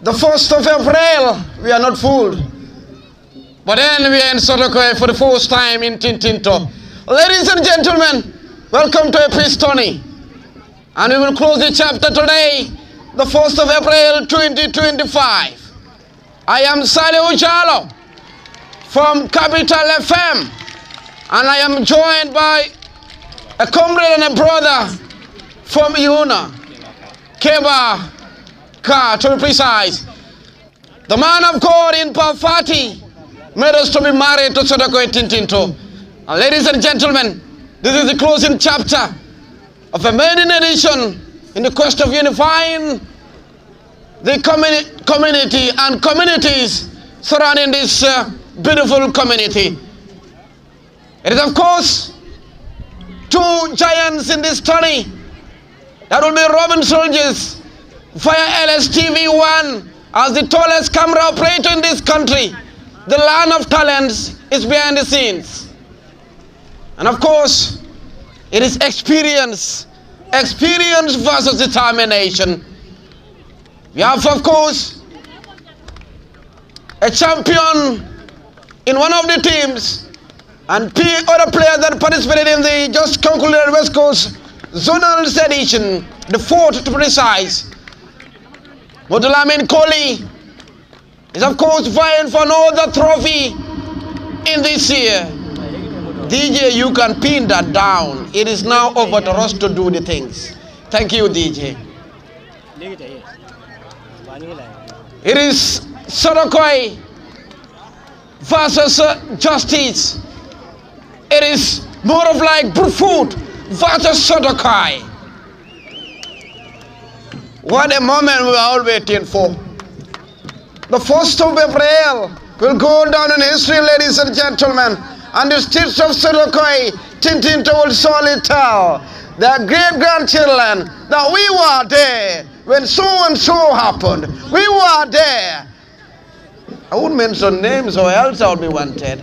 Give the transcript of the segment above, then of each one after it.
The 1st of April, we are not fooled. But then we are in Sotokoi for the first time in Tintinto. Ladies and gentlemen, welcome to Epistony. And we will close the chapter today, the 1st of April 2025. I am Sale Ujalo from Capital FM. And I am joined by a comrade and a brother from Iuna, Keba Ka, to be precise. The man of God in Pafati made us to be married to Sotokoi Tintinto. And ladies and gentlemen, this is the closing chapter of a maiden edition in the quest of unifying the community and communities surrounding this beautiful community. It is, of course, two giants in this study. That will be Robin Soldiers via LSTV1 as the tallest camera operator in this country. The land of talents is behind the scenes. And of course, it is experience versus determination. We have, of course, a champion in one of the teams and other players that participated in the just concluded West Coast Zonal Edition, the 4th to be precise. Motulamin Kohli is, of course, vying for no other trophy in this year. DJ, you can pin that down. It is now over to us to do the things. Thank you, DJ. It is Sotokoi versus Justice. It is more of like Brufut versus Sotokoi. What a moment we are all waiting for. The 1st of April will go down in history, ladies and gentlemen. And the streets of Sotokoi Tintinto will surely tell their great-grandchildren that we were there when so and so happened. We were there. I won't mention names or else I'll be wanted.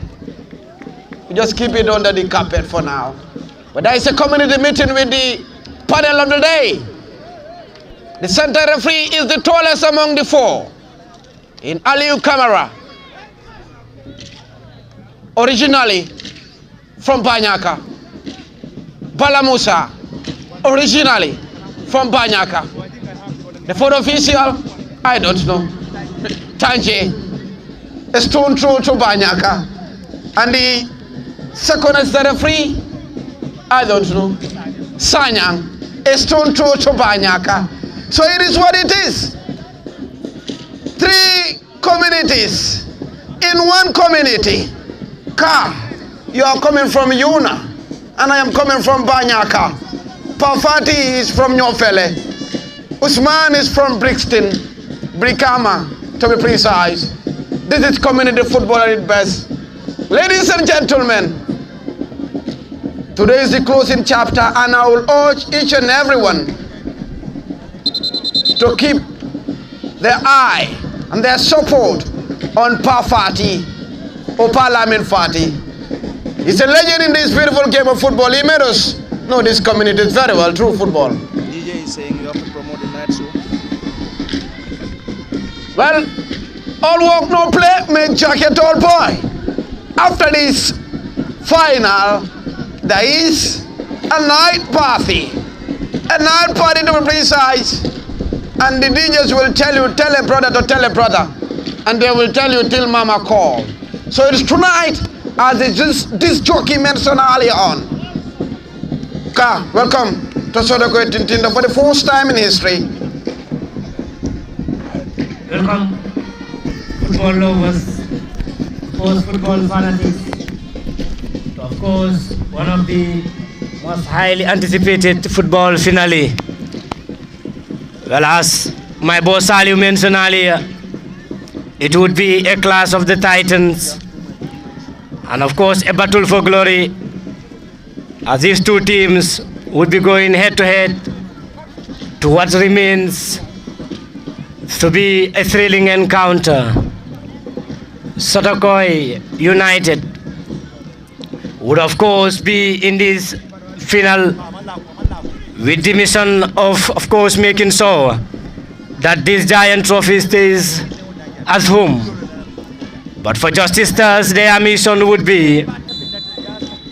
We just keep it under the carpet for now. But there is a community meeting with the panel of the day. The center referee is the tallest among the 4 in Aliu Camera. Originally from Banyaka. Balamusa, originally from Banyaka. The 4th official, I don't know. Tanje, a stone throw to Banyaka. And the 2nd assistant referee, I don't know. Sanyang, a stone throw to Banyaka. So it is what it is. 3 communities in one community. Ka, you are coming from Yuna, and I am coming from Banyaka. Pafati is from Nyofele. Usman is from Brixton, Brikama, to be precise. This is community football at its best. Ladies and gentlemen, today is the closing chapter, and I will urge each and everyone to keep their eye and their support on Pafati or Parliament Fati. He's a legend in this beautiful game of football. He made us know this community is very well through football. DJ is saying you have to promote the night show. Well, all work no play, make jacket all boy. After this final, there is a night party. A night party to be precise. And the DJs will tell you, tell a brother to tell a brother. And they will tell you till mama call. So it is tonight, as this jockey mentioned earlier on. Ka, welcome to Sotokoi Tintinto for the first time in history. Welcome, football lovers, football fanatics. Of course, one of the most highly anticipated football finale. Well, as my boss Ali mentioned earlier, it would be a clash of the titans, and of course a battle for glory, as these 2 teams would be going head to head to what remains to be a thrilling encounter. Sotokoi United would of course be in this final with the mission of course making sure that this giant trophy stays at home. But for Justice Stars, their mission would be,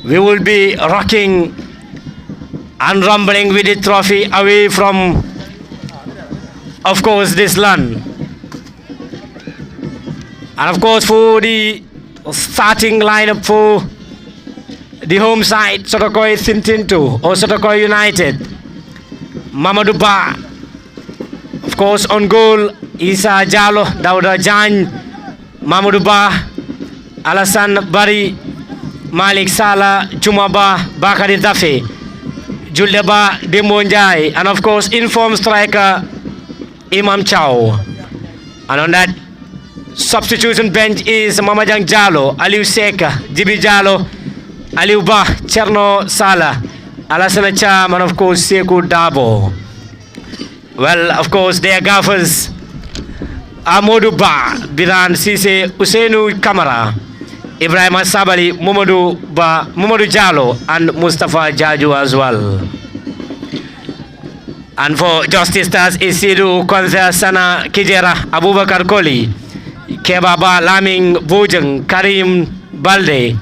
we will be rocking and rumbling with the trophy away from, of course, this land. And of course, for the starting lineup for the home side, Sotokoi Tintinto or Sotokoi United, Mamadou Ba. Of course, on goal, Isa Jallo, Dauda Jan, Mamadou Ba, Alassane Bari, Malik Sala, Jumaba, Bakari Dafe, Juldeba Demonjai, and of course, informed striker Imam Chow. And on that substitution bench is Mamajang Jallo, Aliou Seka, Jibi Jallo, Aliou Ba, Cherno Sala, Alassane Cham, and of course, Sekou Dabo. Well, of course, their gaffers Amadou Ba, Biran Sise, Ousseynou Kamara, Ibrahim Sabali, Mamadou Ba, Mamadou Jallo, and Mustafa Jaju as well. And for Justice Stars, Isidu Konza Sana Kijera, Abubakar Koli, Keba Ba Laming Bojang, Karim Balde,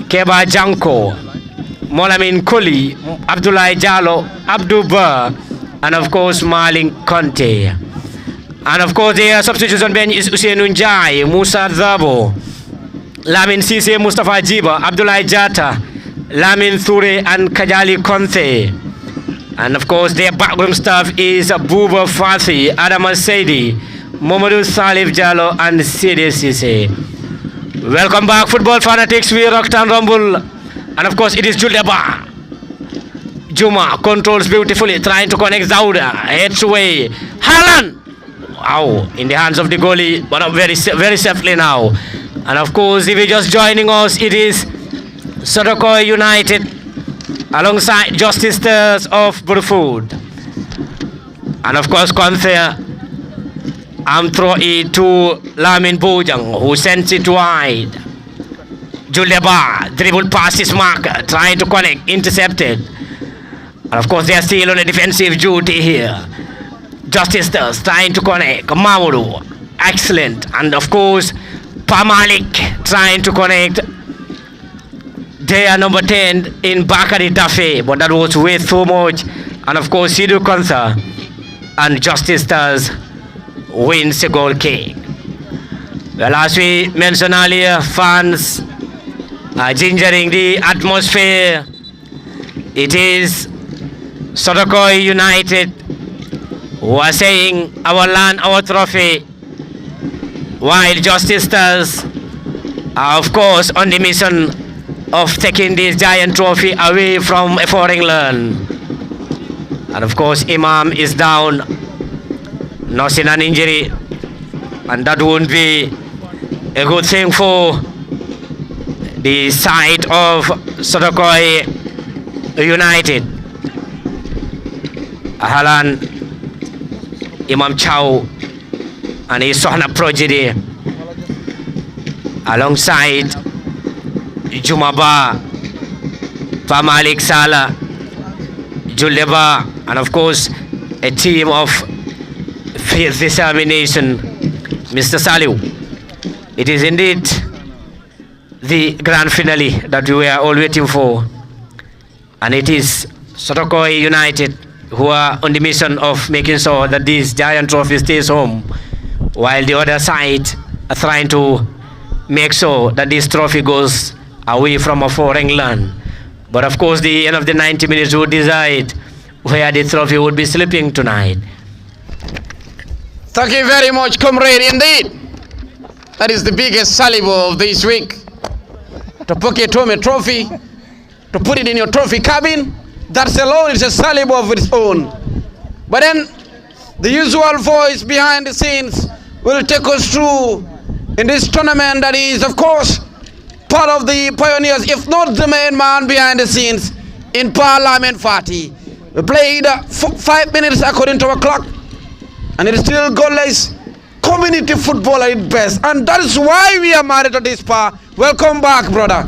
Keba Janko, Molamin Koli, Abdullah Jallo, Abdou Ba, and of course Malin Conte. And of course their substitution bench is Hussein Njai, Musa Zabo, Lamin Sise, Mustafa Jiba, Abdullah Jata, Lamin Thure, and Kajali Conte. And of course their backroom staff is Buba Fasi, Adam Saidi, Momadou Salif Jallo, and Sidi Sise. Welcome back, football fanatics. We rocked and rumble. And of course it is Juldeba. Juma controls beautifully, trying to connect Zauda, heads away. Haaland! Wow, in the hands of the goalie, but very safely now. And of course, if you're just joining us, it is Sotokoi United alongside Justice Stars of Burfoot. And of course, Conte throw it to Lamin Bojang, who sends it wide. Juldeba, dribble past his marker, trying to connect, intercepted. And of course, they are still on a defensive duty here. Justice Stars trying to connect. Mamadou, excellent. And of course, Pamalik trying to connect. They are number 10 in Bakari Dafe, but that was way too much. And of course, Sidou Konsa and Justice Stars wins the goal kick. Well, as we mentioned earlier, fans are gingering the atmosphere. It is Sotokoi United who are saying, our land, our trophy, while Justice Stars are of course on the mission of taking this giant trophy away from a foreign land. And of course Imam is down, nursing an injury, and that won't be a good thing for the side of Sotokoi United. Haaland, Imam Chow, and his Sohna prodigy alongside Jumaba, Pamalik Sala, Juldeba, and of course a team of fierce determination, Mr. Saliu. It is indeed the grand finale that we were all waiting for, and it is Sotokoi United who are on the mission of making sure that this giant trophy stays home, while the other side are trying to make sure that this trophy goes away from a foreign land. But of course, the end of the 90 minutes would decide where the trophy would be sleeping tonight. Thank you very much, comrade. Indeed, that is the biggest salibo of this week. To pocket home a trophy, to put it in your trophy cabin, that alone is a salibo of its own. But then, the usual voice behind the scenes will take us through in this tournament that is, of course, part of the pioneers, if not the main man behind the scenes in Parliament Party. We played 5 minutes according to our clock, and it is still goalless. Community football at its best, and that is why we are married to this power. Welcome back, brother.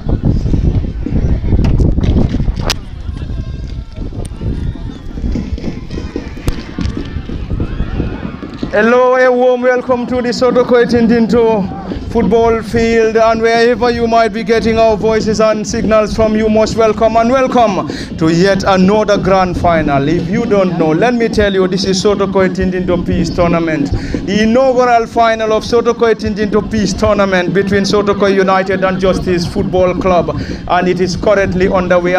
Hello, a warm welcome to the Sotokoi Tintinto football field, and wherever you might be getting our voices and signals from, you most welcome and welcome to yet another grand final. If you don't know, let me tell you, this is Sotokoi Tintinto Peace Tournament, the inaugural final of Sotokoi Tintinto Peace Tournament between Sotokoi United and Justice Football Club, and it is currently underway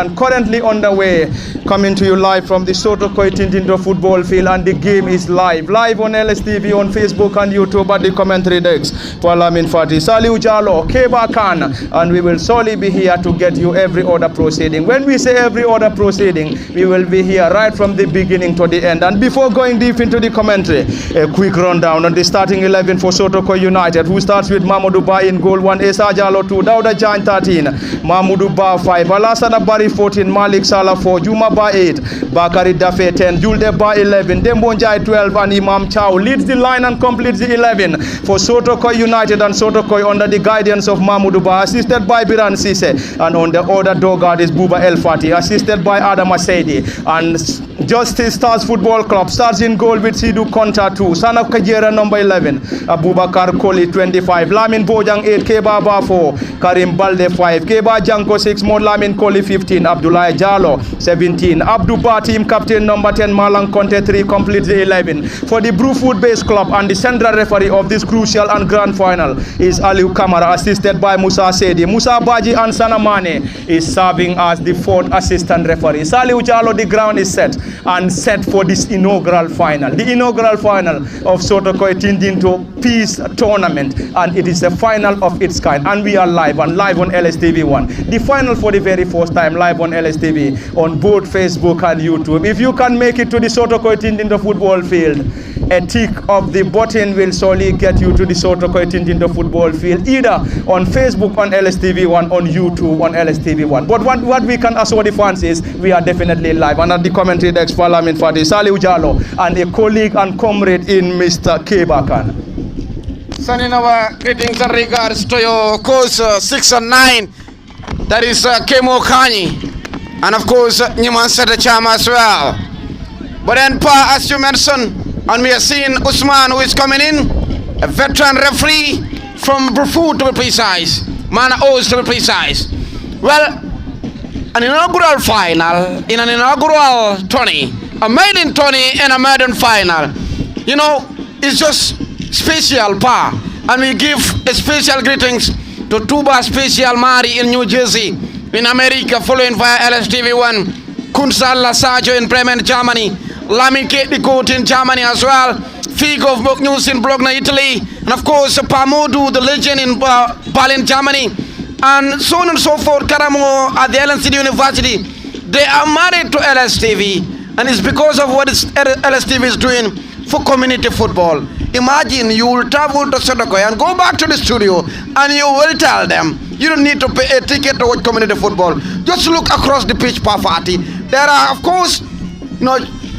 coming to you live from the Sotokoi Tintinto football field, and the game is live on LSTV, on Facebook and YouTube at the commentary decks. Parlament Fati, Saliu Jalo, Keba Khan, and we will solely be here to get you every other proceeding. When we say every other proceeding, we will be here right from the beginning to the end. And before going deep into the commentary, a quick rundown on the starting 11 for Sotokoi United, who starts with Mamadou Ba in goal 1, Esa Jalo 2, Dauda Jan 13, Mamadou Ba 5, Alassana Bari 14, Malik Salah 4, Juma Ba 8, Bakari Dafe 10, Julde Ba 11, Dembonjai 12, and Imam Chow leads the line and completes the 11 for Sotokoi United, and Sotokoi under the guidance of Mamadou Ba, assisted by Biran Sise, and on the other door guard is Buba El Fati, assisted by Adam Asedi. And Justice Stars Football Club starts in goal with Sidou Konta 2, Sana Kajera number 11, Abubakar Koli 25, Lamin Bojang 8, Keba Ba 4, Karim Balde 5, Keba Janko 6, Mod Lamin Koli 15, Abdullah Jalo 17, Abdou Ba team captain number 10, Malang Conte 3 completes the 11 for the Brewfoot Base Club, and the central referee of this crucial and grand final is Aliou Kamara, assisted by Musa Sedi. Musa Baji and Sanamane is serving as the fourth assistant referee. Saliu Jalo, the ground is set for this inaugural final. The inaugural final of Sotokoi Tintinto Peace Tournament, and it is a final of its kind, and we are live on LSTV1. The final for the very first time live on LSTV on both Facebook and YouTube. If you can make it to the Sotokoi Tintinto football field, a tick of the button will surely get you to the Sotokoi Tintinto football field, either on Facebook on LSTV1, on YouTube on LSTV1. But what we can assure the fans is we are definitely live, and at the commentary desk, Parliament Fati, Saliu Jalo, and a colleague and comrade in Mr. Kebakan. Sending our greetings and regards to your course 6 and 9, that is Kemo Kani, and of course Nyuman Setachama as well. But then, as you mentioned, and we are seeing Usman, who is coming in, a veteran referee from Brewfoot to be precise, Mana O's to be precise. Well, an inaugural final in an inaugural tourney, a maiden tourney and a maiden final, you know, it's just special, pa. And we give a special greetings to Tuba Special Mari in New Jersey, in America, following via LSTV1, Kunsal Lasajo in Bremen, Germany, Lamin Ketnikot in Germany as well, Figo of Book News in Bologna, Italy, and of course Pamodu, the legend in Berlin, Germany, and so on and so forth. Karamo at the Ellen City University, they are married to LSTV, and it's because of what LSTV is doing for community football. Imagine you will travel to Sotokoi and go back to the studio, and you will tell them you don't need to pay a ticket to watch community football. Just look across the pitch, Parfati. There are, of course,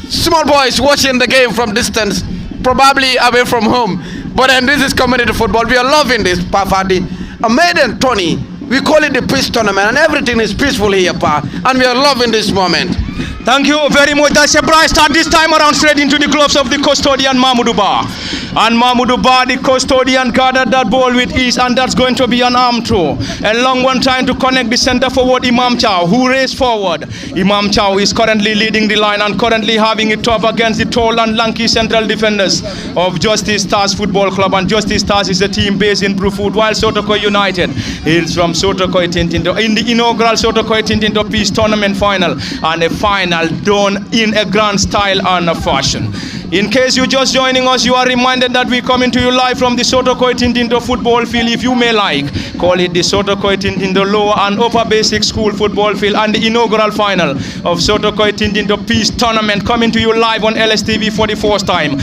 small boys watching the game from distance, probably away from home. But then this is community football. We are loving this, Parfati. A maiden tourney. We call it the peace tournament, and everything is peaceful here, Pa. And we are loving this moment. Thank you very much. That's a bright start this time around, straight into the gloves of the custodian Mamadou Ba. And Mamadou Ba, the custodian, gathered that ball with ease, and that's going to be an arm throw. A long one trying to connect the center forward Imam Chow, who raced forward. Imam Chow is currently leading the line and currently having it tough against the tall and lanky central defenders of Justice Stars Football Club. And Justice Stars is a team based in Brewfoot, while Sotokoi United is from Sotokoi Tintinto in the inaugural Sotokoi Tintinto Peace Tournament final, and a final done in a grand style and a fashion. In case you're just joining us, you are reminded that we're coming to you live from the Sotokoi Tintinto football field, if you may like. Call it the Sotokoi Tintinto Lower and Upper Basic School football field, and the inaugural final of Sotokoi Tintinto Peace Tournament coming to you live on LSTV for the first time.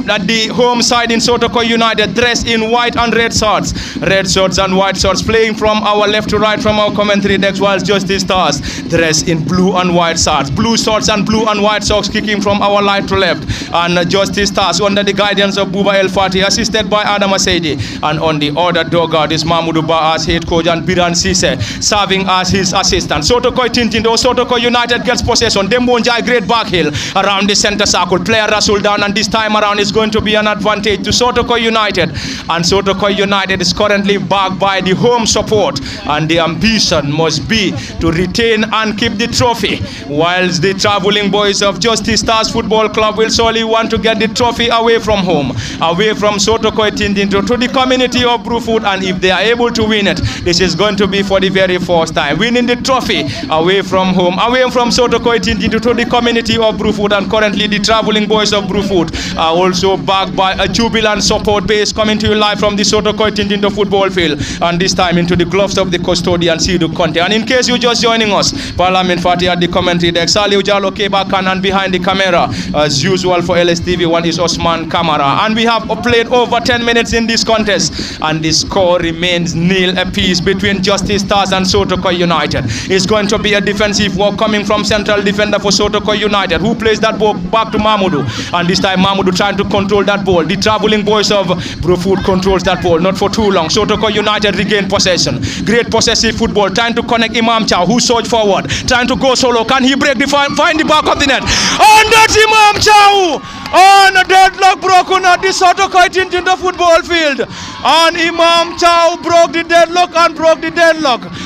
At the home side in Sotokoi United, dressed in white and red shorts and white shorts, playing from our left to right from our commentary decks, while Justice Stars dressed in blue and white shorts, blue shorts and blue and white socks, kicking from our right to left. and Justice Stars under the guidance of Buba El Fati, assisted by Adam Asedi. And on the other dugout is Mahmoudou Ba as head coach and Biran Sise serving as his assistant. Sotokoi Tintinto, Sotokoi United gets possession. Dembonjai great back heel around the center circle. Player Rasul down, and this time around is going to be an advantage to Sotokoi United. And Sotokoi United is currently backed by the home support, and the ambition must be to retain and keep the trophy, whilst the traveling boys of Justice Stars Football Club will solely want to get the trophy away from home, away from Sotokoi Tintinto to the community of Brufut. And if they are able to win it, this is going to be for the very first time, winning the trophy away from home, away from Sotokoi Tintinto to the community of Brufut. And currently the traveling boys of Brufut are also backed by a jubilant support base, coming to you live from the Sotokoi Tintinto football field, and this time into the gloves of the custodian Sidou Conte. And in case you're just joining us, Parliament Fati at the commentary deck, Saliu Jallo Keba Khan, and behind the camera as usual for LSTV1 is Osman Kamara. And we have played over 10 minutes in this contest, and the score remains nil apiece between Justice Stars and Sotokoi United. It's going to be a defensive work coming from central defender for Sotokoi United, who plays that ball back to Mahmoudou, and this time Mahmoudou trying to control that ball. The traveling boys of Brufut controls that ball, not for too long. Sotokoi United regain possession. Great possessive football, trying to connect Imam Chow, who surged forward, trying to go solo. Can he break the find the back of the net? And that's Imam Chow! On a deadlock broken at the Sotokoi Tintinto football field. And Imam Chow broke the deadlock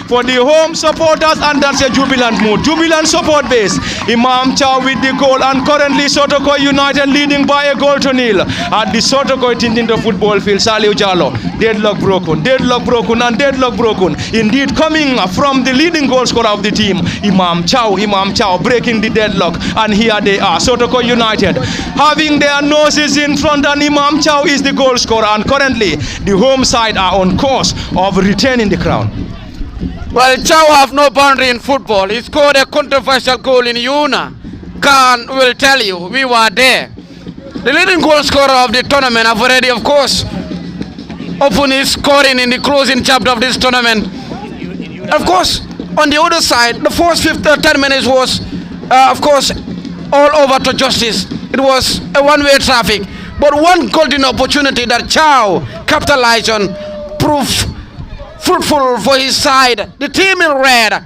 for the home supporters, and that's a jubilant mood. Jubilant support base. Imam Chow with the goal, and currently Sotokoi United leading by a goal to nil at the Sotokoi Tintinto football field. Saliu Jallo, deadlock broken, and deadlock broken. Indeed, coming from the leading goal scorer of the team, Imam Chow breaking the deadlock, and here they are, Sotokoi United having their noses in front, and Imam Chow is the goal scorer, and currently the home side are on course of retaining the crown. Well, Chow have no boundary in football. He scored a controversial goal in Yuna. Khan will tell you, we were there. The leading goal scorer of the tournament have already, of course, opened his scoring in the closing chapter of this tournament. Of course, on the other side, the first 10 minutes was, of course, all over to Justice. It was a one-way traffic. But one golden opportunity that Chow capitalized on proved fruitful for his side, the team in red.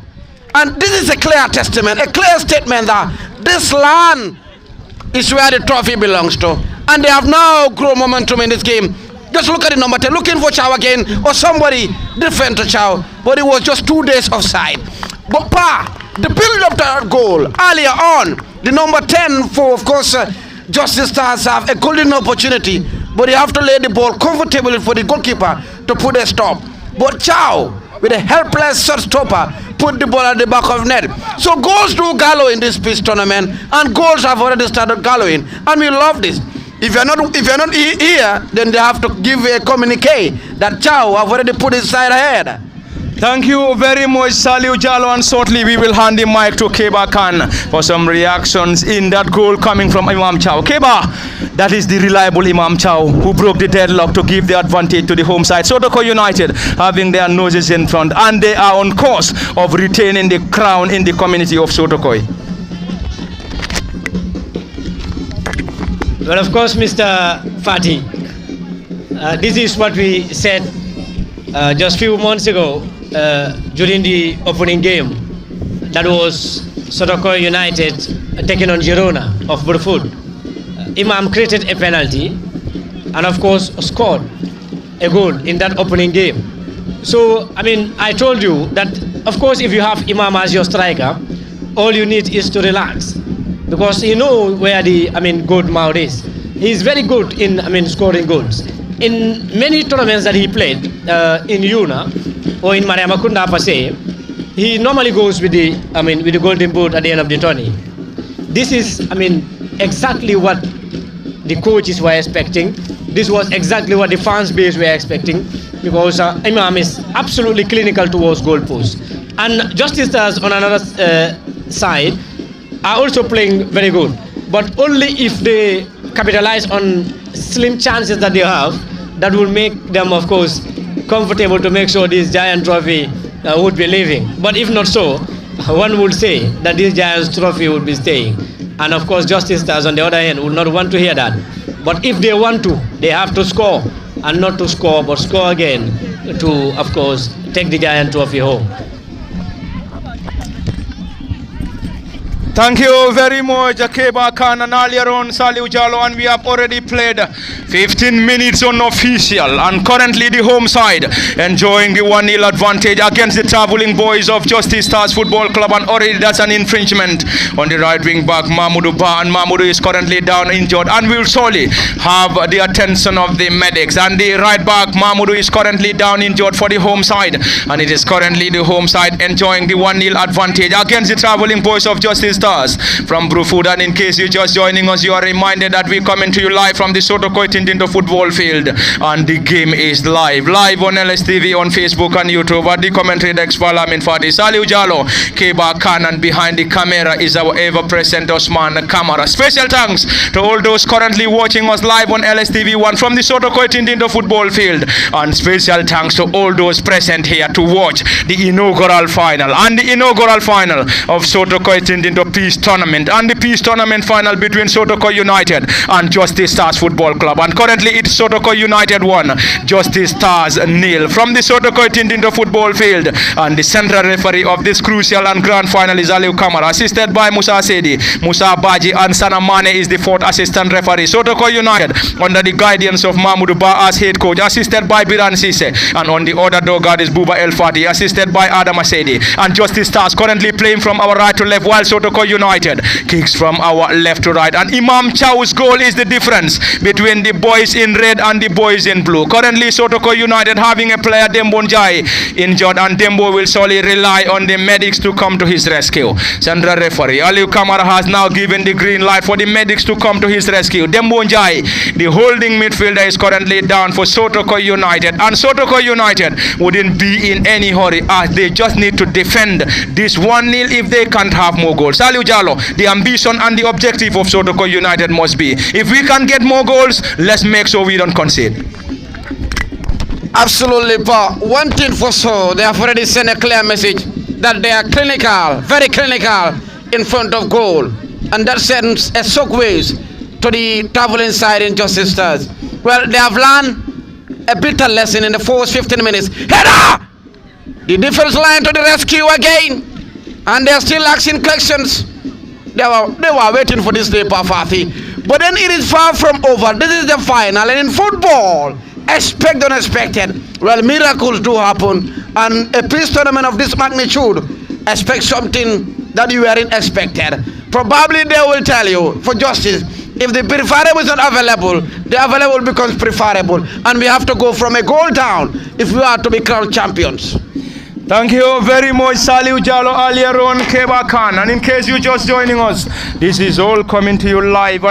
And this is a clear testament, a clear statement that this land is where the trophy belongs to. And they have now grown momentum in this game. Just look at the number 10, looking for Chow again, or somebody different to Chow. But it was just 2 days offside. But the build-up to that goal earlier on, the number 10 for, of course, Justice Stars have a golden opportunity, but they have to lay the ball comfortably for the goalkeeper to put a stop. But Chow, with a helpless shot stopper, put the ball at the back of net. So goals do gallow in this peace tournament, and goals have already started gallowing, and we love this. If you're not here, then they have to give a communique that Chow have already put his side ahead. Thank you very much, Saliu Jallo, and shortly we will hand the mic to Keba Khan for some reactions in that goal coming from Imam Chow. Keba, that is the reliable Imam Chow who broke the deadlock to give the advantage to the home side. Sotokoi United having their noses in front, and they are on course of retaining the crown in the community of Sotokoi. Well, of course, Mr. Fati, this is what we said just a few months ago during the opening game. That was Sotokoi United taking on Girona of Brufut. Imam created a penalty and, of course, scored a goal in that opening game. So, I mean, I told you that, of course, if you have Imam as your striker, all you need is to relax, because you know where the, good mouth is. He's very good in, scoring goals. In many tournaments that he played in Yuna or in Mariamakunda per se, he normally goes with the, with the golden boot at the end of the tourney. This is, exactly what the coaches were expecting. This was exactly what the fans base were expecting, because Imam is absolutely clinical towards goal posts. And Justice Stars on another side are also playing very good, but only if they capitalize on slim chances that they have, that will make them, of course, comfortable to make sure this giant trophy would be leaving. But if not so, one would say that this giant trophy would be staying. And of course, Justice Stars on the other hand would not want to hear that. But if they want to, they have to score. And not to score, but score again to, of course, take the Giant Trophy home. Thank you very much, Akeba Khan, and earlier on Saliu Jalo, and we have already played 15 minutes unofficial, and currently the home side enjoying the 1-0 advantage against the travelling boys of Justice Stars Football Club, and already that's an infringement on the right wing back Mahmoudou Ba, and Mahmoudou is currently down injured, and will surely have the attention of the medics, and the right back Mahmoudou is currently down injured for the home side, and it is currently the home side enjoying the 1-0 advantage against the travelling boys of Justice Stars from Bruford. And in case you're just joining us, you are reminded that we're coming to you live from the Sotokoi Tintinto football field, and the game is live on LSTV, on Facebook and YouTube. At the commentary desk, Falamin Fadi, Saliu Jalo, Keba Khan, and behind the camera is our ever-present Osman Kamara. Special thanks to all those currently watching us live on LSTV1 from the Sotokoi Tintinto football field, and special thanks to all those present here to watch the inaugural final of Sotokoi Tintinto Peace Tournament, and the Peace Tournament final between Sotokoi United and Justice Stars Football Club. And currently it's Sotokoi United 1, Justice Stars 0 from the Sotokoi Tintinto football field. And the central referee of this crucial and grand final is Aliu Kamara, assisted by Musa Sedi, Musa Baji, and Sana Mane is the fourth assistant referee. Sotokoi United under the guidance of Mahmoudou Ba as head coach, assisted by Biran Sise, and on the other door guard is Buba El Fati, assisted by Adam Asedi. And Justice Stars currently playing from our right to left, while Sotokoi United kicks from our left to right. And Imam Chow's goal is the difference between the boys in red and the boys in blue. Currently Sotokoi United having a player, Dembo Njai, injured, and Dembo will solely rely on the medics to come to his rescue. Central referee Aliu Kamara has now given the green light for the medics to come to his rescue. Dembo Njai, the holding midfielder, is currently down for Sotokoi United, and Sotokoi United wouldn't be in any hurry as they just need to defend this 1-0 if they can't have more goals. Saliu Jalo, the ambition and the objective of Sotokoi United must be, if we can get more goals, let's make sure we don't concede. Absolutely, Pa. One thing for sure, they have already sent a clear message that they are clinical, very clinical in front of goal, and that sends a shockwaves to the traveling side in Justice Stars. Well, they have learned a bitter lesson in the first 15 minutes. Header! The defense line to the rescue again, and they are still asking questions. They were waiting for this day, Pafati. But then it is far from over. This is the final, and in football, expect the unexpected. Well, miracles do happen, and a peace tournament of this magnitude, expect something that you weren't expected. Probably they will tell you, for justice, if the preferable is not available, the available becomes preferable, and we have to go from a goal down if we are to be crowned champions. Thank you very much, Saliu Jalo, earlier on Keba Khan. And in case you're just joining us, this is all coming to you live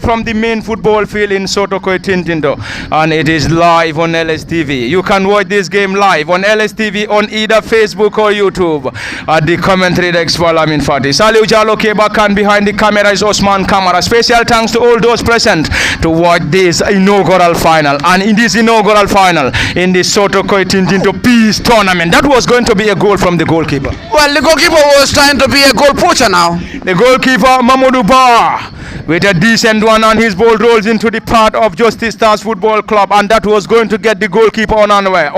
from the main football field in Sotokoi Tintinto, and it is live on LSTV. You can watch this game live on LSTV on either Facebook or YouTube. At the commentary desk, Falamin Fati, Saliu Jalo, Keba Khan, behind the camera is Osman Kamara. Special thanks to all those present to watch this inaugural final. And in this inaugural final in the Sotokoi Tintinto Peace Tournament, that was going to be a goal from the goalkeeper. Well, the goalkeeper was trying to be a goal poacher now. The goalkeeper, Mahmoudou Ba, with a decent one, and his ball rolls into the part of Justice Stars Football Club, and that was going to get the goalkeeper unaware.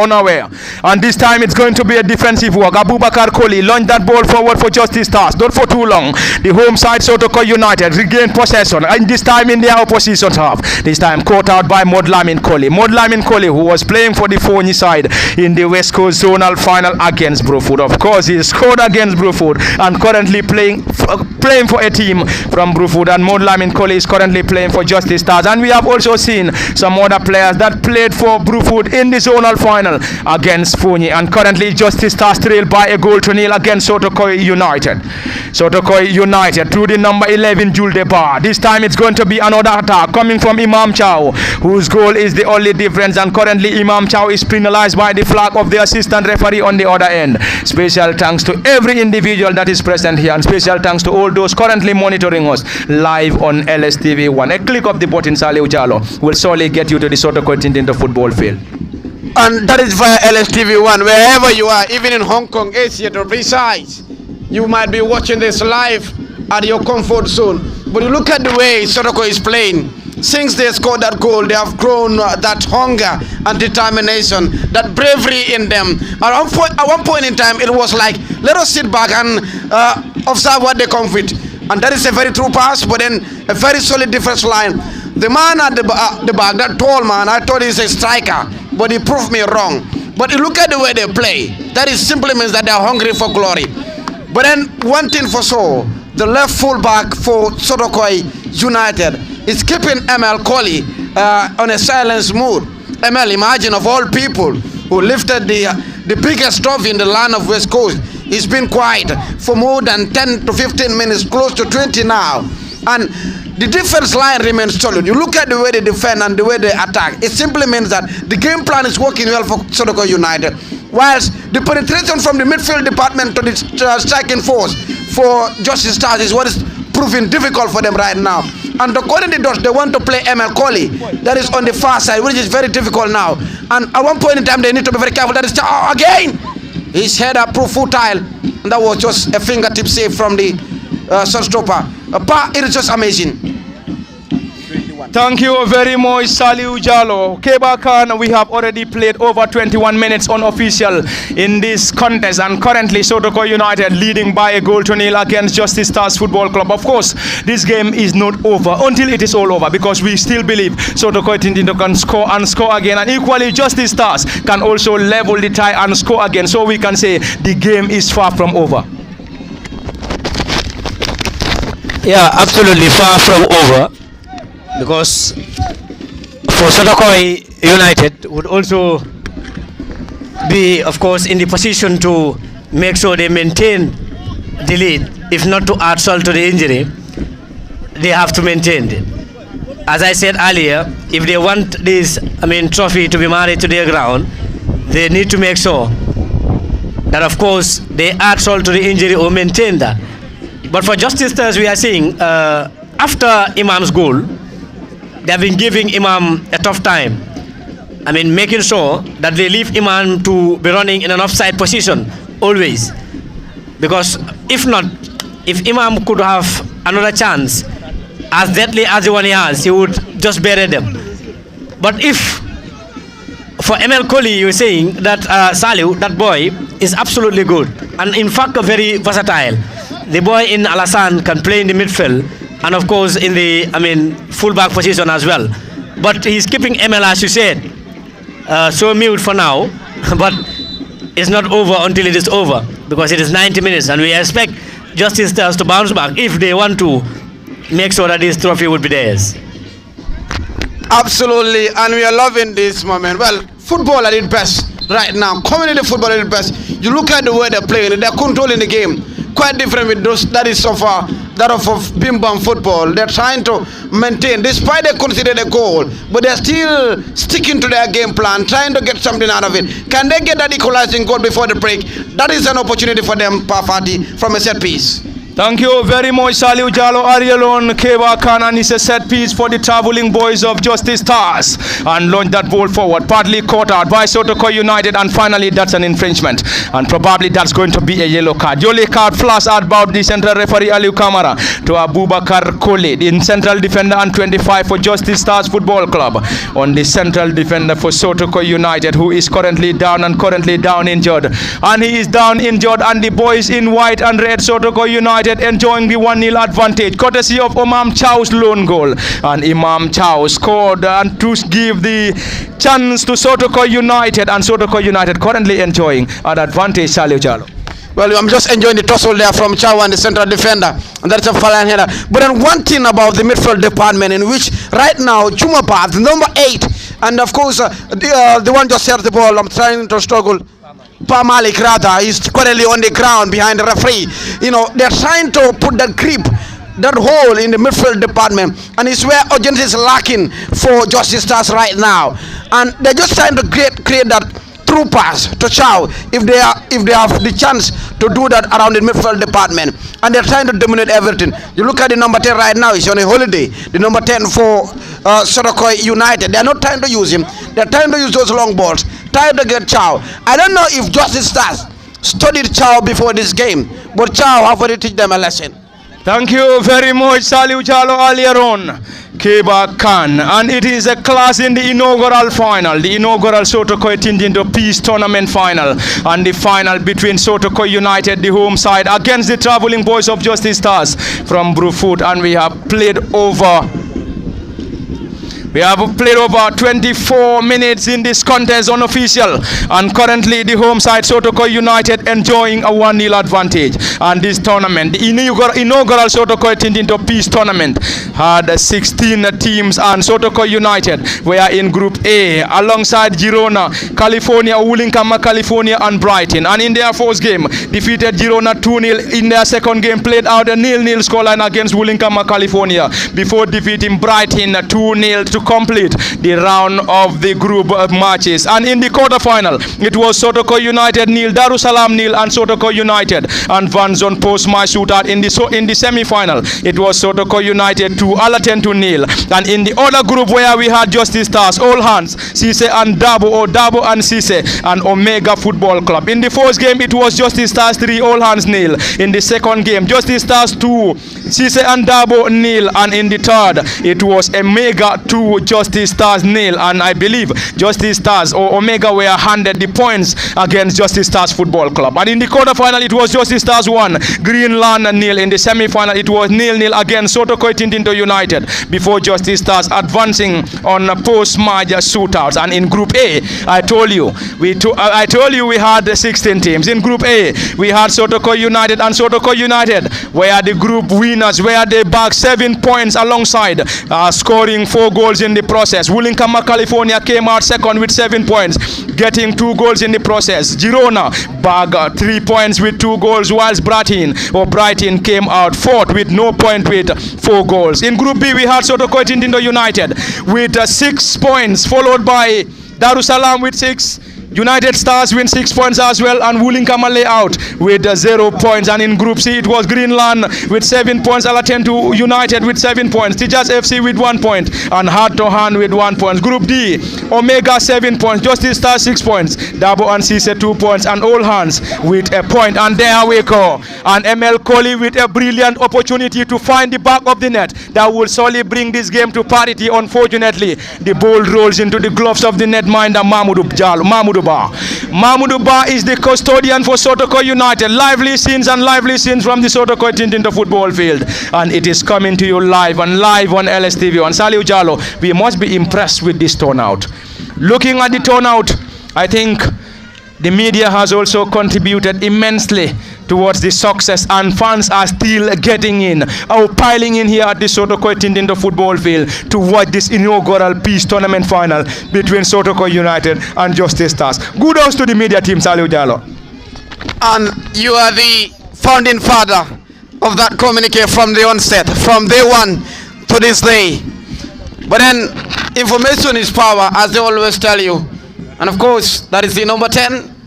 And this time it's going to be a defensive work. Abubakar Koli launched that ball forward for Justice Stars, not for too long. The home side Sotokoi United regained possession, and this time in their opposition half. This time caught out by Modlamin Koli, who was playing for the Fonyi side in the West Coast Zonal final against Bruford. Of course, he scored against Bruford, and currently playing for a team from Bruford, and Modlamin Koli is currently playing for Justice Stars. And we have also seen some other players that played for Bruford in the zonal final against Fonyi, and currently Justice Stars trailed by a goal to nil against Sotokoi United. Sotokoi United through the number 11 Jules Debar. This time it's going to be another attack coming from Imam Chow, whose goal is the only difference, and currently Imam Chow is penalized by the flag of the assistant referee on the other end. Special thanks to every individual that is present here, and special thanks to all those currently monitoring us live on LSTV1. A click of the button, Saliu Jalo, will surely get you to the Sotokoi Tintinto football field. And that is via LSTV1, wherever you are, even in Hong Kong, Asia, or besides. You might be watching this live at your comfort zone. But you look at the way Sotokoi is playing. Since they scored that goal, they have grown that hunger and determination, that bravery in them. At one point in time, it was like, let us sit back and observe what they come with. And that is a very true pass, but then a very solid defense line. The man at the back, that tall man, I thought he's a striker, but he proved me wrong. But you look at the way they play, that is simply means that they are hungry for glory. But then one thing for sure, the left fullback for Sotokoi United is keeping ML Colley on a silence mood. ML, imagine of all people who lifted the biggest trophy in the land of West Coast, he's been quiet for more than 10 to 15 minutes, close to 20 now. And the defense line remains solid. You look at the way they defend and the way they attack, it simply means that the game plan is working well for Sotokoi United. Whilst the penetration from the midfield department to the striking force for Justice Stars is what is proving difficult for them right now. And according to the dots, they want to play ML Colley, that is on the far side, which is very difficult now. And at one point in time, they need to be very careful. That is again, his header proved futile, and that was just a fingertip save from the shotstopper. It is just amazing. Thank you very much, Saliu Jallo. Keba Khan, we have already played over 21 minutes unofficial in this contest, and currently Sotokoi United leading by a goal to nil against Justice Stars Football Club. Of course, this game is not over until it is all over, because we still believe Sotokoi Tintinto can score and score again, and equally Justice Stars can also level the tie and score again. So we can say the game is far from over. Yeah, absolutely far from over. Because for Sotokoi United would also be, of course, in the position to make sure they maintain the lead. If not to add salt to the injury, they have to maintain it. As I said earlier, if they want this, trophy to be married to their ground, they need to make sure that, of course, they add salt to the injury or maintain that. But for Justice Stars, we are seeing after Imam's goal, they have been giving Imam a tough time. Making sure that they leave Imam to be running in an offside position always. Because if not, if Imam could have another chance, as deadly as the one he has, he would just bury them. But if, for ML Colley, you're saying that Saliu, that boy, is absolutely good. And in fact, very versatile. The boy in Alassane can play in the midfield, and of course in the fullback position as well. But he's keeping ML, as you said, so mute for now. But it's not over until it is over, because it is 90 minutes, and we expect Justice Stars to bounce back if they want to make sure that this trophy would be theirs. Absolutely, and we are loving this moment. Well, football at its best right now, community football at its best. You look at the way they're playing, they're controlling the game. Quite different with those that is of that of Bim Bam football. They're trying to maintain, despite they conceded a goal, but they're still sticking to their game plan, trying to get something out of it. Can they get that equalizing goal before the break? That is an opportunity for them, Parfati, from a set piece. Thank you very much, Saliu Jallo. Arielon Keba Khan, and it's a set piece for the traveling boys of Justice Stars, and launch that ball forward, partly caught out by Sotokoi United, and finally that's an infringement, and probably that's going to be a yellow card. Yellow card flash out about the central referee Aliu Kamara to Abubakar Kole, the central defender, and 25 for Justice Stars Football Club on the central defender for Sotokoi United, who is currently down injured, and he is down injured, and the boys in white and red Sotokoi United enjoying the 1-0 advantage, courtesy of Imam Chow's lone goal. And Imam Chow scored and to give the chance to Sotokoi United, and Sotokoi United currently enjoying an advantage, Saliu Jallo. Well, I'm just enjoying the tussle there from Chow and the central defender, and that's a fine header. But then one thing about the midfield department, in which right now Juma Bath, number 8, and of course the one just held the ball, I'm trying to struggle. Malik rather is currently on the ground behind the referee. They're trying to put that grip, that hole in the midfield department, and it's where urgency is lacking for Justice Stars right now. And they're just trying to create that through pass to Chow if they have the chance to do that around the midfield department, and they're trying to dominate everything. You look at the number 10 right now, he's on a holiday. The number 10 for Sotokoi United, they're not trying to use him, they're trying to use those long balls, trying to get Chow. I don't know if Justice Stars studied Chow before this game, but Chow have already teach them a lesson. Thank you very much, Saliu Jalo Aliaron, Keba Khan. And it is a class in the inaugural final, the inaugural Sotokoi Tintinto Peace Tournament final. And the final between Sotokoi United, the home side, against the traveling boys of Justice Stars from Brufut. And we have played over 24 minutes in this contest unofficial, and currently the home side Sotokoi United enjoying a 1-0 advantage. And this tournament, the inaugural Sotokoi Tintinto Peace Tournament, had 16 teams, and Sotokoi United were in Group A alongside Girona, California, Wulinkama, California, and Brighton. And in their first game, defeated Girona 2-0. In their second game, played out a 0-0 scoreline against Wulinkama, California, before defeating Brighton 2-0 to complete the round of the group matches. And in the quarterfinal, it was Sotokoi United 0, Darussalam 0, and Sotokoi United and Van Zon Post my shootout. In the semi-final, it was Sotokoi United 2, Alaten 0. And in the other group where we had Justice Stars, All Hands, Sise and Dabo, or Dabo and Sise, and Omega Football Club. In the first game, it was Justice Stars 3, All Hands 0. In the second game, Justice Stars 2, Sise and Dabo 0. And in the third, it was Omega 2, Justice Stars 0. And I believe Justice Stars or Omega were handed the points against Justice Stars Football Club. And in the quarterfinal, it was Justice Stars 1, Greenland 0. In the semi-final, it was 0-0 against Sotokoi Tintinto United, before Justice Stars advancing on post-match shootouts. And in Group A, I told you we had 16 teams. In Group A, we had Sotokoi United, and Sotokoi United were the group winners, where they bagged 7 points alongside scoring 4 goals in the process. Wulinkama, California came out second with 7 points, getting 2 goals in the process. Girona bagged 3 points with 2 goals, whilst Brighton came out fourth with no point with 4 goals. In Group B, we had Sotokoi Tintinto United with 6 points, followed by Darussalam with 6. United Stars win 6 points as well, and Wulinkama lay out with 0 points. And in Group C, it was Greenland with 7 points, Alatentu United with 7 points, Teachers FC with 1 point, and Heart to Hand with 1 point. Group D, Omega 7 points, Justice Stars 6 points, Dabo and Sise 2 points, and All Hands with a point. And there we go. And ML Kohli with a brilliant opportunity to find the back of the net that will solely bring this game to parity. Unfortunately, the ball rolls into the gloves of the netminder Mahmoud Ba is the custodian for Sotokoi United. Lively scenes from the Sotokoi Tintinto football field, and it is coming to you live on LSTV. And Saliu Jalo, we must be impressed with this turnout. Looking at the turnout, I think the media has also contributed immensely towards the success, and fans are still getting in, piling in here at the Sotokoi Tintinto football field to watch this inaugural peace tournament final between Sotokoi United and Justice Stars. Kudos to the media team, Saliu Jalo. And you are the founding father of that communique from the onset, from day one to this day. But then information is power, as they always tell you. And of course, that is the number 10.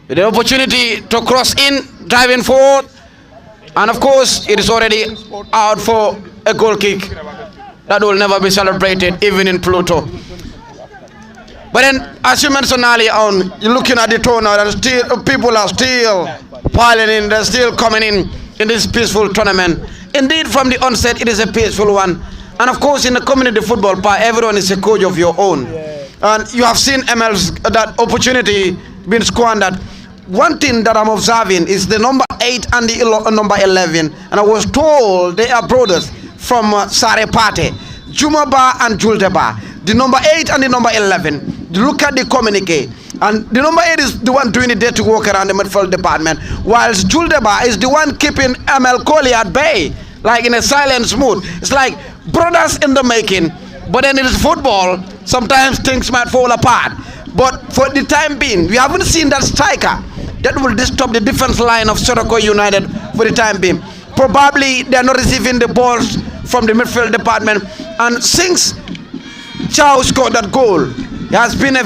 With the opportunity to cross in, driving forward. And of course, it is already out for a goal kick that will never be celebrated, even in Pluto. But then, as you mentioned earlier on, you're looking at the turnout, and still, people are still piling in, they're still coming in this peaceful tournament. Indeed, from the onset, it is a peaceful one. And of course, in the community football part, everyone is a coach of your own. And you have seen ML's that opportunity being squandered. One thing that I'm observing is the number 8 and the number 11. And I was told they are brothers from Sarepate, Jumaba and Juldeba. The number 8 and the number 11. Look at the communique. And the number 8 is the one doing the dirty work around the midfield department, whilst Juldeba is the one keeping ML Kohli at bay, like in a silent mood. It's like brothers in the making. But then it is football. Sometimes things might fall apart. But for the time being, we haven't seen that striker that will disturb the defense line of Sotokoi United for the time being. Probably they are not receiving the balls from the midfield department. And since Chow scored that goal, it has been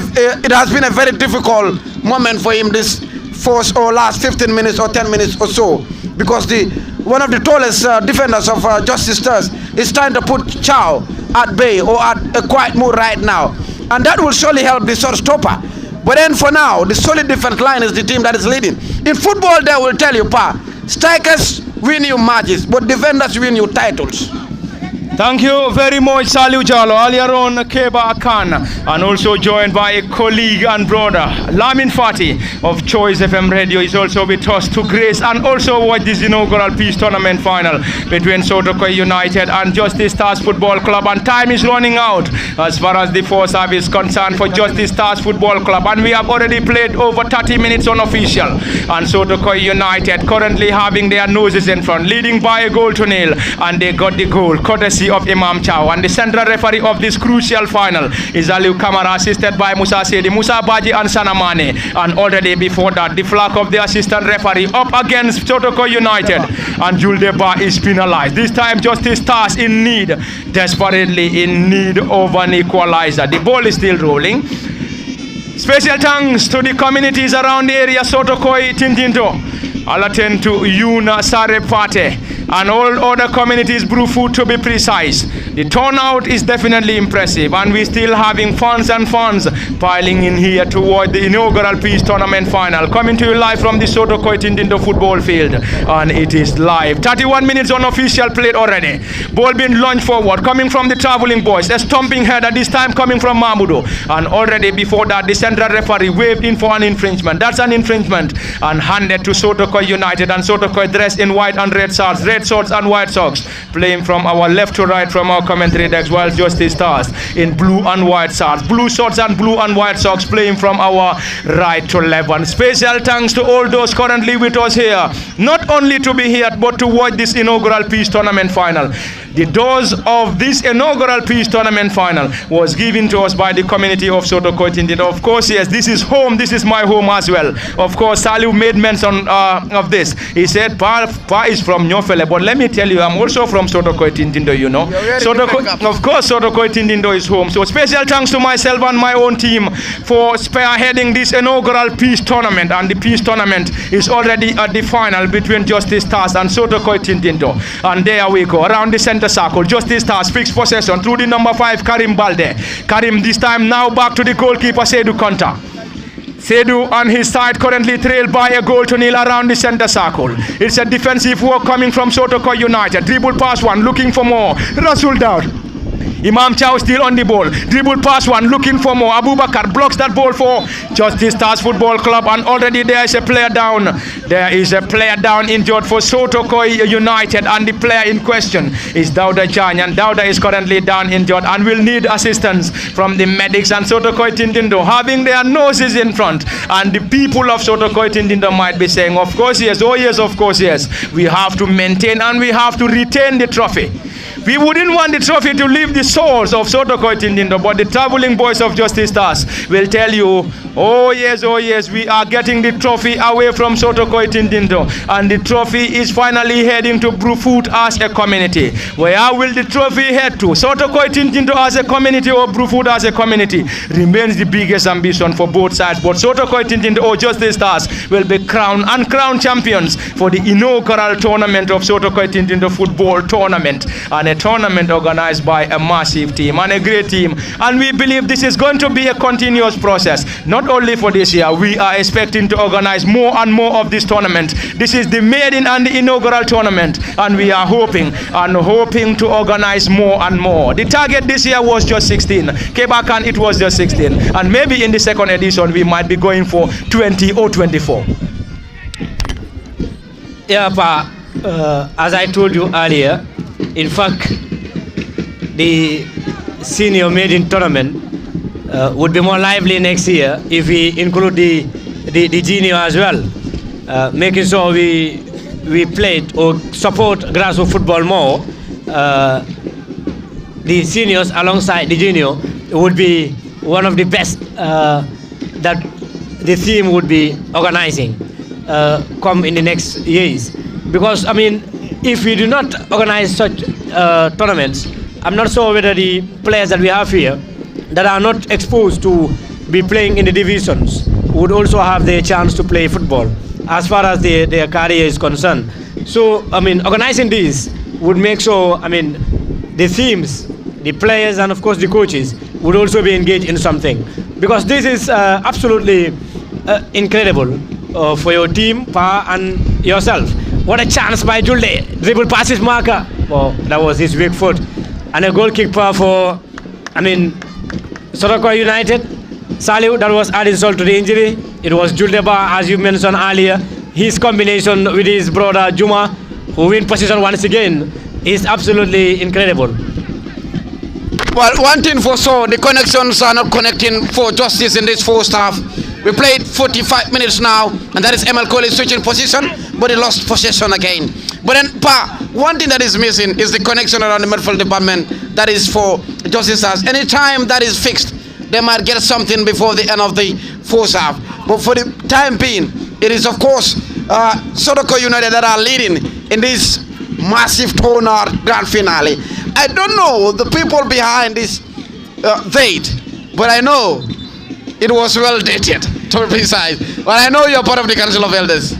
a very difficult moment for him this first or last 15 minutes or 10 minutes or so, because one of the tallest defenders of Justice Stars is trying to put Chow at bay or at a quiet mood right now, and that will surely help the short stopper. But then for now, the solid defense line is the team that is leading. In football, they will tell you, Strikers win you matches, but defenders win you titles. Thank you very much, Saliu Jalo, earlier on Keba Akan, and also joined by a colleague and brother, Lamin Fati of Choice FM Radio is also with us to grace and also watch this inaugural peace tournament final between Sotokoi United and Justice Stars Football Club. And time is running out as far as the first half is concerned for Justice Stars Football Club. And we have already played over 30 minutes unofficial. And Sotokoi United currently having their noses in front, leading by a goal to nil. And they got the goal courtesy of Imam Chow, and the central referee of this crucial final is Aliu Kamara, assisted by Musa Sedi, Musa Baji and Sanamane. And already before that, the flag of the assistant referee up against Sotokoi United, and Jules Deba is penalized. This time Justice Stars in need, desperately in need of an equalizer. The ball is still rolling. Special thanks to the communities around the area, Sotokoi Tintinto, Alaten to Yuna Sarepate, and all other communities, Brufut to be precise. The turnout is definitely impressive, and we're still having fans and fans piling in here to watch the inaugural peace tournament final. Coming to you live from the Sotokoi Tintinto football field, and it is live. 31 minutes unofficial played already. Ball being launched forward, coming from the traveling boys. A stomping header, this time coming from Mahmudo. And already before that, the central referee waved in for an infringement. That's an infringement, and handed to Sotokoi United, and Sotokoi dressed in white and red shorts and white socks, playing from our left to right from our commentary decks, while Justice Stars in blue and white shorts, blue shorts and blue and white socks, playing from our right to left. And special thanks to all those currently with us here, not only to be here but to watch this inaugural peace tournament final. The doors of this inaugural peace tournament final was given to us by the community of Sotokoi Tintinto. Of course, yes, this is home, this is my home as well. Of course, Saliu made mention of this. He said, Pa is from Nyofele, but let me tell you, I'm also from Sotokoi Tintinto, you know. Of course, Sotokoi Tintinto is home. So special thanks to myself and my own team for spearheading this inaugural peace tournament. And the peace tournament is already at the final between Justice Stars and Sotokoi Tintinto. And there we go, around the center circle. Justice Stars fixed possession through the number 5, Karim Balde. Karim this time now back to the goalkeeper, Seydou Konta. Seydou on his side currently trailed by a goal to nil around the center circle. It's a defensive work coming from Sotokoi United. Dribble pass one, looking for more. Rasul down. Imam Chow still on the ball. Dribble pass one, looking for more. Abubakar blocks that ball for Justice Stars Football Club, and already there is a player down. There is a player down injured for Sotokoi United, and the player in question is Dauda Jan, and Dauda is currently down injured and will need assistance from the medics. And Sotokoi Tintinto having their noses in front, and the people of Sotokoi Tintinto might be saying, of course yes, oh yes, of course yes, we have to maintain and we have to retain the trophy. We wouldn't want the trophy to leave the souls of Sotokoi Tintinto, but the traveling boys of Justice Stars will tell you, oh yes, we are getting the trophy away from Sotokoi Tintinto, and the trophy is finally heading to Brufut as a community. Where will the trophy head to? Sotokoi Tintinto as a community or Brufut as a community remains the biggest ambition for both sides, but Sotokoi Tintinto or Justice Stars will be crowned champions for the inaugural tournament of Sotokoi Tintinto football tournament, and a tournament organized by a massive team and a great team. And we believe this is going to be a continuous process, not only for this year. We are expecting to organize more and more of this tournament. This is the maiden and the inaugural tournament, and we are hoping to organize more and more. The target this year was just 16. Kebakan, it was just 16, and maybe in the second edition we might be going for 20 or 24. Yeah, Pa, as I told you earlier, in fact, the senior maiden tournament would be more lively next year if we include the junior as well, making sure we played or support grassroots football more. The seniors alongside the junior would be one of the best that the team would be organizing come in the next years. Because, I mean, if we do not organize such tournaments, I'm not sure whether the players that we have here that are not exposed to be playing in the divisions would also have the chance to play football as far as their career is concerned. So, I mean, organizing these would make sure, I mean, the teams, the players, and of course the coaches would also be engaged in something. Because this is absolutely incredible for your team, Pa, and yourself. What a chance by Julde. Dribble passes marker. Oh, that was his weak foot. And a goal kick for, Sotokoi United. Saliu, that was adding salt to the injury. It was Juldeba, as you mentioned earlier. His combination with his brother Juma, who win position once again, is absolutely incredible. Well, one thing for sure, the connections are not connecting for Justice in this first half. We played 45 minutes now, and that is ML Cole switching position, but he lost possession again. But then, one thing that is missing is the connection around the midfield department. That is for Justice Stars. Anytime that is fixed, they might get something before the end of the first half. But for the time being, it is of course Sotokoi United that are leading in this massive turnout grand finale. I don't know the people behind this date, but I know it was well dated, to be precise. But I know you're part of the Council of Elders.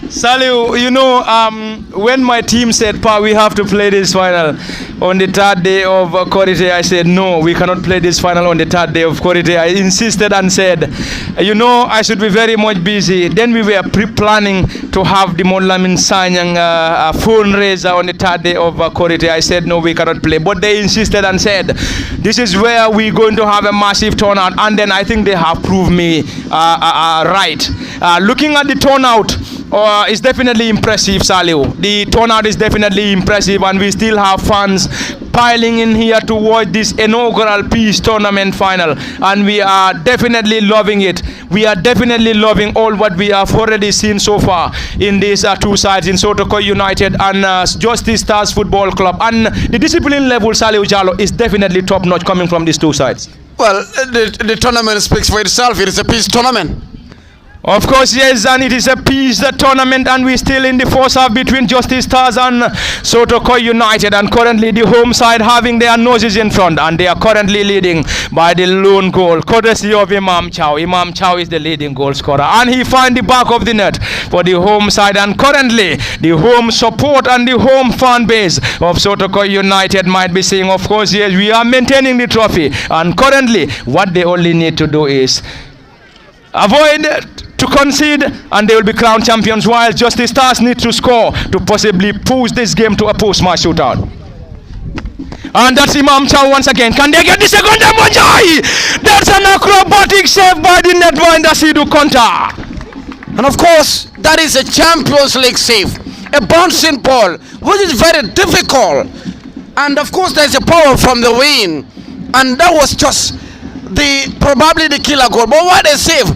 Saliu, you know, when my team said, Pa, we have to play this final on the third day of Korite, I said, no, we cannot play this final on the third day of Korite. I insisted and said, you know, I should be very much busy. Then we were pre-planning to have the Modlamin Sanyang fundraiser on the third day of Korite. I said, no, we cannot play. But they insisted and said, this is where we're going to have a massive turnout. And then I think they have proved me right. Looking at the turnout, it's definitely impressive, Saliu. The turnout is definitely impressive, and we still have fans piling in here to watch this inaugural peace tournament final, and we are definitely loving it. We are definitely loving all what we have already seen so far in these two sides, in Sotokoi United and Justice Stars Football Club. And the discipline level, Saliu Jallo, is definitely top-notch coming from these two sides. Well, the tournament speaks for itself. It is a peace tournament. Of course, yes, and it is a peace tournament, and we're still in the first half between Justice Stars and Sotokoi United, and currently the home side having their noses in front, and they are currently leading by the lone goal, courtesy of Imam Chow. Imam Chow is the leading goal scorer, and he finds the back of the net for the home side, and currently the home support and the home fan base of Sotokoi United might be saying, of course, yes, we are maintaining the trophy, and currently what they only need to do is avoid to concede, and they will be crowned champions, while Justice Stars need to score to possibly push this game to a post-match shootout. And that's Imam Chow once again. Can they get the second time? That's an acrobatic save by the netminder Sidu Konta. And of course, that is a Champions League save. A bouncing ball, which is very difficult. And of course, there's a power from the wing. And that was just probably the killer goal. But what a save.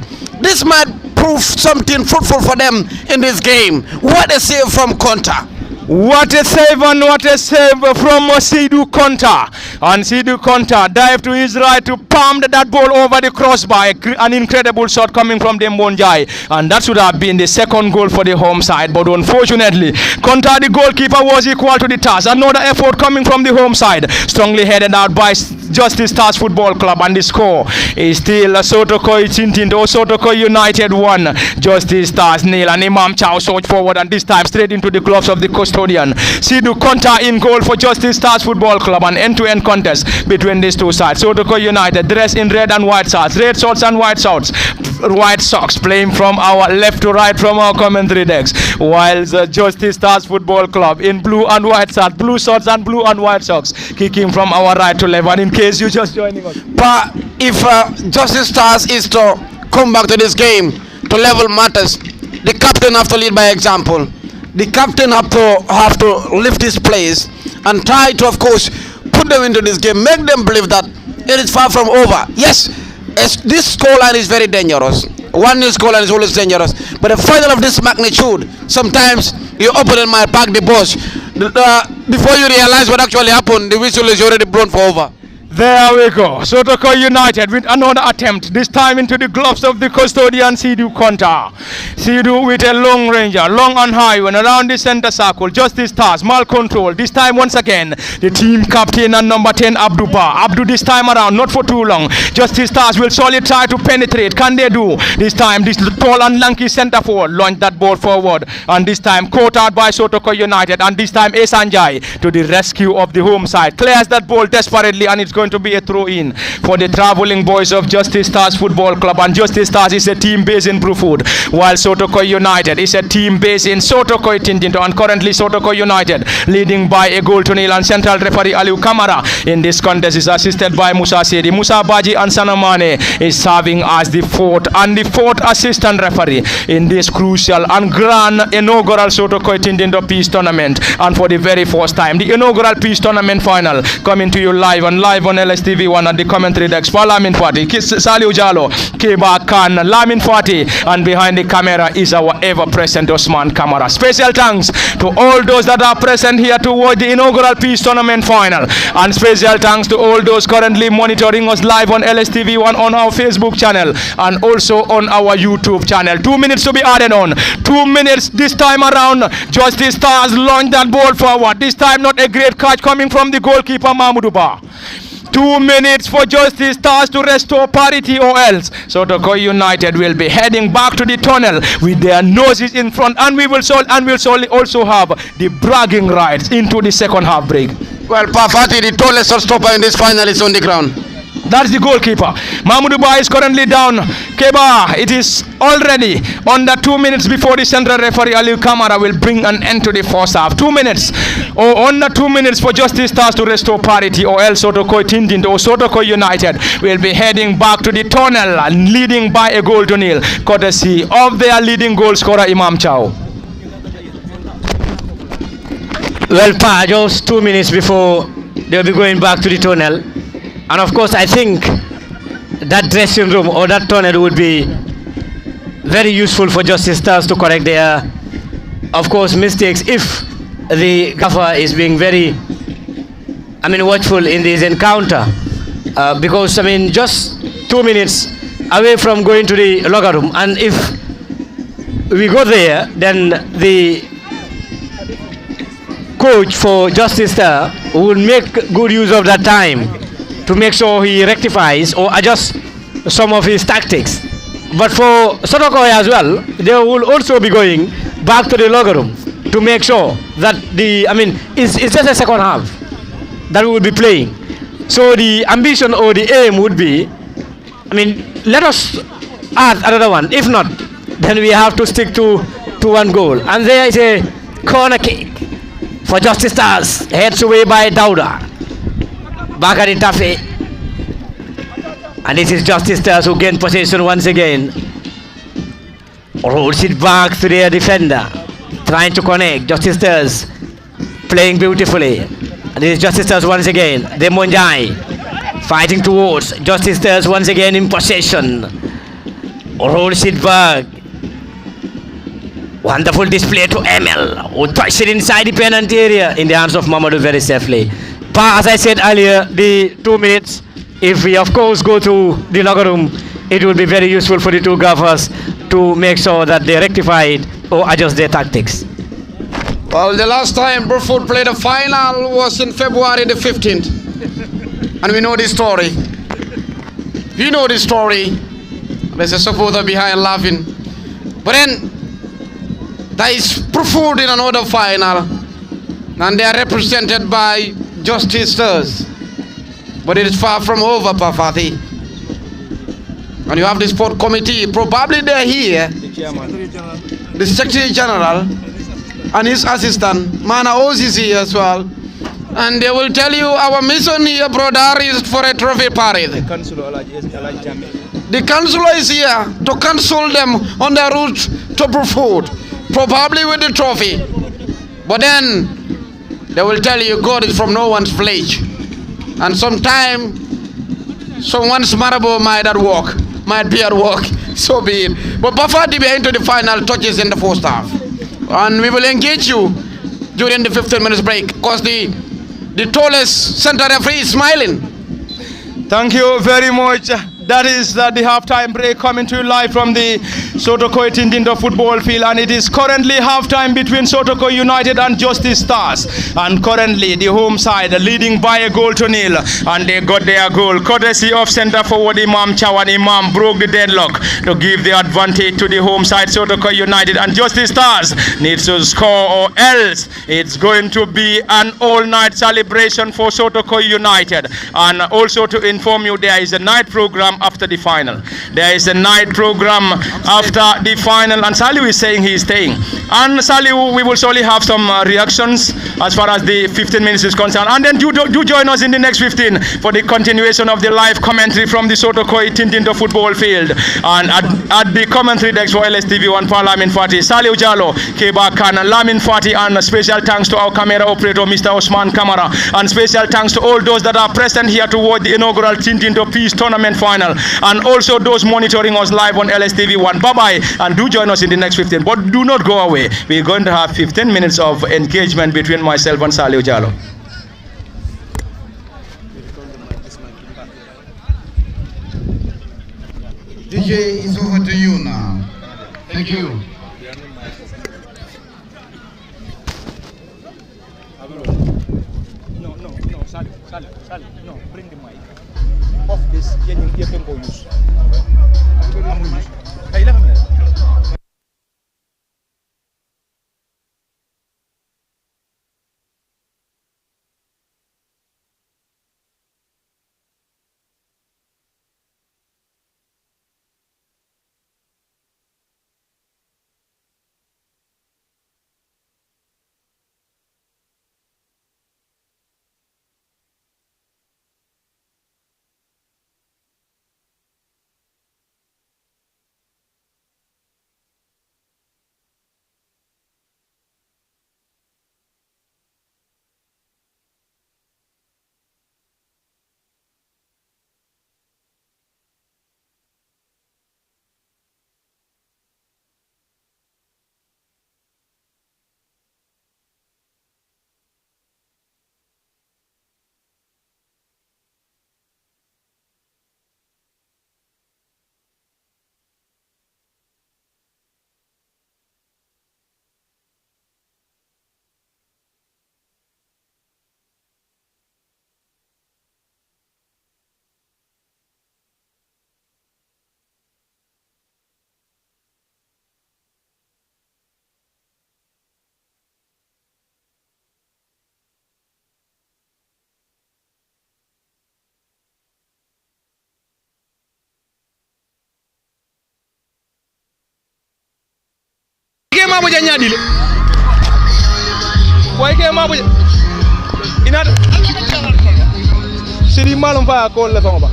This might prove something fruitful for them in this game. What a save from Konta. What a save, and what a save from Sidu Konta. And Sidu Konta dived to his right to palm that ball over the crossbar. An incredible shot coming from Dembonjai. And that should have been the second goal for the home side. But unfortunately, Konta, the goalkeeper, was equal to the task. Another effort coming from the home side. Strongly headed out by Justice Stars Football Club. And the score is still Sotokoi Tintinto, Sotokoi United 1, Justice Stars 0. And Imam Chow surged forward, and this time straight into the gloves of the custodian. Sidu Konta in goal for Justice Stars Football Club. An end-to-end contest between these two sides. Sotokoi United dressed in red and white shorts, red shorts and white shorts, white socks, playing from our left to right from our commentary decks, while the Justice Stars Football Club in blue and white shorts, blue shorts and blue and white socks, kicking from our right to left. And in case you're just joining us, but if Justice Stars is to come back to this game to level matters, the captain have to lead by example. The captain have to lift his place and try to, of course, put them into this game, make them believe that it is far from over. Yes, this scoreline is very dangerous. 1-0 scoreline is always dangerous. But a final of this magnitude, sometimes your opponent might park the bus. Before you realize what actually happened, the whistle is already blown for over. There we go. Sotokoi United with another attempt, this time into the gloves of the custodian Sidu Konta. Sidu with a long ranger, long and high, when around the center circle. Justice Stars, mal control. This time once again, the team captain and number 10, Abdu Ba. Abdu this time around, not for too long. Justice Stars will surely try to penetrate. Can they do? This time, this tall and lanky center forward launched that ball forward. And this time, caught out by Sotokoi United. And this time, Esanjai to the rescue of the home side. Clears that ball desperately, and it's going going to be a throw-in for the traveling boys of Justice Stars Football Club. And Justice Stars is a team based in Bruford, while Sotokoi United is a team based in Sotokoi Tintinto. And currently Sotokoi United leading by a goal to nil, and central referee Aliu Kamara in this contest is assisted by Musa Sedi. Musa Baji and Sanamane is serving as the fourth assistant referee in this crucial and grand inaugural Sotokoi Tintinto Peace Tournament. And for the very first time, the inaugural Peace Tournament final coming to you live on LSTV1 at the commentary decks for Lamin Fati, Saliu Jalo, Keba Khan, Lamin Fati, and behind the camera is our ever-present Osman Kamara. Special thanks to all those that are present here to watch the inaugural Peace Tournament final, and special thanks to all those currently monitoring us live on LSTV1 on our Facebook channel and also on our YouTube channel. 2 minutes to be added on. 2 minutes this time around. Justice Stars launch that ball forward. This time not a great catch coming from the goalkeeper Mahmoud Ba. 2 minutes for Justice Stars to restore parity, or else Sotokoi United will be heading back to the tunnel with their noses in front, and we will solely also have the bragging rights into the second half break. Well, Pafati, the tallest stopper in this final, is on the ground. That's the goalkeeper. Mahmoud Ba is currently down. Keba, it is already under 2 minutes before the central referee Aliu Kamara will bring an end to the first half. 2 minutes, or under 2 minutes for Justice Stars to restore parity, or else Sotokoi Tintinto or Sotokoi United will be heading back to the tunnel and leading by a goal to nil, courtesy of their leading goal scorer Imam Chow. Well, Pa, just 2 minutes before they'll be going back to the tunnel. And of course, I think that dressing room or that tunnel would be very useful for Justice Stars to correct their, of course, mistakes if the gaffer is being very, watchful in this encounter. Because, just 2 minutes away from going to the locker room, and if we go there, then the coach for Justice Star will make good use of that time to make sure he rectifies or adjusts some of his tactics. But for Sotokoi as well, they will also be going back to the locker room to make sure that it's just a second half that we will be playing. So the ambition or the aim would be, let us add another one. If not, then we have to stick to one goal. And there is a corner kick for Justice Stars, heads away by Dauda. Bakari Tafe, and this is Justice Stars who gain possession once again. Rolls it back to their defender, trying to connect. Justice Stars playing beautifully, and this is Justice Stars once again. Demonjai fighting towards Justice Stars once again in possession. Rolls it back. Wonderful display to Emil, who twice it inside the penalty area in the hands of Mamadou very safely. As I said earlier, the 2 minutes, if we of course go to the locker room, it will be very useful for the two gaffers to make sure that they rectify it or adjust their tactics. Well, the last time Bruford played a final was in February the 15th. And we know the story. You know the story. There's a supporter behind laughing. But then, there is Bruford in another final. And they are represented by Justice Stars, but it is far from over, Pafati. And you have the sport committee, probably they're here, the Secretary General and his assistant, Mana Oz is here as well. And they will tell you our mission here, brother, is for a trophy parade. The councillor is here to console them on their route to Bruford, probably with the trophy. But then they will tell you God is from no one's village. And sometime someone's marable might be at work, so be it. But Bafati be into the final touches in the first half. And we will engage you during the 15 minutes break, because the tallest center referee is smiling. Thank you very much, That is the halftime break coming to you live from the Sotokoi Tintinto football field, and it is currently halftime between Sotokoi United and Justice Stars, and currently the home side leading by a goal to nil, and they got their goal courtesy of centre forward Imam Chawan. Imam broke the deadlock to give the advantage to the home side Sotokoi United, and Justice Stars needs to score or else it's going to be an all-night celebration for Sotokoi United. And also to inform you, there is a night program after the final. There is a night program after the final, and Saliu is saying he is staying. And Saliu, we will surely have some reactions as far as the 15 minutes is concerned. And then do join us in the next 15 for the continuation of the live commentary from the Sotokoi Tintinto football field. And at the commentary decks for LSTV1 Parliament Fati, Saliu Jalo, Keba Khan, Lamin Fati, and special thanks to our camera operator, Mr. Osman Kamara, and special thanks to all those that are present here to watch the inaugural Tintinto Peace Tournament final, and also those monitoring us live on LSTV1. Bye-bye, and do join us in the next 15. But do not go away. We're going to have 15 minutes of engagement between myself and Saliu Jalo. DJ is over to you now. Thank you. No, Saliu, no, bring the mic. Off this, you can go use. Mabuja nyadile waike mabuja inata siri malum fa ko le fama ba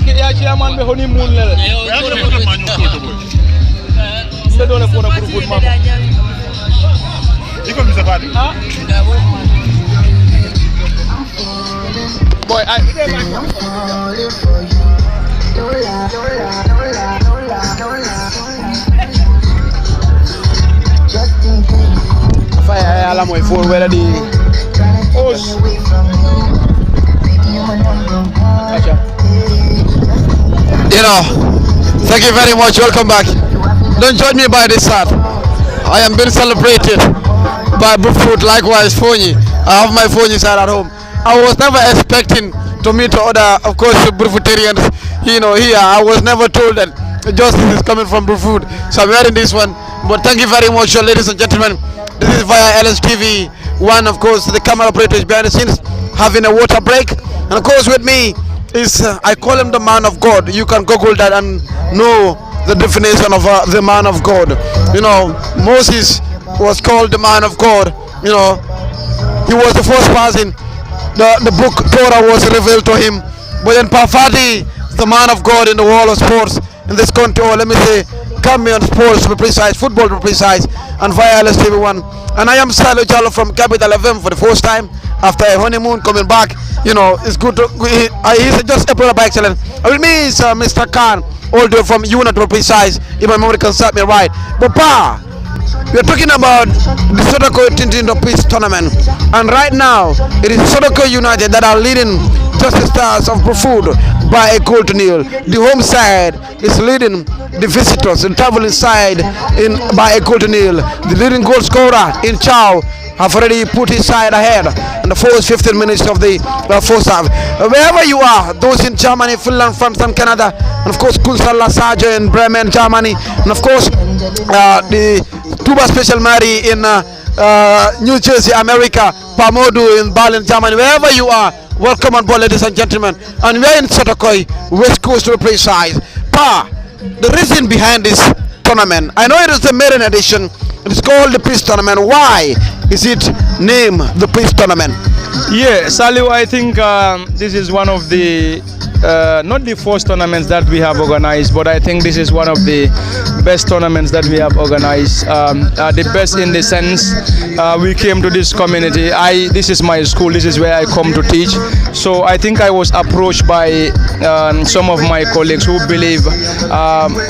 ina ya chairman be honi mun le se dole ko na groupe ma iko misafati boy Fire alarm way for whether the host. Thank you very much. Welcome back. Don't join me by this side. I am being celebrated by Brufut, likewise Fonyi. I have my Fonyi side at home. I was never expecting to meet other, of course, Brufutarians. Here I was never told that justice is coming from Brufut. So I'm wearing this one. But thank you very much, ladies and gentlemen. This is via LSTV1, of course. The camera operator is behind the scenes having a water break. And of course with me is, I call him the man of God. You can Google that and know the definition of the man of God. Moses was called the man of God. He was the first person. The book Torah was revealed to him. But then Pafadi, the man of God in the world of sports in this country, or let me say, Gambian sports to be precise, football to be precise, and via LSTV1. And I am Saliu Jalo from Capital FM for the first time after a honeymoon coming back. It's good to, he's just a player by excellence. With me is Mr. Khan, all the way from UNIT to be precise, if my memory can serve me right. But we are talking about the Sotokoi Tintinto Peace Tournament, and right now it is Sotokoi United that are leading Manchester Stars of Bruford by a goal to nil. The home side is leading the visitors in traveling side by a goal to nil. The leading goal scorer in Chow have already put his side ahead in the first 15 minutes of the first half. Wherever you are, those in Germany, Finland, France and Canada, and of course Kunsala Saja in Bremen, Germany, and of course the Tuba Special Mary in New Jersey, America, Pamodu in Berlin, Germany. Wherever you are, welcome on board, ladies and gentlemen. And we're in Sotokoi, West Coast to be precise. The reason behind this tournament, I know it is the maiden edition. It's called the Peace Tournament. Why is it named the Peace Tournament? Yeah, Saliu, I think this is one of the not the first tournaments that we have organized, but I think this is one of the best tournaments that we have organized. The best in the sense we came to this community. This is my school. This is where I come to teach. So I think I was approached by some of my colleagues who believe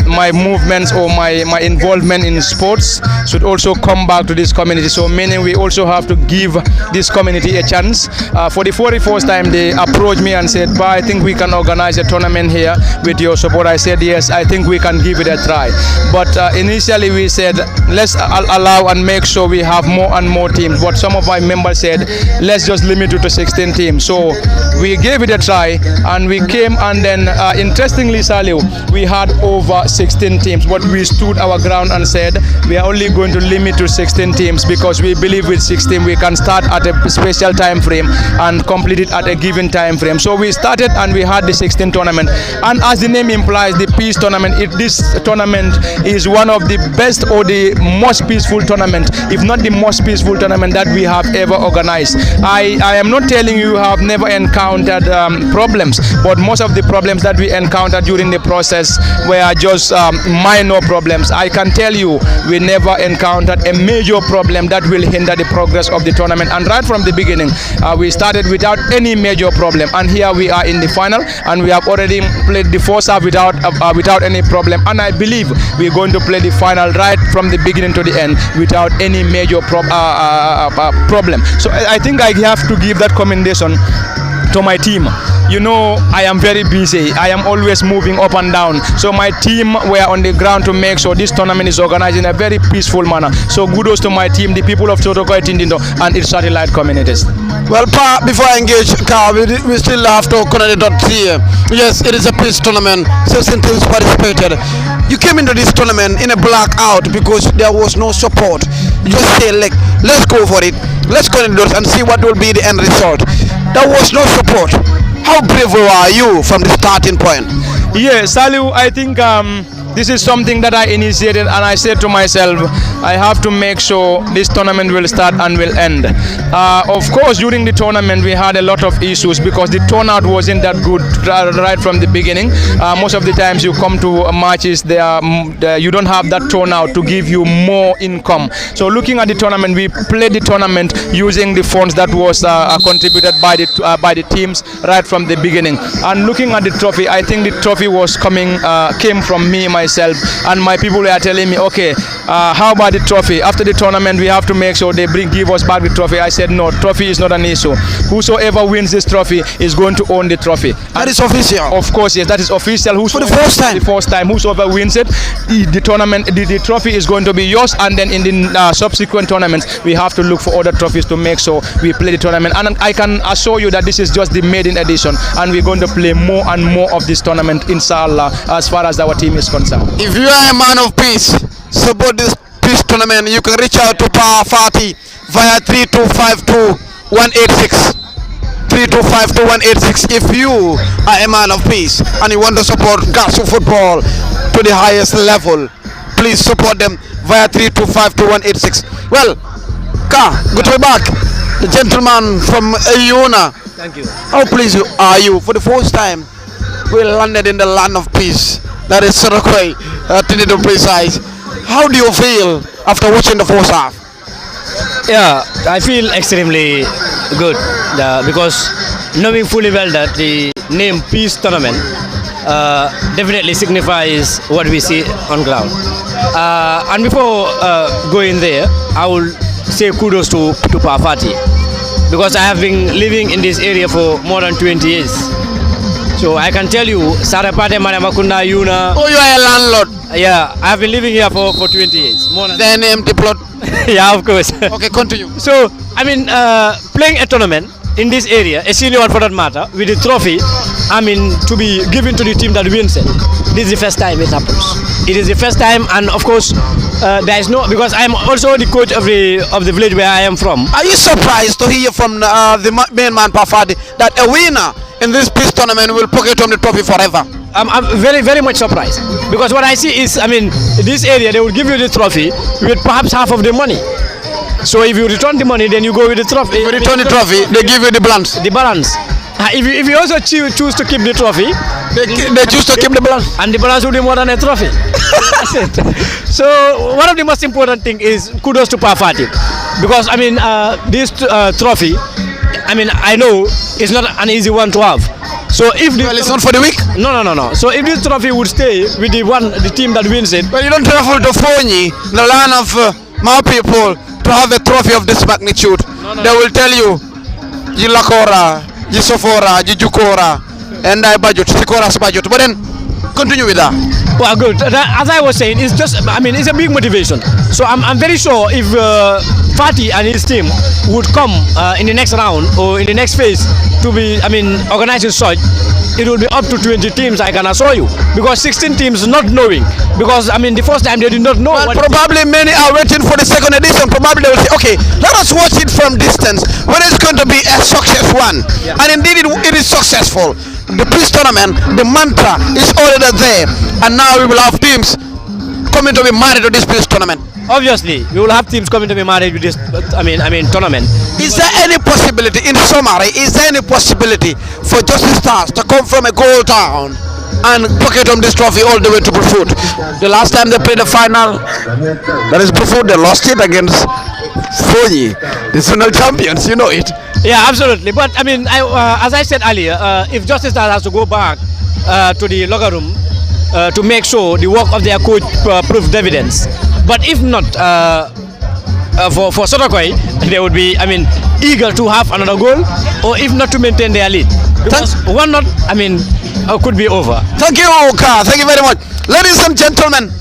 my movements or my involvement in sports should also come back to this community. So meaning we also have to give this community a chance. For the 41st time, they approached me and said, "Ba, I think we can organize a tournament here with your support." I said, "Yes, I think we can give it a try." But initially we said, let's allow and make sure we have more and more teams. But some of my members said, let's just limit it to 16 teams. So we gave it a try and we came, and then interestingly, Saliu, we had over 16 teams. But we stood our ground and said, we are only going to limit to 16 teams because we believe with 16 we can start at a special time frame and complete it at a given time frame. So we started and we had the 16 tournament. And as the name implies, the Peace Tournament, this tournament is one of the best or the most peaceful tournament, if not the most peaceful tournament that we have ever organized. I am not telling you have never encountered problems, but most of the problems that we encountered during the process were just minor problems. I can tell you we never encountered a major problem that will hinder the progress of the tournament. And right from the beginning, we started without any major problem. And here we are in the final, and we have already played the first half without any problem. And I believe we're going to play the final right from the beginning to the end without any major problem. So I think I have to give that commendation to my team. You know, I am very busy. I am always moving up and down. So my team were on the ground to make sure this tournament is organized in a very peaceful manner. So kudos to my team, the people of Sotokoi Tintinto and its satellite communities. Well, Pa, before I engage, Carl, we still have to connect the dots here. Yes, it is a peace tournament. 16 teams participated. You came into this tournament in a blackout because there was no support. You just say, like, let's go for it. Let's connect the dots and see what will be the end result. There was no support. How brave are you from the starting point? Yeah, Saliu, I think this is something that I initiated, and I said to myself, I have to make sure this tournament will start and will end. Of course, during the tournament, we had a lot of issues because the turnout wasn't that good right from the beginning. Most of the times you come to matches, you don't have that turnout to give you more income. So looking at the tournament, we played the tournament using the funds that was contributed by the teams right from the beginning. And looking at the trophy, I think the trophy was came from me, myself, and my people were telling me, okay, how about the trophy? After the tournament, we have to make sure they give us back the trophy. I said, no, trophy is not an issue. Whosoever wins this trophy is going to own the trophy. That is official? Of course, yes, that is official. For the first time? The first time. Whosoever wins it, the tournament, the trophy is going to be yours, and then in the subsequent tournaments, we have to look for other trophies to make sure we play the tournament. And I can assure you that this is just the maiden edition, and we're going to play more and more of this tournament, inshallah, as far as our team is concerned. If you are a man of peace, support this peace tournament. You can reach out to Power Fati via 3252186. 3252186. If you are a man of peace and you want to support Gasu football to the highest level, please support them via 3252186. Well, Ka, good to be back. The gentleman from Ayuna. Thank you. How pleased are you? For the first time, we landed in the land of peace. That is Sotokoi Tintinto precise. How do you feel after watching the first half? Yeah, I feel extremely good because knowing fully well that the name Peace Tournament definitely signifies what we see on ground. And before going there, I will say kudos to Pafati because I have been living in this area for more than 20 years. So I can tell you, Sarapate, Maramakunda, Yuna. Oh, you are a landlord. Yeah, I have been living here for 20 years. More than Then empty plot. yeah, of course. Okay, continue. So, I mean, playing a tournament in this area, a senior one for that matter, with the trophy, I mean, to be given to the team that wins it. This is the first time it happens. It is the first time, and of course, there is no, because I am also the coach of the village where I am from. Are you surprised to hear from the main man Pafadi that a winner in this peace tournament will pocket home the trophy forever? I'm very, very much surprised, because what I see is, I mean, this area, they will give you the trophy with perhaps half of the money. So if you return the money, then you go with the trophy. If you return the trophy, they give you the balance. The balance. If you also choose to keep the trophy, they choose to keep the balance. And the balance will be more than a trophy. That's it. So one of the most important thing is kudos to Pafati, because I mean this trophy, I mean I know it's not an easy one to have. So if well, it's not for the weak. No. So if this trophy would stay with the team that wins it, but you don't travel to Fonyi, the land of my people, to have a trophy of this magnitude. No. They will tell you, Jilakora, Jisofora, Jijukora, and I budget, Sikora's budget. But then continue with that. Well, good. As I was saying, it's just, I mean, it's a big motivation. So I'm very sure if Fatih and his team would come in the next round or in the next phase to be, I mean, organizing such, it will be up to 20 teams, I can assure you. Because 16 teams not knowing. Because, I mean, the first time they did not know. Well, probably many are waiting for the second edition. Probably they will say, okay, let us watch it from distance. Whether it's going to be a success one. Yeah. And indeed it is successful. The peace tournament, the mantra is already there. And now we will have teams coming to be married to this peace tournament. Obviously, we will have teams coming to be married with this, I mean, tournament. Is there any possibility, in summary, is there any possibility for Justice Stars to come from a goal town and pocket on this trophy all the way to Brufut? The last time they played the final, that is Brufut, they lost it against Fonyi, the national champions, you know it. Yeah, absolutely. But I mean, as I said earlier, if Justice Stars has to go back to the locker room to make sure the work of their coach proved dividends. But if not, for Sotokoi, they would be, I mean, eager to have another goal, or if not to maintain their lead. Because one not, I mean, could be over. Thank you, Oka. Thank you very much. Ladies and gentlemen,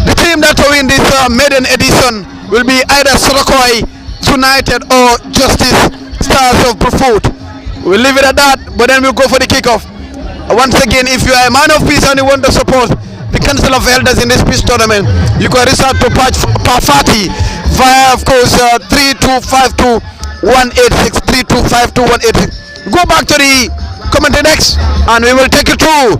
the team that will win this maiden edition will be either Sotokoi United or Justice Stars of Brufut. We'll leave it at that, but then we'll go for the kickoff. Once again, if you are a man of peace and you want to support the Council of Elders in this peace tournament, you can reach out to Pafati via, of course, 3252-186, 3252-186. Go back to the commentary next, and we will take you through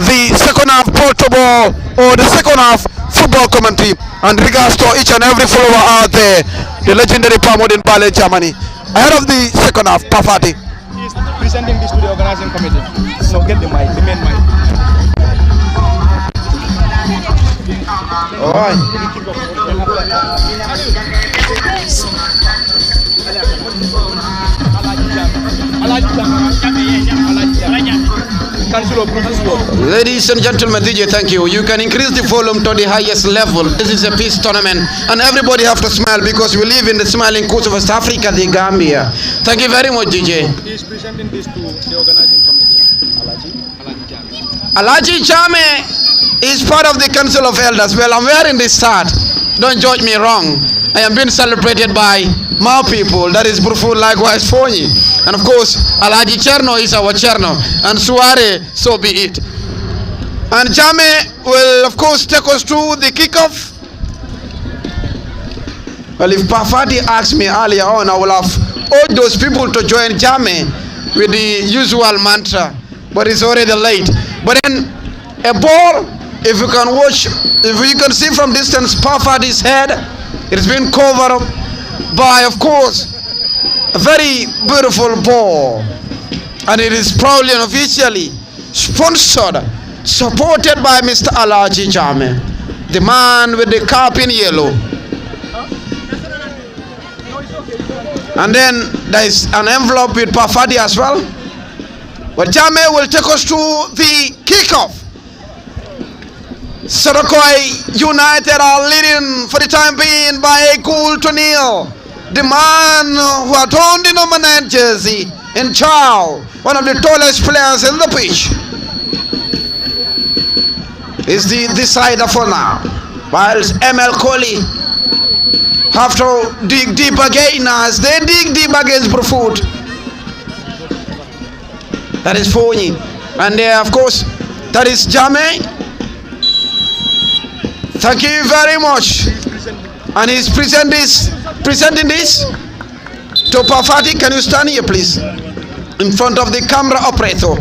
the second half portable or the second half football commentary. And regards to each and every follower out there, the legendary Pamod in Pale, Germany. Ahead of the second half, Pafati. He is presenting this to the organizing committee. So get the mic, the main mic. All right. Ladies and gentlemen, DJ, thank you. You can increase the volume to the highest level. This is a peace tournament, and everybody have to smile because we live in the smiling coast of West Africa, the Gambia. Thank you very much, DJ. He is presenting this to the organizing committee. Alaji Chame is part of the Council of Elders. Well, I'm wearing this shirt. Don't judge me wrong. I am being celebrated by my people, that is Brufut, likewise Fonyi. And of course, Alaji Cherno is our Cherno. And Suare, so be it. And Chame will, of course, take us through the kickoff. Well, if Pafati asked me earlier on, I will have urged those people to join Chame with the usual mantra. But it's already late. But then, a ball, if you can watch, if you can see from distance, Pafadi's head, it's been covered up by, of course, a very beautiful ball. And it is proudly and officially sponsored, supported by Mr. Alaji Jame, the man with the cap in yellow. And then there is an envelope with Pafadi as well. But Jame will take us to the kickoff. Sotokoi United are leading for the time being by a goal to nil. the man who had owned the number 9 jersey in Chow, one of the tallest players in the pitch, is the decider for now. Whilst ML Kohli have to dig deep again as they dig deep against Brufut. That is Fonyi. And there, of course, that is Jame. Thank you very much. And he's presenting this to Pafati. Can you stand here, please? In front of the camera operator.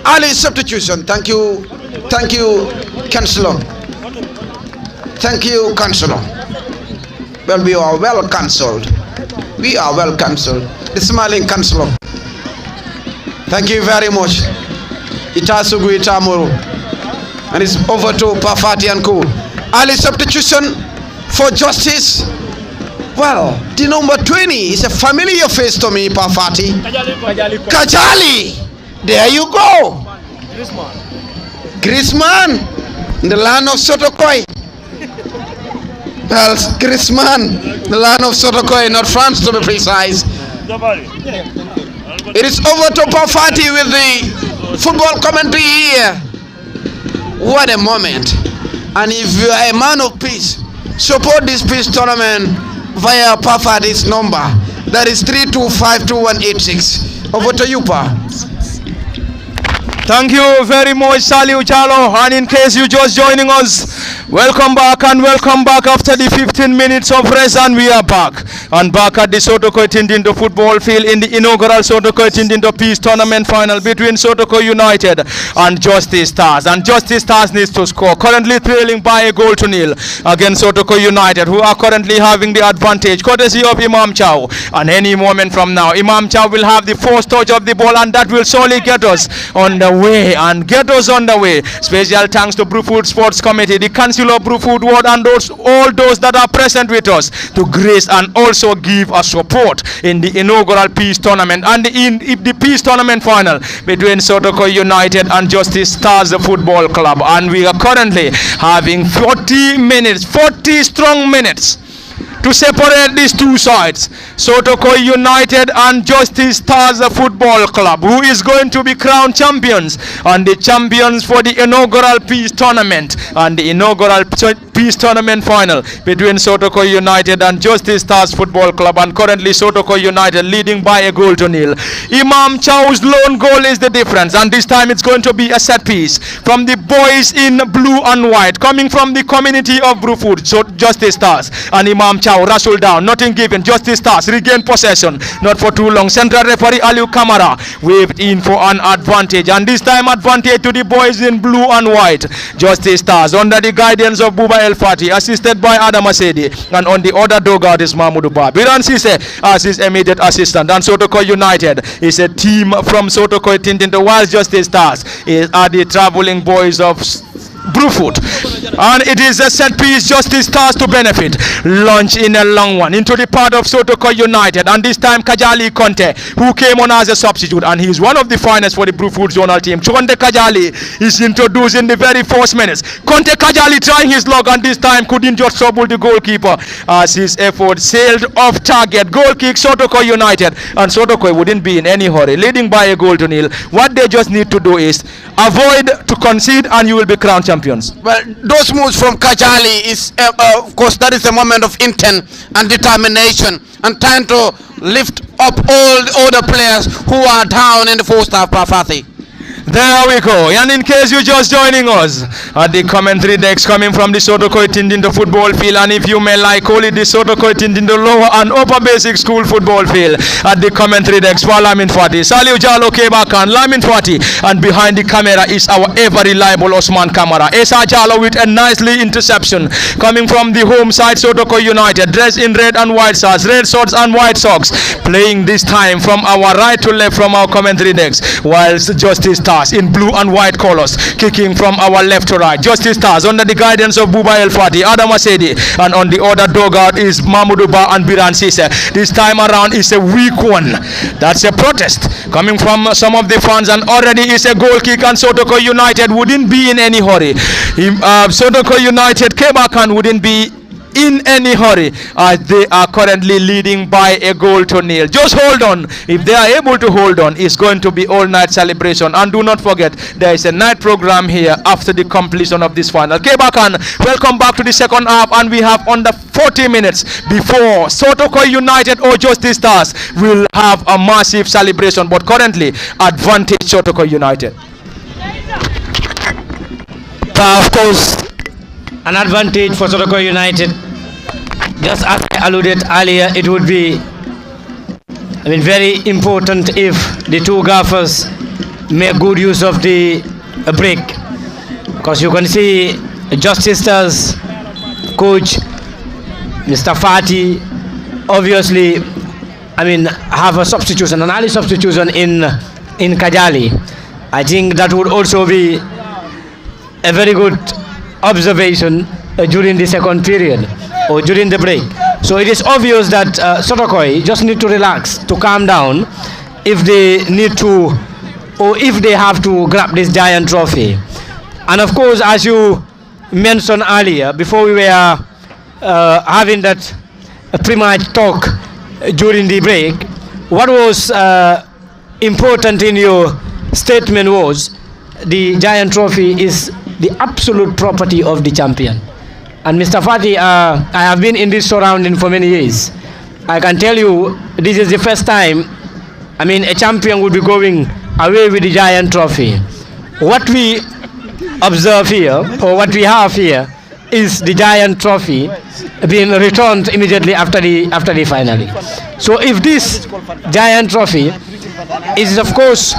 Ali substitution. Thank you, Councillor. Thank you, Councillor. Well, we are well cancelled. We are well cancelled. The smiling Councillor. Thank you very much. Itasugu Itamuru. And it's over to Pafati and Co. Ali substitution for Justice. Well, the number 20 is a familiar face to me, Pafati. Kajali. There you go. Griezmann. In the land of Sotokoi. Well, Griezmann, the land of Sotokoi, not France to be precise. It is over to Pafati with the football commentary here. What a moment. And if you are a man of peace, support this peace tournament via Pafati's number. That is 3252186. Over to you, Pa. Thank you very much, Saliu Chalo. And in case you just joining us, welcome back after the 15 minutes of rest, and we are back. And back at the Sotokoi Tintinto football field in the inaugural Sotokoi Tintinto Peace Tournament final between Sotokoi United and Justice Stars. And Justice Stars needs to score, currently trailing by a goal to nil against Sotokoi United, who are currently having the advantage, courtesy of Imam Chow. And any moment from now, Imam Chow will have the first touch of the ball, and that will surely get us on the way and get us on the way. Special thanks to Brufut Sports Committee, the Council of Brufut Ward, and all those that are present with us to grace and also give us support in the inaugural Peace Tournament and the Peace Tournament final between Sotokoi United and Justice Stars Football Club. And we are currently having 40 strong minutes to separate these two sides, Sotokoi United and Justice Stars Football Club, who is going to be crowned champions and the champions for the inaugural Peace Tournament and the inaugural Peace Tournament final between Sotokoi United and Justice Stars Football Club. And currently Sotokoi United leading by a goal to nil. Imam Chow's lone goal is the difference, and this time it's going to be a set piece from the boys in blue and white, coming from the community of Brufut, so Justice Stars. And Imam Chow wrestled down, nothing given. Justice Stars regain possession, not for too long. Central referee Aliu Kamara waved in for an advantage, and this time advantage to the boys in blue and white. Justice Stars under the guidance of Buba El Fati, assisted by Adam Asedi, and on the other dugout is Mahmoud Ba. Biran Sise as his immediate assistant, and Sotokoi United is a team from Sotokoi Tintinto, while Justice Stars are the traveling boys of Brufut. And it is a set piece, Justice Stars to benefit. Launch in a long one into the part of Sotokoi United, and this time Kajali Conte, who came on as a substitute, and he is one of the finest for the Brufut zonal team. Chonde Kajali is introduced in the very first minutes. Conte Kajali trying his luck, and this time couldn't just trouble the goalkeeper as his effort sailed off target. Goal kick Sotokoi United, and Sotokoi wouldn't be in any hurry, leading by a goal to nil. What they just need to do is avoid to concede, and you will be crowned champions. Well, those moves from Kajali is, of course, that is a moment of intent and determination and trying to lift up all the other players who are down in the first half, Pafati. There we go. And in case you're just joining us at the commentary decks coming from the Sotokoi Tintinto football field, and if you may like, call it the Sotokoi Tintinto lower and upper basic school football field, at the commentary decks for Lamin Fati, Saliu Jalo Kebakan, Lamin Fati, and behind the camera is our ever reliable Osman Kamara. Esa Jalo with a nicely interception coming from the home side, Sotokoi United, dressed in red and white socks, red shorts and white socks, playing this time from our right to left from our commentary decks, whilst Justice Stars in blue and white colors kicking from our left to right. Justice Stars under the guidance of Buba El Fati, Adam Asedi, and on the other dugout is Mahmoud Ba and Biran Sise. This time around is a weak one. That's a protest coming from some of the fans, and already is a goal kick, and Sotokoi United wouldn't be in any hurry. Sotokoi United Kebakan wouldn't be in any hurry, they are currently leading by a goal to nil. Just hold on. If they are able to hold on, it's going to be all night celebration. And do not forget, there is a night program here after the completion of this final. Kebakan, welcome back to the second half, and we have under 40 minutes before Sotokoi United or Justice Stars will have a massive celebration. But currently, advantage Sotokoi United. Of course, an advantage for Sotokoi United. Just as I alluded earlier, it would be very important if the two gaffers make good use of the break, because you can see Justice Stars coach Mr. Fati obviously have a substitution, an early substitution in Kajali. I think that would also be a very good observation during the second period or during the break. So it is obvious that Sotokoi just need to relax, to calm down if they need to, or if they have to grab this giant trophy. And of course, as you mentioned earlier, before we were having that pre-match talk during the break, what was important in your statement was the giant trophy is the absolute property of the champion. And Mr. Fati, I have been in this surrounding for many years. I can tell you this is the first time a champion would be going away with the giant trophy. What we observe here, or what we have here, is the giant trophy being returned immediately after the finale. So if this giant trophy is of course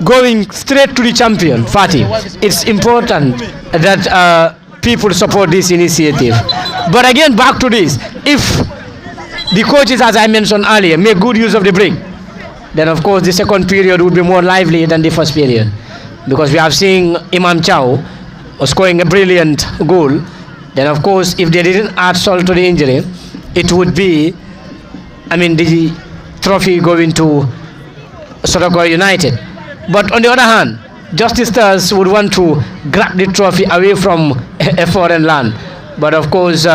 going straight to the champion, Fatih, it's important that people support this initiative. But again, back to this, if the coaches, as I mentioned earlier, make good use of the break, then of course the second period would be more lively than the first period, because we have seen Imam Chow scoring a brilliant goal. Then of course, if they didn't add salt to the injury, it would be the trophy going to Sotokoi United. But on the other hand, Justice Stars would want to grab the trophy away from a foreign land. But of course,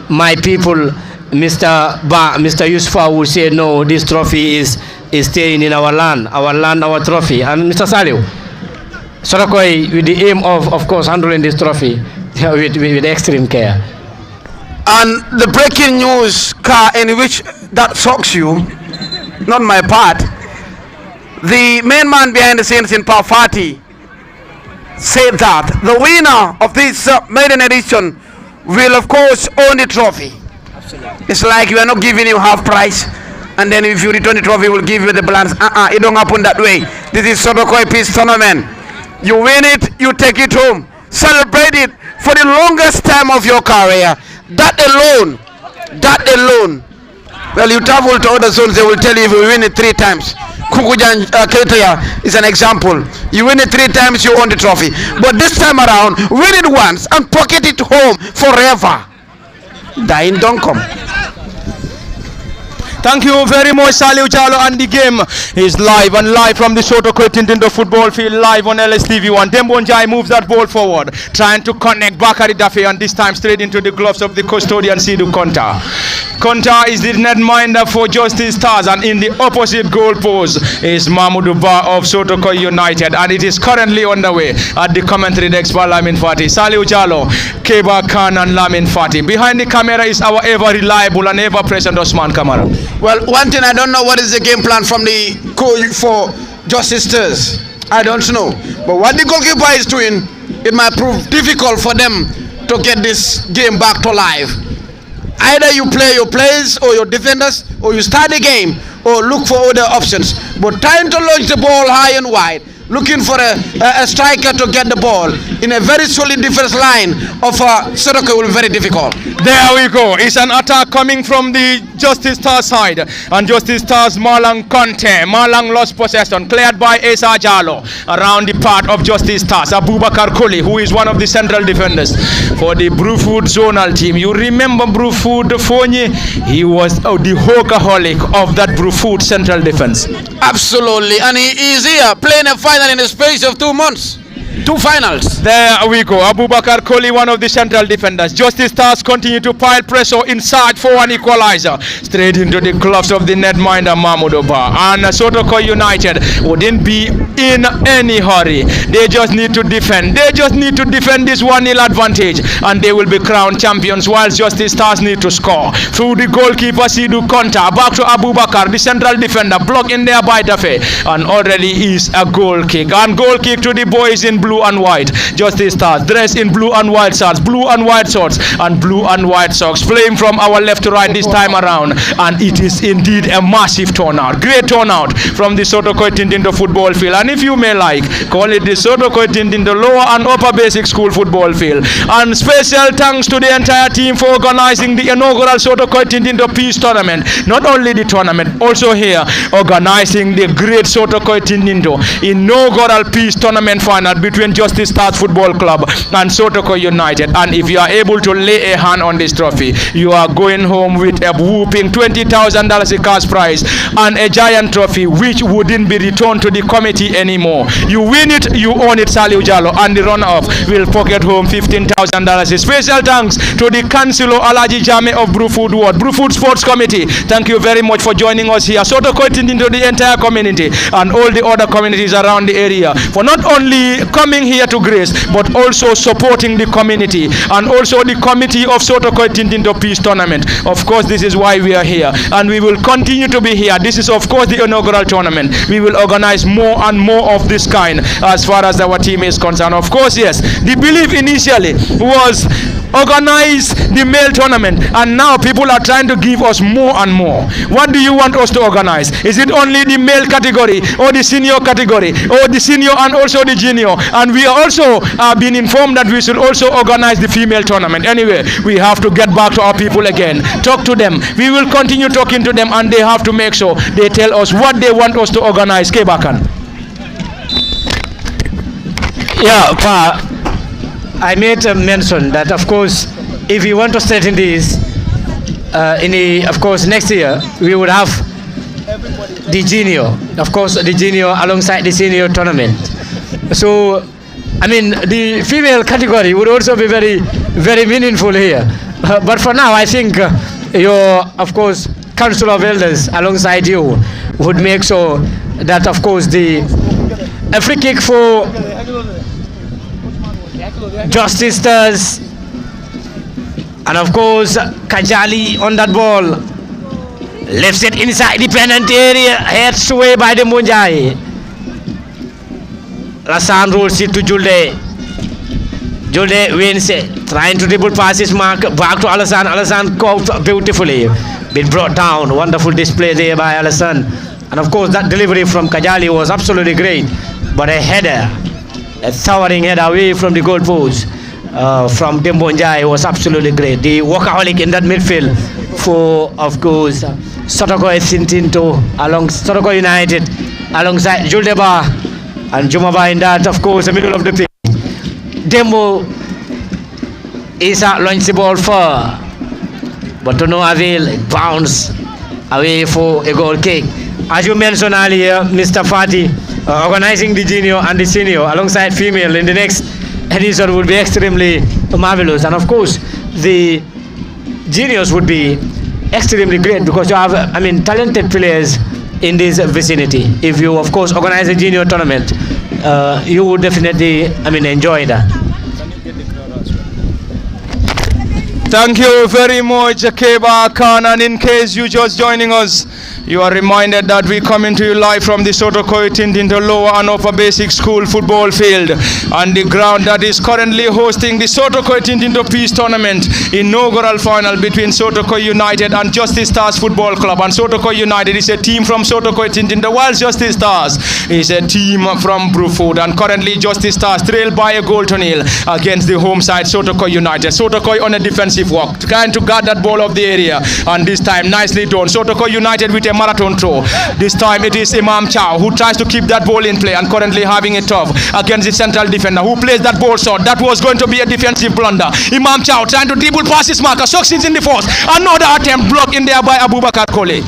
my people, Mr. Yusufa, would say, no, this trophy is staying in our land, our trophy. And Mr. Saliu, Sotokoi, with the aim of course, handling this trophy with extreme care. And the breaking news, car, in which that shocks you, not my part, the main man behind the scenes in Pafati said that the winner of this maiden edition will of course own the trophy. Absolutely. It's like we are not giving you half price, and then if you return the trophy we'll give you the balance. It don't happen that way. This is Sotokoi Peace Tournament. You win it, you take it home, celebrate it for the longest time of your career. That alone, well, you travel to other zones, they will tell you if you win it 3 times. Kukujan Ketia is an example. You win it 3 times, you own the trophy. But this time around, win it once and pocket it home forever. Dying don't come. Thank you very much, Saliu Jalo, and the game is live from the Sotokoi Tintinto football field, live on LSTV1. Dembonjai moves that ball forward, trying to connect Bakari Dafe, and this time straight into the gloves of the custodian Sidu Konta. Konta is the netminder for Justice Stars, and in the opposite goal post is Mahmoud Ba of Sotokoi United, and it is currently underway at the commentary desk by Lamin Fati. Saliu Jalo, Keba Khan and Lamin Fati. Behind the camera is our ever reliable and ever present Osman Kamara. Well, one thing, I don't know what is the game plan from the coach for Justice Stars. I don't know. But what the goalkeeper is doing, it might prove difficult for them to get this game back to life. Either you play your players or your defenders, or you start the game, or look for other options. But trying to launch the ball high and wide, looking for a striker to get the ball in a very solid defense line of Sotokoi will be very difficult. There we go. It's an attack coming from the Justice Stars side. And Justice Stars, Malang Conte. Malang lost possession, cleared by Esa Jalo around the part of Justice Stars. Abubakar Koli, who is one of the central defenders for the Bruford zonal team. You remember Bruford Fonye? He was the workaholic of that Bruford central defense. Absolutely. And he is here playing a final in the space of 2 months. Two finals. There we go. Abubakar Koli, one of the central defenders. Justice Stars continue to pile pressure inside for an equalizer. Straight into the gloves of the netminder Mahmoud Oba. And Sotokoi United wouldn't be in any hurry. They just need to defend. They just need to defend this 1-0 advantage. And they will be crowned champions, while Justice Stars need to score. Through the goalkeeper Sidou Konta. Back to Abubakar, the central defender. Block in there by Dafe. And already is a goal kick. And goal kick to the boys in blue and white. Justice Stars dressed in blue and white shirts, blue and white shorts, and blue and white socks, playing from our left to right this time around. And it is indeed a massive turnout, great turnout from the Sotokoi Tintinto football field. And if you may like, call it the Sotokoi Tintinto lower and upper basic school football field. And special thanks to the entire team for organizing the inaugural Sotokoi Tintinto Peace Tournament. Not only the tournament, also here organizing the great Sotokoi Tintinto inaugural Peace Tournament final between Justice Stars Football Club and Sotokoi United. And if you are able to lay a hand on this trophy, you are going home with a whooping $20,000 a cash prize and a giant trophy which wouldn't be returned to the committee anymore. You win it, you own it, Saliu Jallo, and the runner-up will pocket home $15,000. Special thanks to the Councillor Alaji Jame of Bruford Ward, Bruford Sports Committee. Thank you very much for joining us here. Sotokoi Tintinto, the entire community, and all the other communities around the area for not only coming here to grace, but also supporting the community and also the committee of Sotokoi Tintinto Peace Tournament. Of course, this is why we are here, and we will continue to be here. This is, of course, the inaugural tournament. We will organize more and more of this kind as far as our team is concerned. Of course, yes, the belief initially was organize the male tournament, and now people are trying to give us more and more. What do you want us to organize? Is it only the male category or the senior category or the senior and also the junior? And we are also been informed that we should also organize the female tournament. Anyway, we have to get back to our people again, talk to them. We will continue talking to them, and they have to make sure they tell us what they want us to organize. Kebakan. Yeah, Pa, I made a mention that, of course, if we want to straighten this, of course, next year we would have the junior, of course, the junior alongside the senior tournament. So, I mean, the female category would also be very, very meaningful here. But for now, I think your, of course, Council of Elders alongside you would make sure that, of course, the free kick for Justice Stars, and of course Kajali on that ball, lifts it inside the penalty area, heads away by the Munjai. Lassan rolls it to Julde. Julde wins it, trying to dribble past his mark, back to Alassan. Alassan caught beautifully, been brought down. Wonderful display there by Alassan, and of course that delivery from Kajali was absolutely great. But a header, a towering header away from the goal post from Dembonjai was absolutely great. The workaholic in that midfield for, of course, Sotokoi Tintinto, along Sotokoi United, alongside Juldeba and Jumaba in that, of course, the middle of the pitch. Dembo Isa launched the ball far, but to no avail. It bounced away for a goal kick. As you mentioned earlier, Mr. Fati, organizing the junior and the senior alongside female in the next edition would be extremely marvelous. And of course, the juniors would be extremely great because you have, I mean, talented players in this vicinity. If you, of course, organize a junior tournament, you would definitely, I mean, enjoy that. Thank you very much, Keba Khan. And in case you just joining us, you are reminded that we coming to you live from the Sotokoi Tintinto Lower and Upper Basic School football field, and the ground that is currently hosting the Sotokoi Tintinto Peace Tournament inaugural final between Sotokoi United and Justice Stars Football Club. And Sotokoi United is a team from Sotokoi Tintinto, while Justice Stars is a team from Bruford. And currently Justice Stars trail by a goal to nil against the home side Sotokoi United. Sotokoi on a defensive walk, trying to guard that ball of the area, and this time nicely done. Sotokoi United with a marathon throw. This time it is Imam Chow who tries to keep that ball in play and currently having it tough against the central defender who plays that ball short. That was going to be a defensive blunder. Imam Chow trying to dribble past his marker, succeeds in the force. Another attempt blocked in there by Abubakar Kole.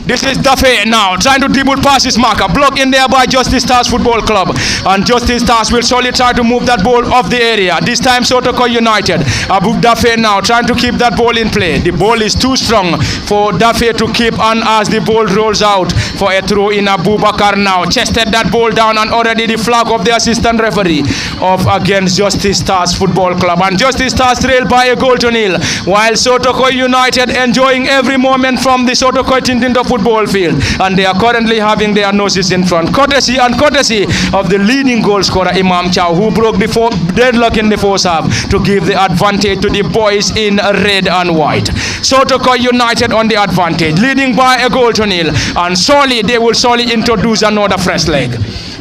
This is Dafe now, trying to dribble past his marker. Blocked in there by Justice Stars Football Club. And Justice Stars will surely try to move that ball off the area. This time Sotokoi United. Abu Dafe now trying to keep that ball in play. The ball is too strong for Dafe to keep on as the ball rolls out for a throw in. Abubakar now chested that ball down, and already the flag of the assistant referee of against Justice Stars Football Club. And Justice Stars trail by a goal to nil, while Sotokoi United enjoying every moment from the Sotokoi Tintinto football field, and they are currently having their noses in front, courtesy of the leading goal scorer Imam Chow, who broke the deadlock in the first half to give the advantage to the boys in red and white. Sotokoi United on the advantage, leading by a goal to nil, and surely they will surely introduce another fresh leg.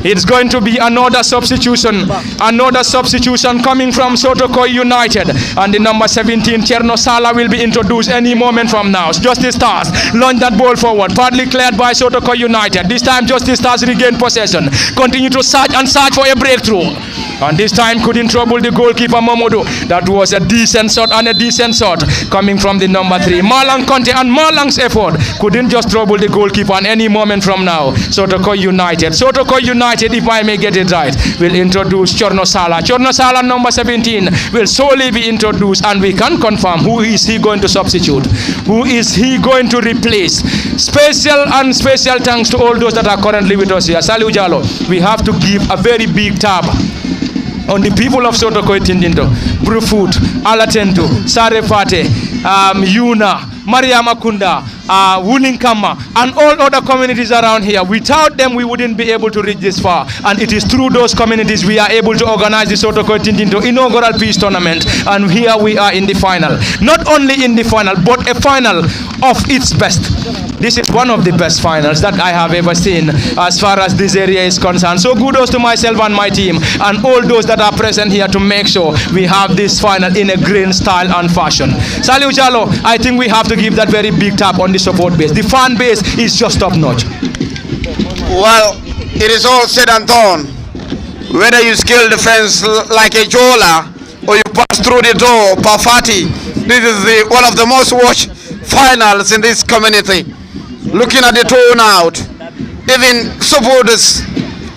It's going to be another substitution coming from Sotokoi United, and the number 17 Cherno Sala will be introduced any moment from now. Justice Stars launch that ball forward, partly cleared by Sotokoi United. This time Justice Stars regain possession, continue to search for a breakthrough, and this time couldn't trouble the goalkeeper Momodu. That was a decent shot coming from the number 3 Malang Conte, and Malang's effort couldn't just trouble the goalkeeper. And any moment from now Sotokoi United, if I may get it right, will introduce Cherno Sala. Cherno Sala number 17 will solely be introduced, and we can confirm who is he going to substitute, who is he going to replace. Special thanks to all those that are currently with us here. Saliu Jalo, we have to give a very big tab on the people of Sotokoi Tintinto, Brufut, Alatento, Sarefate, Yuna, Mariama Kunda, Wulinkama, and all other communities around here. Without them, we wouldn't be able to reach this far. And it is through those communities we are able to organize the Sotokoi Tintinto inaugural peace tournament. And here we are in the final. Not only in the final, but a final of its best. This is one of the best finals that I have ever seen as far as this area is concerned. So kudos to myself and my team and all those that are present here to make sure we have this final in a grand style and fashion. Saliu Jalo, I think we have to give that very big tap on the support base. The fan base is just top notch. Well, it is all said and done. Whether you scale the fence like a Jola or you pass through the door, Pafati, this is one of the most watched finals in this community. Looking at the turnout, even supporters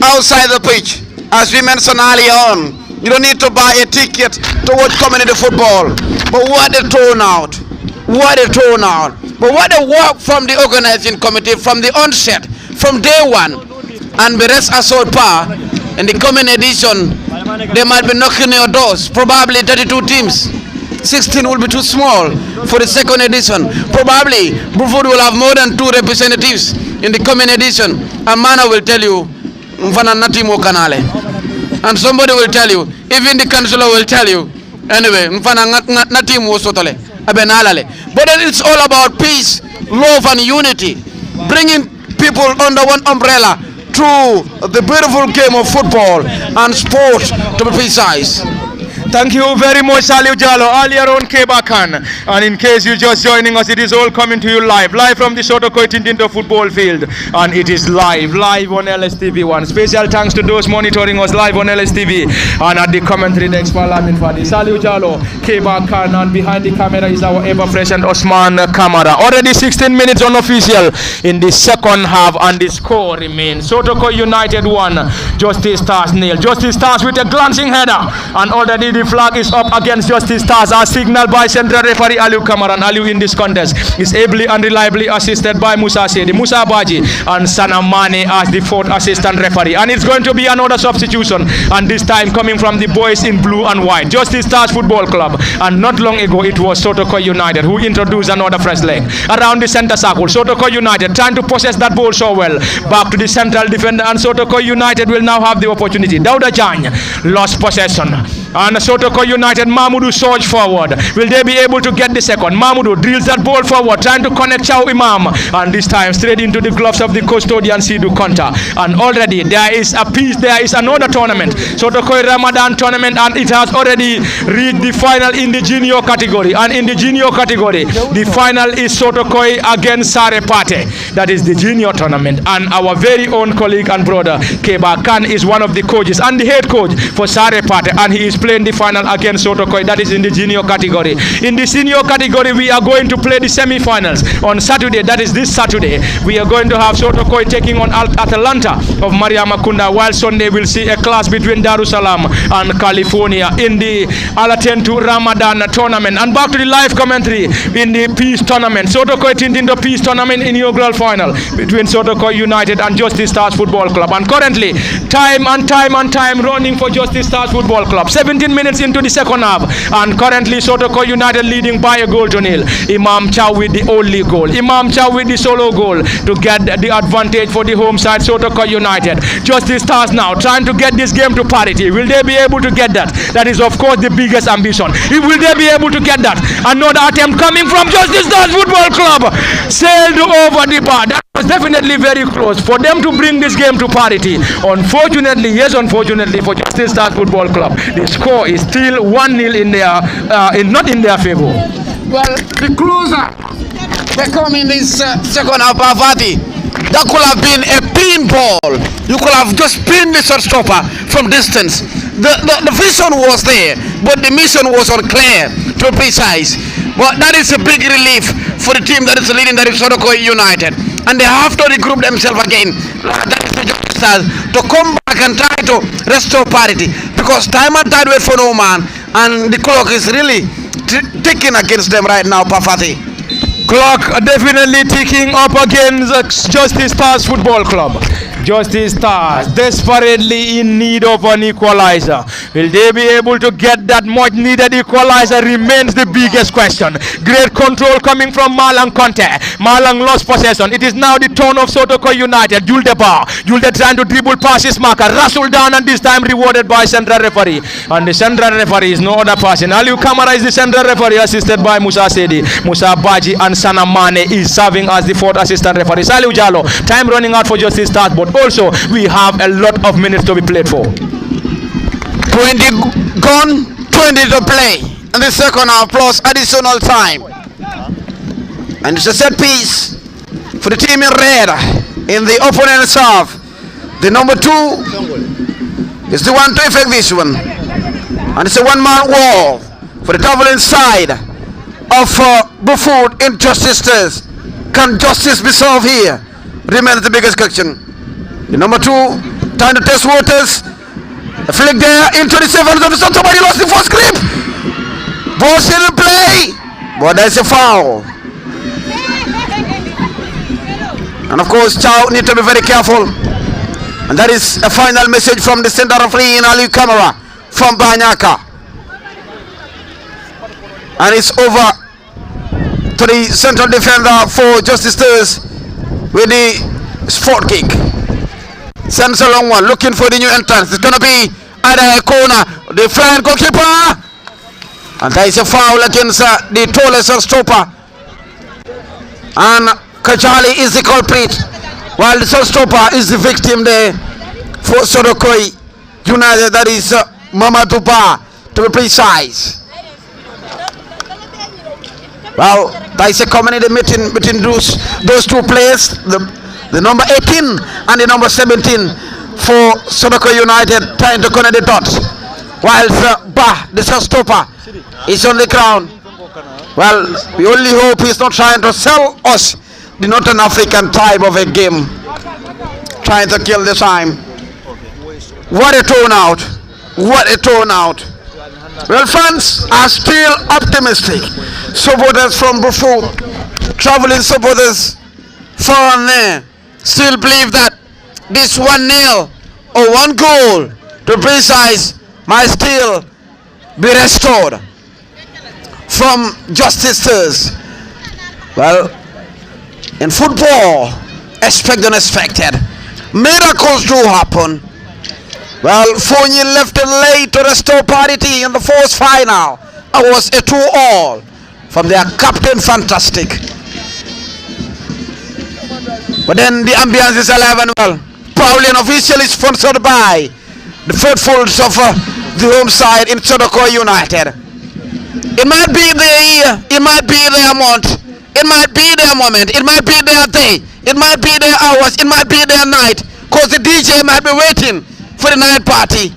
outside the pitch, as we mentioned earlier on, you don't need to buy a ticket to watch community football. But what a turnout! What a turnout! But what a work from the organizing committee from the onset, from day one. And be rest assured, Pa, in the coming edition, they might be knocking your doors. Probably 32 teams. 16 will be too small for the second edition. Probably Bruford will have more than 2 representatives in the coming edition. And Mana will tell you, and somebody will tell you, even the councillor will tell you, anyway, but it's all about peace, love and unity, bringing people under one umbrella through the beautiful game of football and sport, to be precise. Thank you very much, Saliu Jalo. Earlier on, Keba Khan. And in case you're just joining us, it is all coming to you live from the Sotokoi Tintinto football field. And it is live on LSTV1. Special thanks to those monitoring us live on LSTV. And at the commentary desk, Parlament Fadi, Saliu Jalo, Keba Khan, and behind the camera is our ever-present Osman Kamara. Already 16 minutes unofficial in the second half, and the score remains Sotokoi United 1, Justice Stars 0. Justice Stars with a glancing header, and already the flag is up against Justice Stars, as signaled by central referee Aliu Kamaran. Aliu in this contest is ably and reliably assisted by Musa Sedi, Musa Baji, and Sana Mane as the 4th assistant referee. And it's going to be another substitution, and this time coming from the boys in blue and white, Justice Stars Football Club. And not long ago it was Sotokoi United who introduced another fresh leg around the center circle. Sotokoi United trying to possess that ball so well, back to the central defender, and Sotokoi United will now have the opportunity. Dauda Jan lost possession, and Sotokoi United, Mahmoudou surge forward. Will they be able to get the second? Mahmoudou drills that ball forward, trying to connect Chow Imam, and this time straight into the gloves of the custodian Sidu Konta. And already there is a piece, there is another tournament, Sotokoi Ramadan tournament, and it has already reached the final in the junior category. And in the junior category, the final is Sotokoi against Sarepate. That is the junior tournament. And our very own colleague and brother Keba Khan is one of the coaches and the head coach for Sarepate, and he is play in the final against Sotokoi. That is in the junior category. In the senior category, we are going to play the semi-finals on Saturday. That is this Saturday. We are going to have Sotokoi taking on Atalanta of Mariama Kunda, while Sunday we'll see a clash between Darussalam and California in the Alatentu Ramadan tournament. And back to the live commentary in the peace tournament. Sotokoi Tintinto peace tournament inaugural final between Sotokoi United and Justice Stars Football Club. And currently, time running for Justice Stars Football Club. 17 minutes into the second half, and currently Sotokoi United leading by a goal to nil. Imam Chow with the only goal. Imam Chow with the solo goal to get the advantage for the home side, Sotokoi United. Justice Stars now trying to get this game to parity. Will they be able to get that? That is, of course, the biggest ambition. Will they be able to get that? Another attempt coming from Justice Stars Football Club. Sailed over the bar. That was definitely very close for them to bring this game to parity. Unfortunately, yes, unfortunately for Justice Stars Football Club, the score is still 1-0 in their, not in their favor. Well, the closer they come in this second half, Avati, that could have been a pinball. You could have just pinned the shot stopper from distance. The vision was there, but the mission was unclear, to be precise. But that is a big relief for the team that is leading, that is Sotokoi United. And they have to regroup themselves again. That is the Justice Stars, to come back and try to restore parity. Because time and tide wait for no man, and the clock is really ticking against them right now, Pafati. Clock definitely ticking up against Justice Stars Football Club. Justice Stars desperately in need of an equalizer. Will they be able to get that much needed equalizer remains the biggest question. Great control coming from Malang Conte. Malang lost possession. It is now the turn of Sotokoi United. Julde trying to dribble past his marker. Russell down, and this time rewarded by central referee. And the central referee is no other person. Aliu Kamara is the central referee, assisted by Musa Sedi. Musa Baji and Sana Mane is serving as the fourth assistant referee. Saliu Jalo. Time running out for Justice Stars, but also we have a lot of minutes to be played for. 20 gone, 20 to play in the second half plus additional time. And it's a set piece for the team in red in the opponent's half. The number 2 is the one to effect this one. And it's a one-man wall for the traveling side of Buffon in Justice Stars. Can justice be solved here? Remains the biggest question. The number 2 trying to test waters. A flick there into the 7th of the sun. Somebody lost the first grip. Ball still in play, but there's a foul. And of course, Chow need to be very careful. And that is a final message from the center referee in Ali Kamara from Banyaka. And it's over to the central defender for Justice Stars with the sport kick. Sends a long one, looking for the new entrance. It's gonna be either a corner, the flying goalkeeper, and there is a foul against the tallest stopper. And Kajali is the culprit, while the stopper is the victim there for Sotokoi United. That is Mamadou Ba, to be precise. Well, there is a community meeting between those two players. The number 18 and the number 17 for Sotokoi United trying to connect the dots, while the stopper is on the ground. Well, we only hope he's not trying to sell us the Northern African type of a game, trying to kill the time. What a turnout! What a turnout! Well, fans are still optimistic. Supporters from Buffon, traveling supporters far and near, still believe that this 1-0 or 1 goal, to be precise, might still be restored from Justice Stars. Well, in football, expect the unexpected. Miracles do happen. Well, Fonyi left it late to restore parity in the fourth final. It was a 2-all from their captain, fantastic. But then the ambience is alive and well. Proudly and officially sponsored by the faithfuls of the home side in Sotokoi United. It might be their year, it might be their month, it might be their moment, it might be their day, it might be their hours, it might be their night, because the DJ might be waiting for the night party.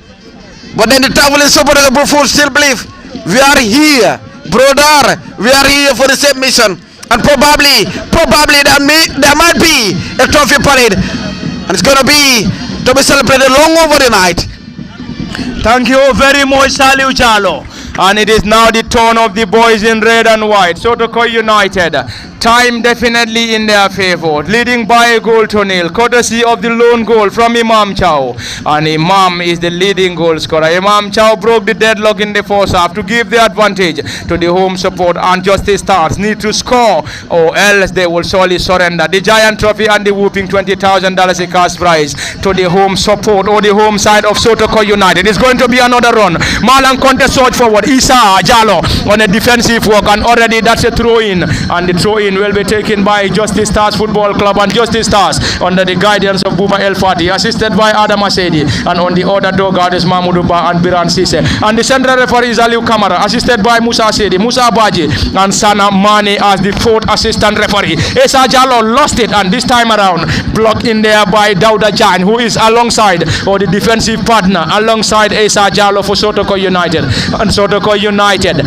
But then the traveling supporters of Bruford still believe we are here, brother. We are here for the same mission. And probably there might be a trophy parade. And it's going to be celebrated long over the night. Thank you very much, Saliu Jalo. And it is now the turn of the boys in red and white. Sotokoi United, time definitely in their favor, leading by a goal to nil, courtesy of the lone goal from Imam Chow. And Imam is the leading goal scorer. Imam Chow broke the deadlock in the first half to give the advantage to the home support, and Justice Stars need to score or else they will surely surrender the giant trophy and the whooping $20,000 a cash prize to the home support or the home side of Sotokoi United. It's going to be another run. Malang Conte surge forward. Isa Jalo on a defensive work, and already that's a throw-in, and the throw-in will be taken by Justice Stars Football Club, and Justice Stars under the guidance of Buma El Fati, assisted by Adam Asedi, and on the other dugout is Mahmoud Ba and Biran Sise, and the central referee is Aliu Kamara, assisted by Musa Asedi, Musa Abaji, and Sana Mane as the fourth assistant referee. Isa Jalo lost it, and this time around blocked in there by Dauda Jan, who is alongside, or the defensive partner alongside Isa Jalo for Sotokoi United. And Sotokoi United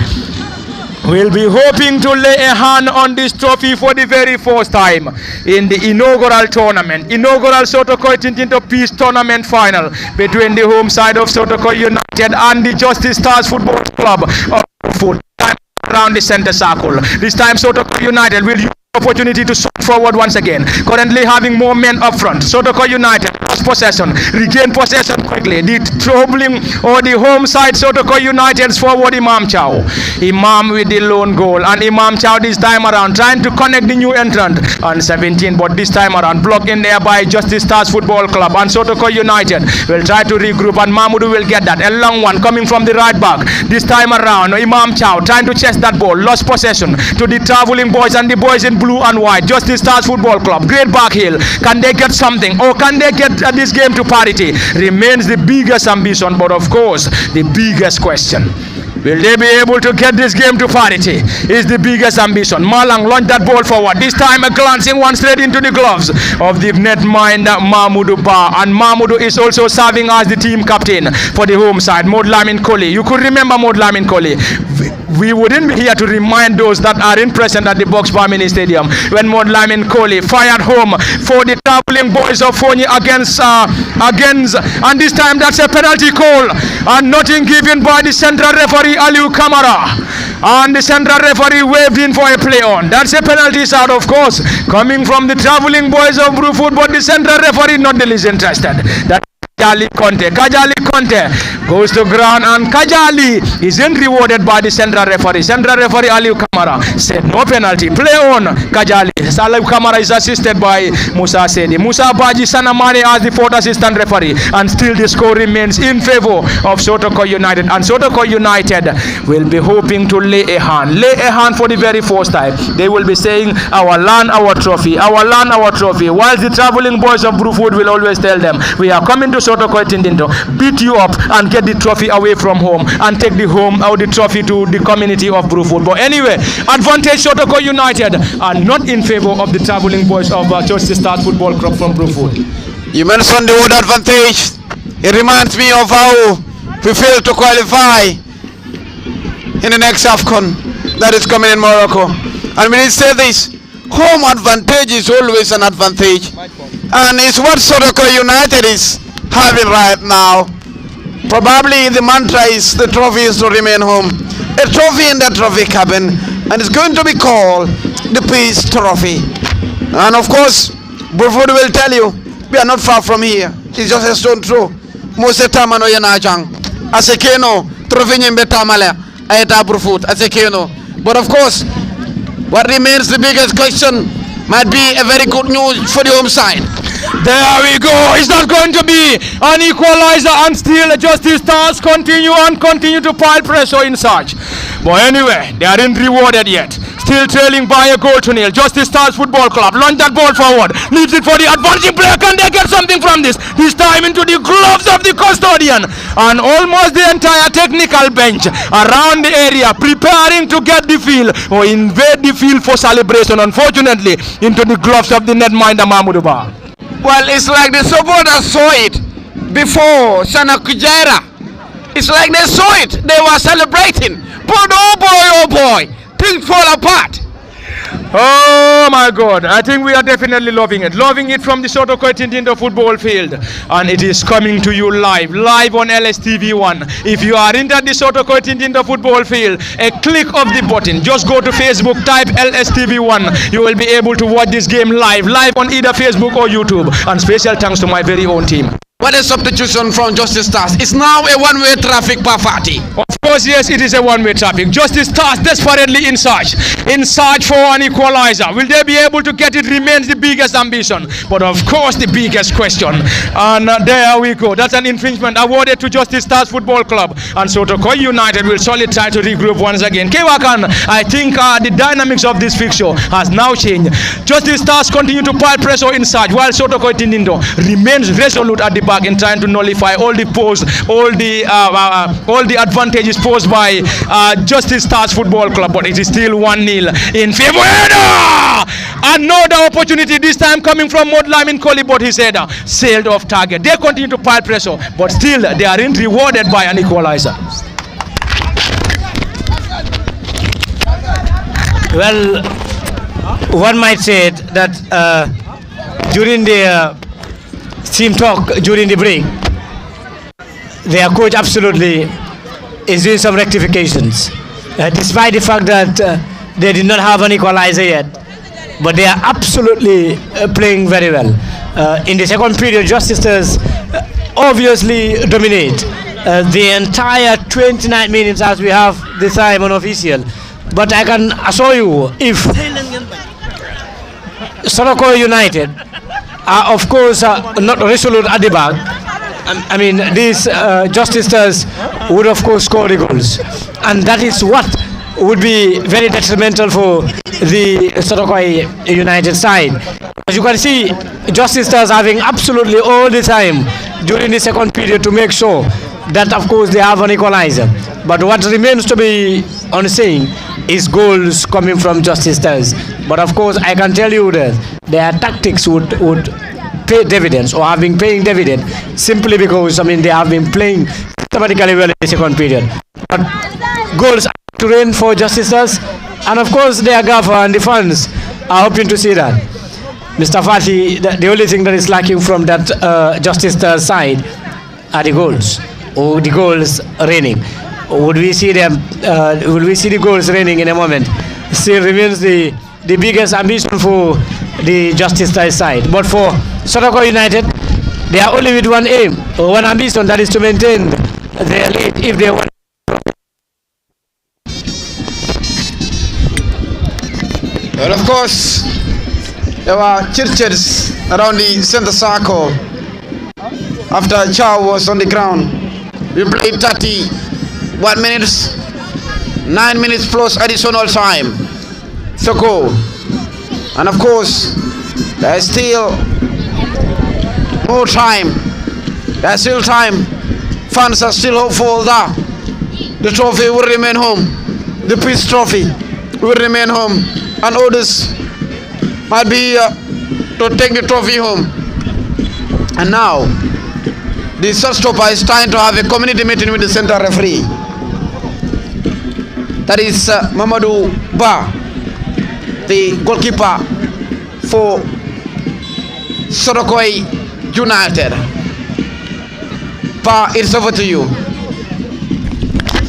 will be hoping to lay a hand on this trophy for the very first time in the inaugural tournament, inaugural Sotokoi Tintinto Peace Tournament final between the home side of Sotokoi United and the Justice Stars Football Club of Foot around the center circle. This time Sotokoi United will use opportunity to surge forward once again, currently having more men up front. Sotokoi United lost possession, regain possession quickly. The troubling or the home side Sotokoi United's forward Imam Chow. Imam with the lone goal, and Imam Chow this time around trying to connect the new entrant on 17, but this time around blocked in there by Justice Stars Football Club, and Sotokoi United will try to regroup, and Mahmoud will get that. A long one coming from the right back. This time around Imam Chow trying to chase that ball, lost possession to the traveling boys, and the boys in blue and white, Justice Stars Football Club. Great back heel. Can they get something, or can they get this game to parity? Remains the biggest ambition, but of course the biggest question. Will they be able to get this game to parity? Is the biggest ambition. Malang launched that ball forward. This time a glancing one straight into the gloves of the netminder Mahmoud Ba, and Mahmoud is also serving as the team captain for the home side. Maud Lamin Koli. You could remember Maud Lamin Koli. We wouldn't be here to remind those that are in present at the Box Bar Mini Stadium when Maud Lamin Koli fired home for the traveling boys of Fonyi against and this time that's a penalty call, and nothing given by the central referee Aliu Kamara, and the central referee waved in for a play on. That's a penalty shot, of course, coming from the traveling boys of Bruford, but the central referee not the least interested. Kajali Conte goes to ground, and Kajali isn't rewarded by the central referee. Central referee Aliu Kamara said no penalty, play on Kajali. Aliu Kamara is assisted by Musa Sedi. Musa Baji Sanamane as the fourth assistant referee, and still the score remains in favor of Sotokoi United, and Sotokoi United will be hoping to lay a hand for the very first time. They will be saying our land, our trophy, our land, our trophy, whilst the traveling boys of Bruford will always tell them we are coming to Sotokoi Tintinto, beat you up and get the trophy away from home and take the home or the trophy to the community of Bruford. But anyway, advantage Sotokoi United and not in favor of the traveling boys of Justice Stars Football Club from Bruford. You mentioned the word advantage. It reminds me of how we failed to qualify in the next AFCON that is coming in Morocco. And when it say this, home advantage is always an advantage, and it's what Sotokoi United is having right now. Probably the mantra is the trophy is to remain home. A trophy in the trophy cabin, and it's going to be called the Peace Trophy. And of course, Bruford will tell you we are not far from here. It's just a stone throw. Mose Tamano Yanajang. Asekeno, trophy nyembe tamale, ayeta Bruford, Asekeno. But of course, what remains the biggest question might be a very good news for the home side. There we go. It's not going to be an equalizer, and still Justice Stars continue to pile pressure in search. But anyway, they aren't rewarded yet. Still trailing by a goal to nil. Justice Stars Football Club launch that ball forward. Leaves it for the advancing player. Can they get something from this? This time into the gloves of the custodian, and almost the entire technical bench around the area preparing to get the field or invade the field for celebration. Unfortunately, into the gloves of the netminder Mahmoud Ba. Well, it's like the supporters saw it before Sana Kujaira It's like they saw it. They were celebrating. But oh boy, things fall apart. Oh my God, I think we are definitely loving it. Loving it from the Sotokoi Tintinto football field. And it is coming to you live on LSTV1. If you are into the Sotokoi Tintinto football field, a click of the button. Just go to Facebook, type LSTV1. You will be able to watch this game live on either Facebook or YouTube. And special thanks to my very own team. What a substitution from Justice Stars. It's now a one-way traffic per party. Of course, yes, it is a one-way traffic. Justice Stars desperately in search for an equalizer. Will they be able to get it? Remains the biggest ambition. But of course, the biggest question. And there we go. That's an infringement awarded to Justice Stars Football Club. And Sotokoi United will surely try to regroup once again. Kewakan, I think the dynamics of this fixture has now changed. Justice Stars continue to pile pressure in search, while Sotokoi Tintinto remains resolute at the back in trying to nullify all the advantages posed by Justice Stars Football Club. But it is still 1-0 in favor. Another opportunity, this time coming from Modlam in Koli, but his header sailed off target. They continue to pile pressure, but still they aren't rewarded by an equalizer. Well, one might say that during the team talk during the break, their coach absolutely is doing some rectifications, despite the fact that they did not have an equalizer yet, but they are absolutely playing very well. In the second period, Justice Stars obviously dominate the entire 29 minutes as we have the time unofficial. But I can assure you, if Sotokoi United are of course not resolute at the back, I mean these Justice Stars would of course score the goals, and that is what would be very detrimental for the Sotokoi United side. As you can see, Justice Stars having absolutely all the time during the second period to make sure that of course they have an equalizer. But what remains to be unseen is goals coming from Justice Stars. But of course I can tell you that their tactics would pay dividends, or have been paying dividend, simply because they have been playing systematically well in the second period. But goals are to reign for Justice Stars, and of course their gaffer and the fans are hoping to see that. Mr. Fati, the only thing that is lacking from that Justice Stars side are the goals, or the goals reigning. Would we see them? Will we see the goals reigning in a moment? Still remains the biggest ambition for the Justice Stars side. But for Sotokoi United, they are only with one aim, or one ambition, that is to maintain their lead if they want. Well, of course, there were churches around the center circle after Chow was on the ground. We played 31 minutes, 9 minutes plus additional time to go. And of course, there is still more time. There's still time. Fans are still hopeful that the trophy will remain home. The peace trophy will remain home. And others might be to take the trophy home. And now, the shot stopper is trying to have a community meeting with the center referee. That is Mamadou Ba, the goalkeeper for Sotokoi United. Pa, it's over to you.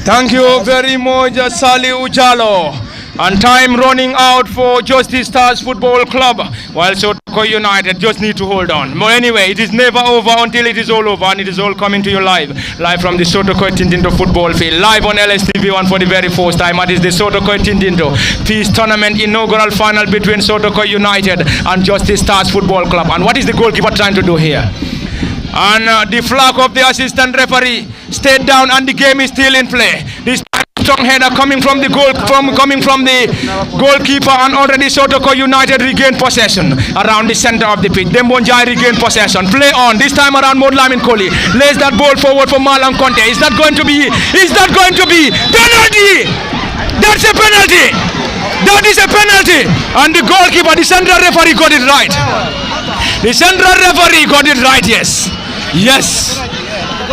Thank you very much, Sali Ujalo. And time running out for Justice Stars Football Club, while Sotokoi United just need to hold on. But anyway, it is never over until it is all over, and it is all coming to you live from the Sotokoi Tintinto football field, live on LSTV1 for the very first time. That is the Sotokoi Tintinto Peace Tournament inaugural final between Sotokoi United and Justice Stars Football Club. And what is the goalkeeper trying to do here? And the flag of the assistant referee stayed down, and the game is still in play. This strong header coming from the goalkeeper, and already Sotokoi United regained possession around the center of the pitch. Dembonjai regained possession. Play on. This time around, Modlamin Koli lays that ball forward for Malang Conte. Is that going to be penalty? That's a penalty. That is a penalty. And the goalkeeper, the central referee, got it right. The central referee got it right. Yes.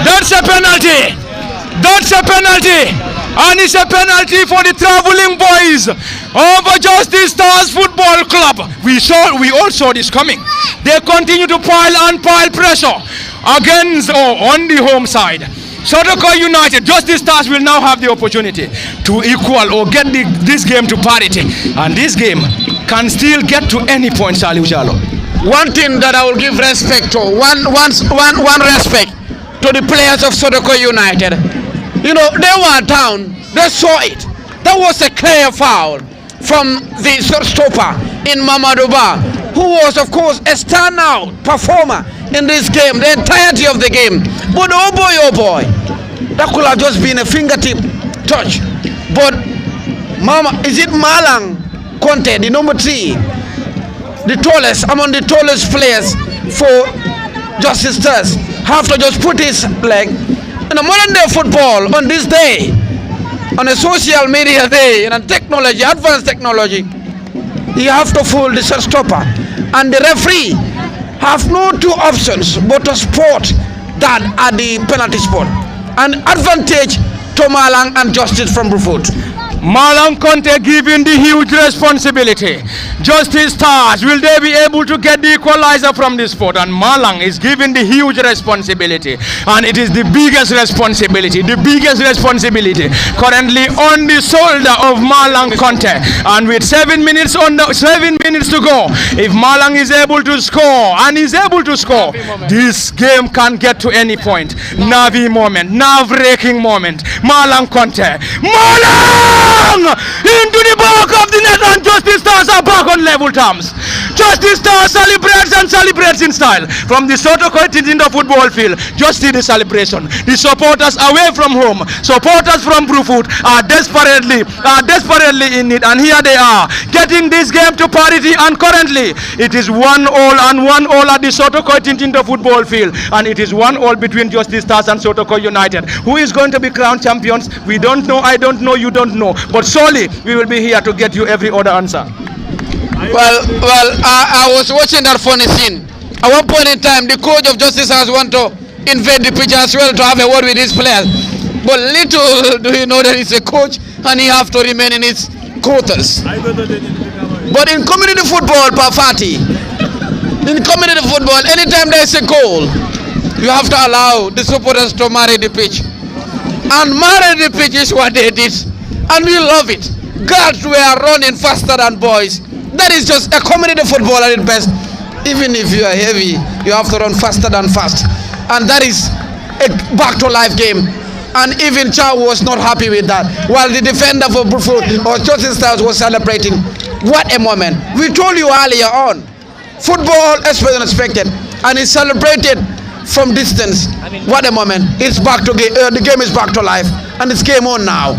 That's a penalty. That's a penalty. And it's a penalty for the traveling boys over Justice Stars Football Club. We all saw this coming. They continue to pile pressure against or on the home side. Sotokoi United, Justice Stars will now have the opportunity to equal or get this game to parity. And this game can still get to any point, Salih Ujalo. One thing that I will give respect to, one respect to the players of Sotokoi United. You know, they were down, they saw it. That was a clear foul from the stopper in Mamaduba, who was, of course, a standout performer in this game, the entirety of the game. But oh boy, that could have just been a fingertip touch. But is it Malang Conte, the number 3, the tallest, among the tallest players for Justice Stars, have to just put his leg in a modern day football on this day, on a social media day, in a technology, advanced technology. You have to fool the stopper, and the referee have no two options but to spot that at the penalty spot. An advantage to Malang and Justice from Brufut. Malang Conte given the huge responsibility. Justice Stars, will they be able to get the equalizer from this spot? And Malang is given the huge responsibility, and it is the biggest responsibility currently on the shoulder of Malang Conte. And with 7 minutes to go, if Malang is able to score this game can get to any point. Nerve-wracking moment. Malang Conte, into the back of the net, and Justice Stars are back on level terms. Justice Stars celebrates in style from the Sotokoi Tintinto football field. Just see the celebration. The supporters away from home, supporters from Brufut are desperately in it, and here they are getting this game to parity. And currently it is 1-1 at the Sotokoi Tintinto football field, and it is 1-1 between Justice Stars and Sotokoi United. Who is going to be crowned champions? We don't know, I don't know, you don't know, but surely we will be here to get you every other answer. Well, I was watching that funny scene. At one point in time, the coach of Justice Stars want to invade the pitch as well to have a word with his players. But little do you know that he's a coach and he have to remain in his quarters. But in community football, Pafati, in community football, anytime there's a goal, you have to allow the supporters to marry the pitch. And marry the pitch is what they did. And we love it. Guards were running faster than boys. That is just a community football at its best. Even if you are heavy, you have to run faster than fast. And that is a back-to-life game. And even Chow was not happy with that. While the defender for Brufut or Justice Stars was celebrating. What a moment. We told you earlier on, football is unexpected. And it's celebrated from distance. What a moment. It's back to the game is back to life. And it's game on now.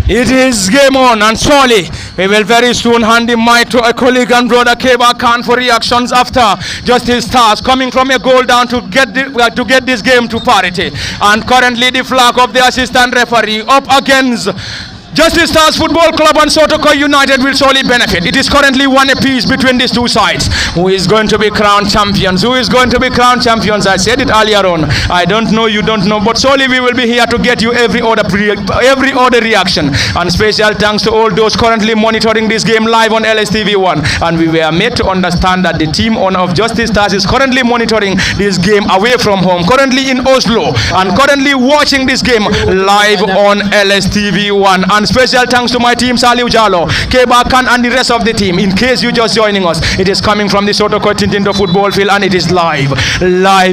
It is game on, and surely we will very soon hand the mic to a colleague and brother Keba Khan for reactions after Justice Stars coming from a goal down to get this game to parity. And currently the flag of the assistant referee up against Justice Stars Football Club and Sotokoi United will surely benefit. It is currently one apiece between these two sides. Who is going to be crowned champions? I said it earlier on. I don't know, you don't know, but surely we will be here to get you every other reaction. And special thanks to all those currently monitoring this game live on LSTV1. And we were made to understand that the team of Justice Stars is currently monitoring this game away from home, currently in Oslo, and currently watching this game live on LSTV1. And special thanks to my team, Salih Ujalo, Keba Khan, and the rest of the team. In case you're just joining us, it is coming from the Sotokoi Tintinto football field, and it is live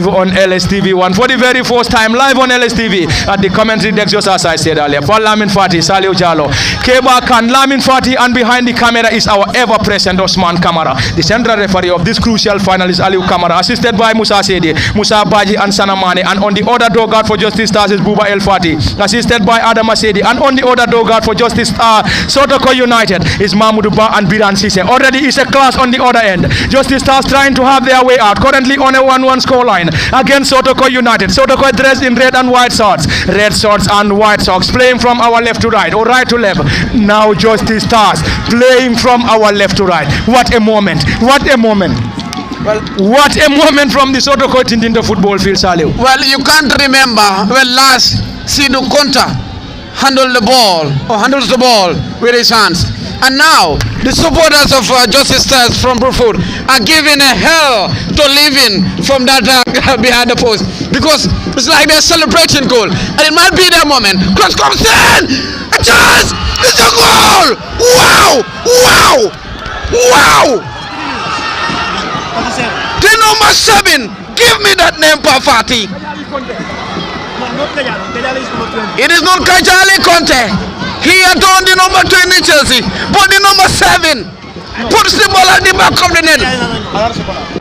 on LSTV1 for the very first time, live on LSTV at the commentary deck, just as I said earlier. For Lamin Fati, Salih Ujalo, Keba Khan, Lamin Fati, and behind the camera is our ever-present Osman Kamara. The central referee of this crucial final is Aliu Kamara, assisted by Musa Sedi, Musa Baji, and Sanamane. And on the other dog guard for Justice Stars is Buba El Fati, assisted by Adam Asedi. And on the other dog guard for Justice Sotokoi United is Mahmoud Ba and Biran Sise. Already is a class on the other end. Justice Stars trying to have their way out. Currently on a 1-1 scoreline against Sotokoi United. Sotokoi dressed in red and white shorts. Red shorts and white socks. Playing from our left to right or right to left. Now Justice Stars playing from our left to right. What a moment. What a moment. Well, what a moment from the Sotokoi Tintinto football field, Salih. Well, you can't remember when last Sidu Konta handles the ball with his hands. And now, the supporters of Justice Stars from Bruford are giving a hell to living from that behind the post. Because it's like they're celebrating goal. And it might be their moment. Cross comes in! A chance! It's a goal! Wow! Wow! Wow! The number 7! Give me that name, Pafati! It is not Kajali Conte. He adorned the number 2 in Chelsea, but the number 7 puts the ball at the back of the net.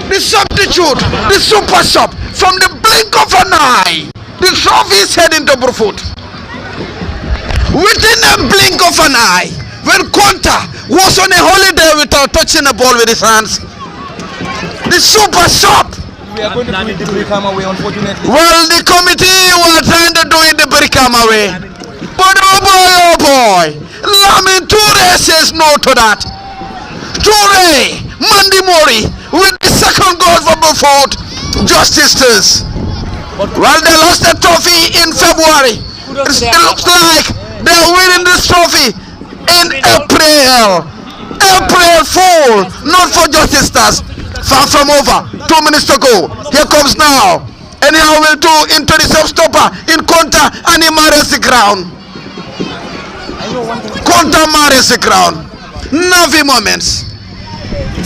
The substitute, the super sub, from the blink of an eye, the trophy is heading to Bruford. Within a blink of an eye, when Konta was on a holiday without touching the ball with his hands, the super sub. We are going to do it the Brikama way, unfortunately. Well, the committee were trying to do it the Brikama way. But oh boy, Lamin Toure says no to that. Toure, Mandy Mori with the second goal for Bruford Justices. Well, they lost the trophy in February. It looks like they're winning this trophy in April. April Fool, not for Justices. Far from over. 2 minutes to go. Here comes now. Anyhow, will do into the self-stopper in Konta and he marries the ground. Konta marries the ground. Navi moments.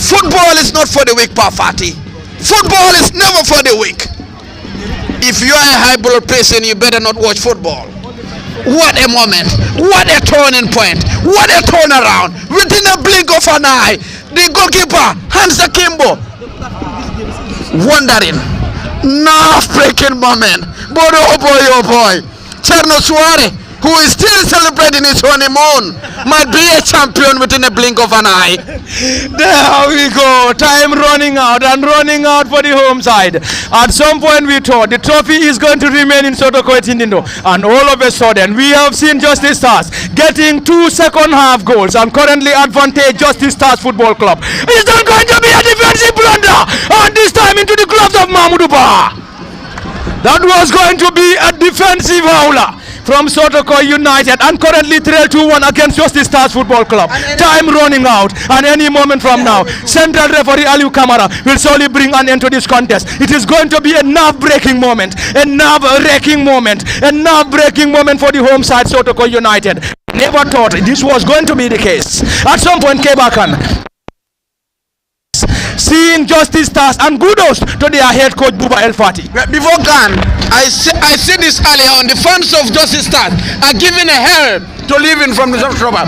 Football is not for the weak, Pafati. Football is never for the weak. If you are a high blood person, you better not watch football. What a moment. What a turning point. What a turnaround. Within a blink of an eye, the goalkeeper, Hans Akimbo, wondering. Nerve-breaking moment. But oh boy. Cherno Suare, who is still celebrating his honeymoon, might be a champion within a blink of an eye. There we go. Time running out and running out for the home side. At some point we thought the trophy is going to remain in Sotokoi Tintinto, and all of a sudden we have seen Justice Stars getting 2 second-half goals and currently advantage Justice Stars Football Club. Is that going to be a defensive blunder? And this time into the gloves of Mahmoud Ba. That was going to be a defensive howler from Sotokoi United, and currently trail 2-1 against Justice Stars Football Club. Time running out, and any moment from now, Central Referee Aliu Kamara will surely bring an end to this contest. It is going to be a nerve-breaking moment, a nerve-wracking moment, a nerve-breaking moment for the home side Sotokoi United. Never thought this was going to be the case. At some point, Kebakan seeing Justice Stars, and kudos to their head coach Buba El Fati. Before Khan, I said this earlier on. The fans of Justice Stars are giving a hell to living from the top trouble.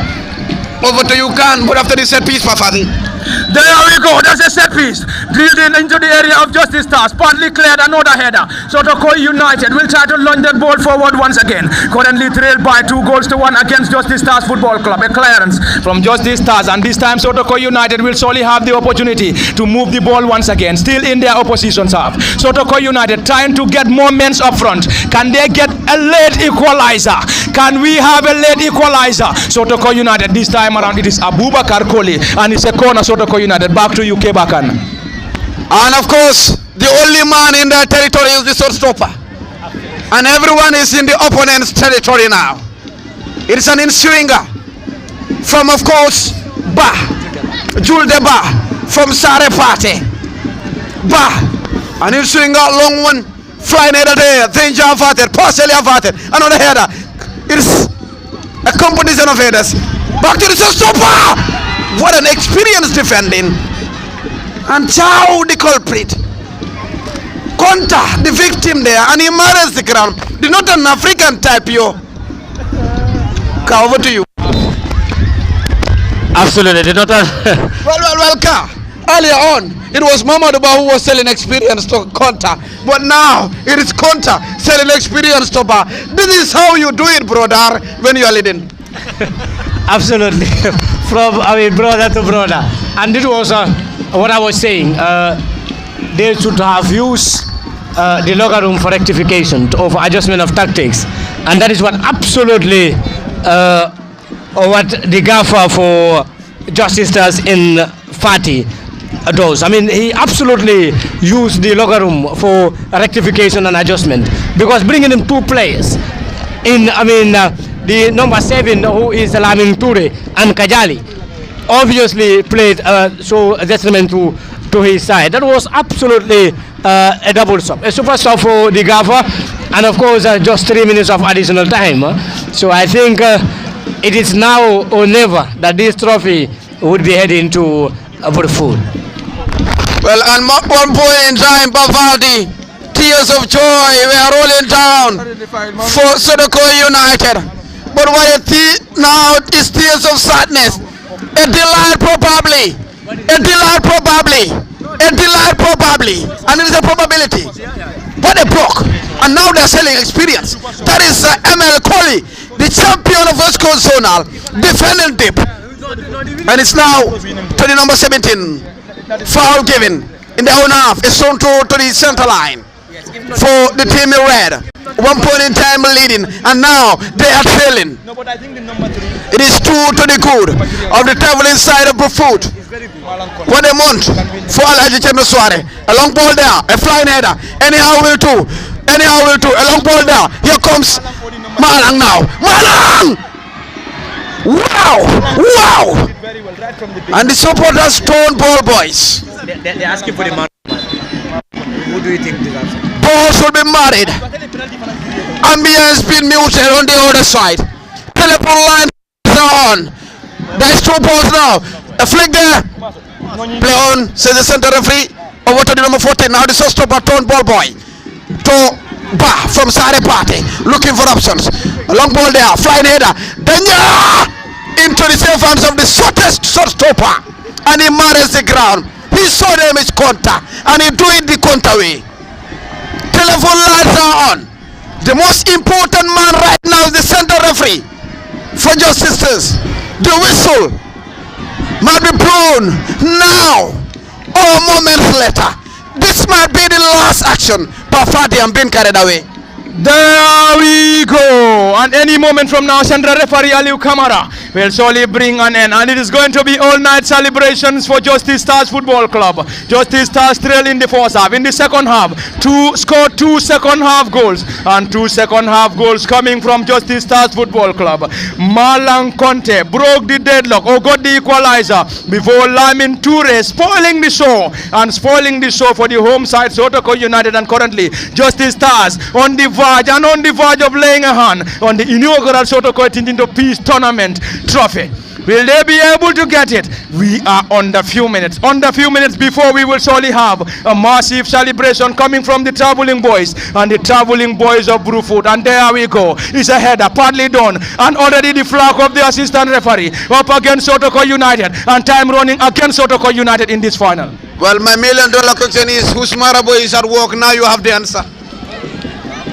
Over to you, Khan. But after this set piece, Fafati. There we go. That's a set piece. Drilled into the area of Justice Stars. Partly cleared, another header. Sotokoi United will try to launch that ball forward once again. Currently trailed by 2-1 against Justice Stars Football Club. A clearance from Justice Stars, and this time Sotokoi United will surely have the opportunity to move the ball once again. Still in their opposition's half. Sotokoi United trying to get more men up front. Can they get a late equalizer? Can we have a late equalizer? Sotokoi United this time around, it is Abubakar Koli, and it's a corner. Sotokoi United. Back to you, Kebakan. And of course, the only man in their territory is the shortstopper. And everyone is in the opponent's territory now. It is an in-swinger from, of course, Jules de Ba from Sarepate. An in-swinger, long one, flying header there, danger averted, partially averted, another header. It is a combination of headers. Back to the shortstopper. What an experienced defending. And Chow, the culprit. Konta, the victim there, and he marries the ground. They're not an African type, yo. Ka, over to you. Absolutely, they're not a Well, Ka. Earlier on, it was Mamadou who was selling experience to Konta. But now, it is Konta selling experience to Ba. This is how you do it, brother, when you are leading. Absolutely. From brother to brother. And this was what I was saying. They should have used the locker room for rectification, for adjustment of tactics. And that is what absolutely what the gaffer for Justice Stars in Fati does. I mean, he absolutely used the locker room for rectification and adjustment, because bringing in 2 players the number 7, who is Lamin Toure, and Kajali, obviously played so detriment to his side. That was absolutely a double sub, a super sub for the Gaffer, and of course just 3 minutes of additional time. So I think it is now or never that this trophy would be heading to Burfoot. Well, and one point in time, Bavaldi, tears of joy were rolling down for Sotokoi United. But what I see now is tears of sadness. A delight probably. A delight probably. A delight probably. And it is a probability. But they broke. And now they're selling experience. That is ML Kohli, the champion of West Coast Zonal, defending deep. And it's now to the number 17. Foul given in the own half. It's thrown to the center line for the team in red. 1 point in time leading, and now they are trailing. It is 2 to the good of the traveling side of Burfoot. 1 a month for Alhaji Chemesware. A long ball there, a flying header. Anyhow will do. Anyhow will do. A long ball there. Here comes Malang now. Malang! Wow! Wow! And the supporters Stone Ball boys. They're asking for the man. Who do you think deserves it? Balls will be married. Ambience been muted on the other side. Telephone line on. There's 2 balls now. A flick there. Play on, says the center referee. Over to the number 14. Now the stopper Stone Ball boy. To Ba from Sare Party. Looking for options. A long ball there. Flying header. Danger! Into the safe hands of the shortest shot stopper, and he marries the ground. He saw them as counter, and he doing the counter way. Telephone lines are on. The most important man right now is the center referee for Justices. The whistle might be blown now or moments later. This might be the last action. Pafadi and being carried away. There we go. And any moment from now, Central Referee Aliu Kamara will surely bring an end. And it is going to be all-night celebrations for Justice Stars Football Club. Justice Stars trail in the first half. In the second half, scored 2 second-half goals. And 2 second-half goals coming from Justice Stars Football Club. Malang Conte broke the deadlock or got the equalizer before Lamin Toure spoiling the show. And spoiling the show for the home side, Sotokoi United. And currently, Justice Stars on the verge of laying a hand on the inaugural Sotokoi Tintinto Peace Tournament trophy. Will they be able to get it? We are under few minutes. Under few minutes before we will surely have a massive celebration coming from the traveling boys and the traveling boys of Burfoot. And there we go. It's a header, partly done. And already the flag of the assistant referee up against Sotokoi United. And time running against Sotokoi United in this final. Well, my $1 million question is, whose Marabo is at work? Now you have the answer.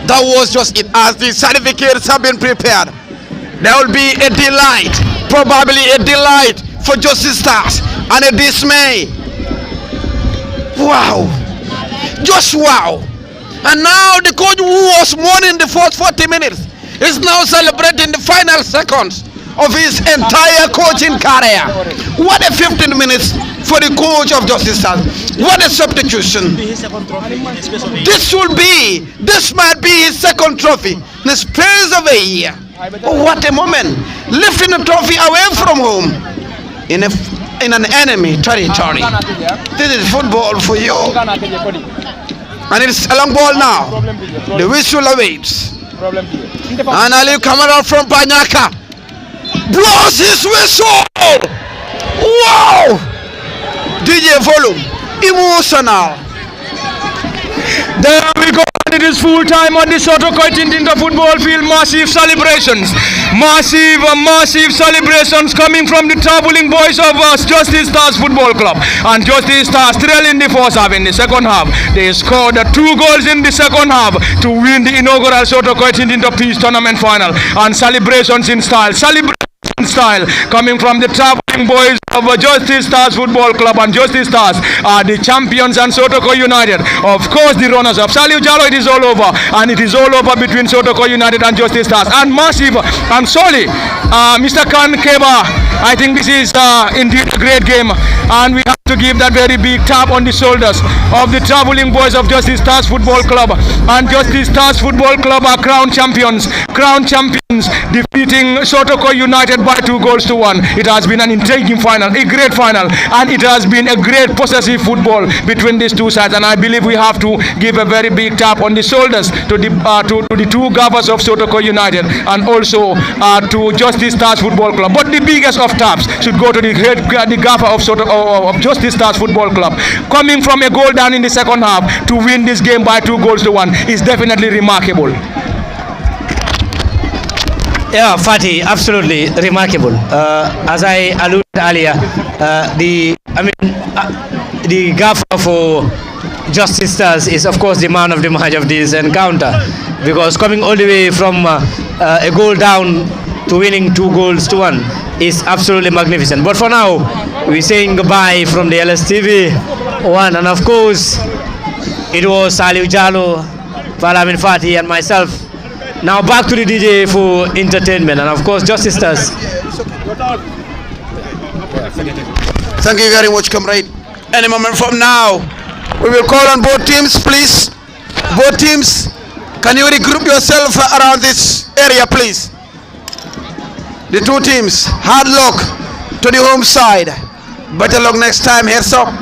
That was just it. As the certificates have been prepared, there will be a delight, probably a delight for Justice Stars, and a dismay. Wow, just wow. And now the coach who was mourning the first 40 minutes is now celebrating the final seconds of his entire coaching career. What a 15 minutes for the coach of Justice Stars. What a substitution. This might be his second trophy in the space of a year. Oh, what a moment. Lifting a trophy away from home in an enemy territory. This is football for you. And it's a long ball now. The whistle awaits. And Aliu Kamara from Banyaka blows his whistle. Wow! DJ volume, emotional. There we go. It is full time on the Sotokoi Tintinto football field. Massive celebrations. Massive celebrations coming from the traveling boys of Justice Stars Football Club. And Justice Stars trailing the first half. In the second half, they scored 2 goals in the second half to win the inaugural Sotokoi Tintinto Peace Tournament final. And celebrations in style. Coming from the travel boys of Justice Stars Football Club, and Justice Stars are the champions and Sotokoi United, of course, the runners up. Saliu Jalo, it is all over, and it is all over between Sotokoi United and Justice Stars. And massive, I'm sorry, Mr. Khan Keba, I think this is indeed a great game, and we have to give that very big tap on the shoulders of the traveling boys of Justice Stars Football Club. And Justice Stars Football Club are crown champions, defeating Sotokoi United by 2-1. It has been an intriguing final, a great final, and it has been a great possessive football between these two sides. And I believe we have to give a very big tap on the shoulders to the two gaffers of Sotokoi United, and also to Justice Stars Football Club. But the biggest of taps should go to the gaffer of Justice Stars Football Club. Coming from a goal down in the second half to win this game by 2-1 is definitely remarkable. Yeah, Fatih, absolutely remarkable. As I alluded earlier, the gaffer for Justice Stars is, of course, the man of the match of this encounter, because coming all the way from a goal down to winning 2-1 is absolutely magnificent. But for now, we're saying goodbye from the LSTV one, and of course, it was Saliu Jalo, Palamin Fatih, and myself. Now back to the DJ for entertainment, and of course, Justice Stars. Thank you very much, comrade. Any moment from now, we will call on both teams, please. Both teams, can you regroup yourself around this area, please? The two teams, hard luck to the home side. Better luck next time, heads up.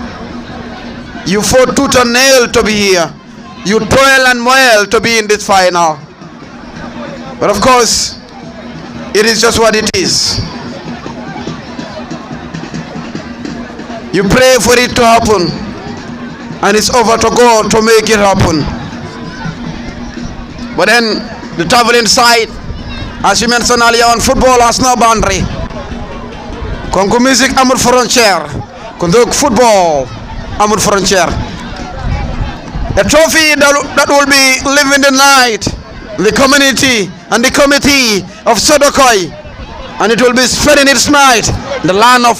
You fought tooth and nail to be here. You toil and moil to be in this final. But of course, it is just what it is. You pray for it to happen, and it's over to God to make it happen. But then, the traveling side, as you mentioned earlier on, football has no boundary. Congo music, amul frontière. Congo football, amul frontière. A trophy that will be living the night, the community and the committee of Sotokoi, and it will be spreading its night, the land of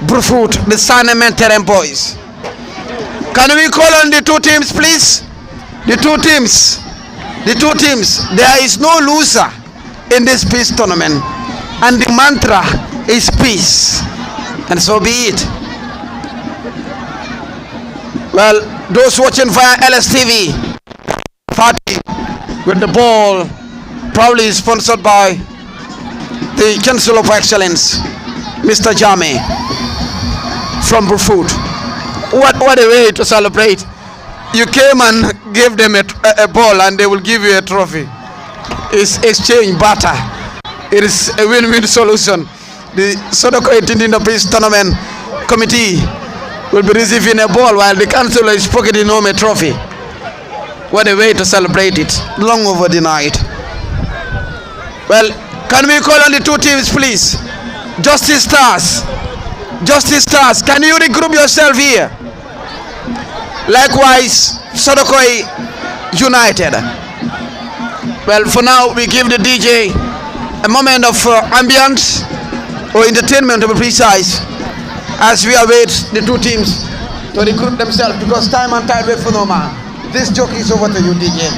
Brufut, the Sanementeren boys. Can we call on the two teams, please? The two teams. There is no loser in this peace tournament, and the mantra is peace, and so be it. Well, those watching via LSTV, party with the ball, probably sponsored by the Chancellor of Excellence, Mr. Jame from Brufut. What a way to celebrate. You came and gave them a ball, and they will give you a trophy. It's exchange, barter. It is a win-win solution. The Sotokoi Tintinto Peace Tournament Committee will be receiving a ball while the councillor is pocketing home a trophy. What a way to celebrate it, long over the night. Well, can we call on the two teams, please? Justice Stars, can you regroup yourself here? Likewise, Sotokoi United. Well, for now, we give the DJ a moment of ambience or entertainment, to be precise, as we await the two teams to regroup themselves, because time and tide wait for no man. This joke is over to you, DJ.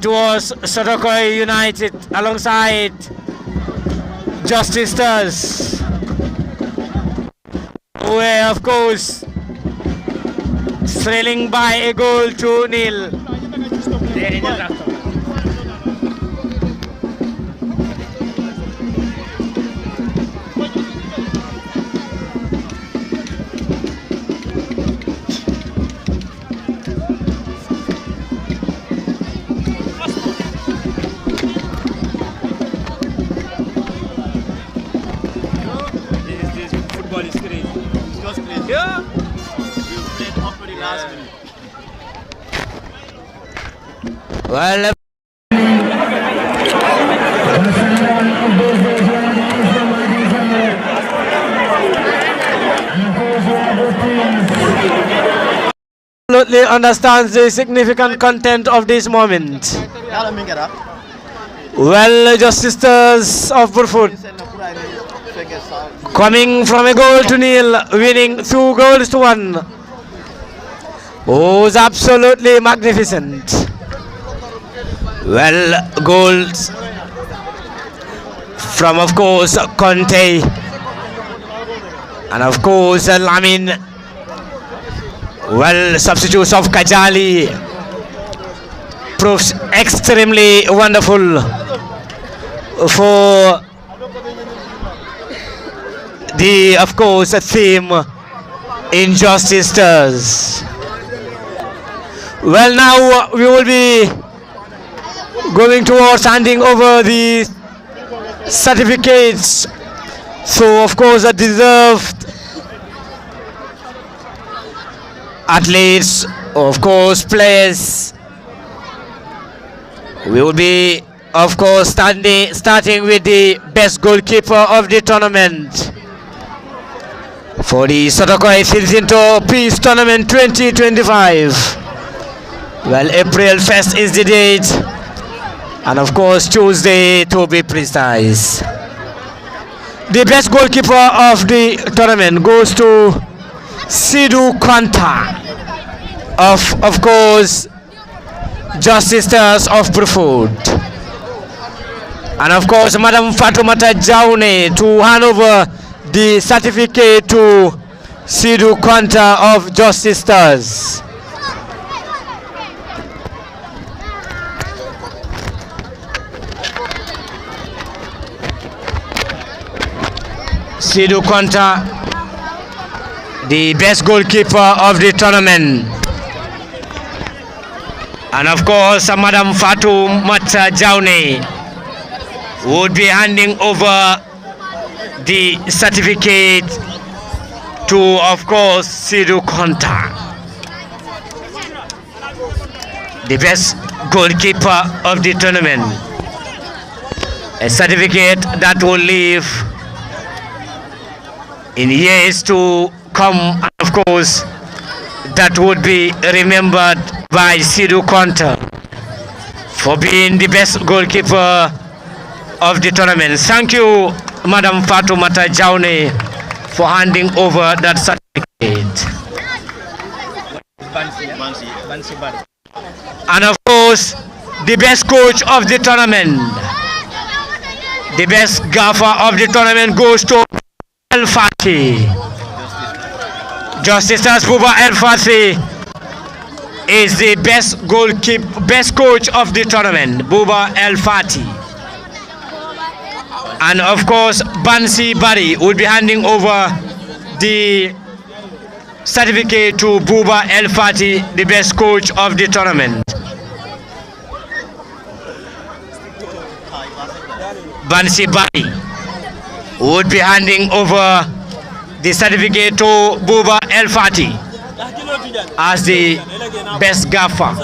It was Sotokoi United alongside Justice Stars, where of course trailing by a goal to nil. Football is crazy. It's just crazy. Yeah. We played up to the last minute. Well, absolutely understands the significant content of this moment. Well, Justice Stars of Burfoot coming from a goal to nil, winning 2-1. Was absolutely magnificent. Well, goals from, of course, Conte and, of course, Lamin. Well, substitutes of Kajali proves extremely wonderful for the, of course, theme Injustice Stars. Well, now we will be going towards handing over the certificates. So, of course, the deserved athletes, of course, players. We will be, of course, starting with the best goalkeeper of the tournament for the Sotokoi Tintinto Peace Tournament 2025. Well, April 1st is the date, and of course Tuesday to be precise. The best goalkeeper of the tournament goes to Sidhu Kwanta of course Justice Stars of Burfoot, and of course Madam Fatoumata Jaune to hand over the certificate to Sidhu Kwanta of Justice Stars. Sidhu Kwanta, the best goalkeeper of the tournament, and of course Madam Fatoumata Jaune would be handing over the certificate to, of course, Sidhu Kwanta, the best goalkeeper of the tournament. A certificate that will live in years to come, and of course that would be remembered by Sidhu Kwanta for being the best goalkeeper of the tournament. Thank you, Madam Fatoumata Jaune, for handing over that certificate. And of course, the best coach of the tournament, the best gaffer of the tournament goes to El Fati. Justice Stars Buba El Fati is the best coach of the tournament, Buba El Fati. And of course, Bansi Bari will be handing over the certificate to Buba El Fati, the best coach of the tournament. Bansi Bari would be handing over the certificate to Buba El Fati as the best gaffer.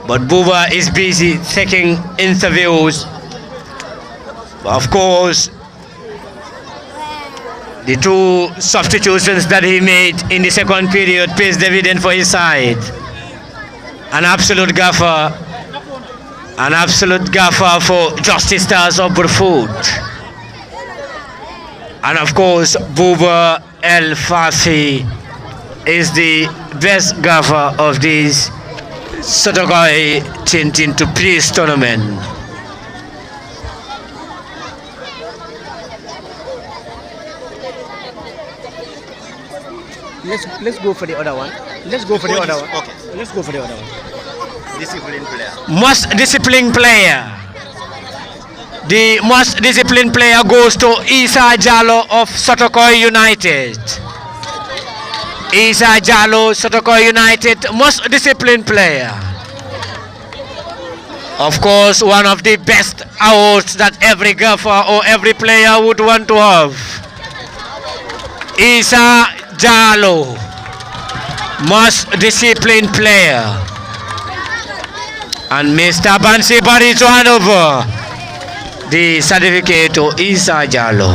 But Buba is busy taking interviews. Of course, the two substitutions that he made in the second period pays dividend for his side. An absolute gaffer for Justice Stars of Burfoot. And of course, Buba El Fati is the best gaffer of this Sotokoi Tintinto Peace Tournament. Let's go for the other one. Let's go for the other one. Okay. Let's go for the other one. Disciplined player. Most disciplined player. The most disciplined player goes to Isa Jallo of Sotokoi United. Isa Jallo, Sotokoi United, most disciplined player. Of course, one of the best awards that every golfer or every player would want to have. Isa Jallo, most disciplined player. And Mr. Bansi Bari to hand over the certificate to Isa Jallo.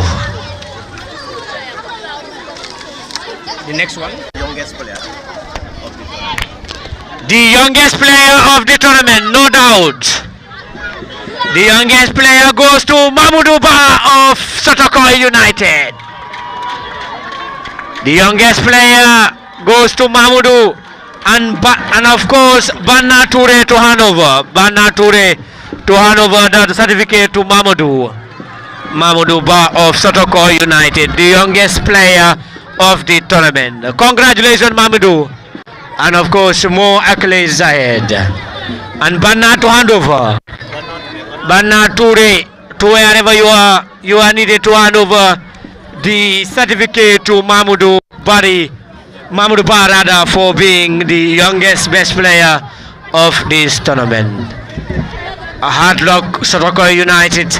The next one. Youngest player. The youngest player of the tournament, no doubt. The youngest player goes to Mamudu Ba of Sotokoi United. The youngest player goes to Mamudu and of course Banna Toure to Hanover. Banna Toure to Hanover the certificate to Mamudu. Mamudu Ba of Sotokoi United, the youngest player of the tournament. Congratulations, Mamudu. And of course, more accolades ahead. And Banna to hand over. Banna Toure, to wherever you are needed to hand over the certificate to Mamudu Ba for being the youngest best player of this tournament. A hard luck, Sotokoi United.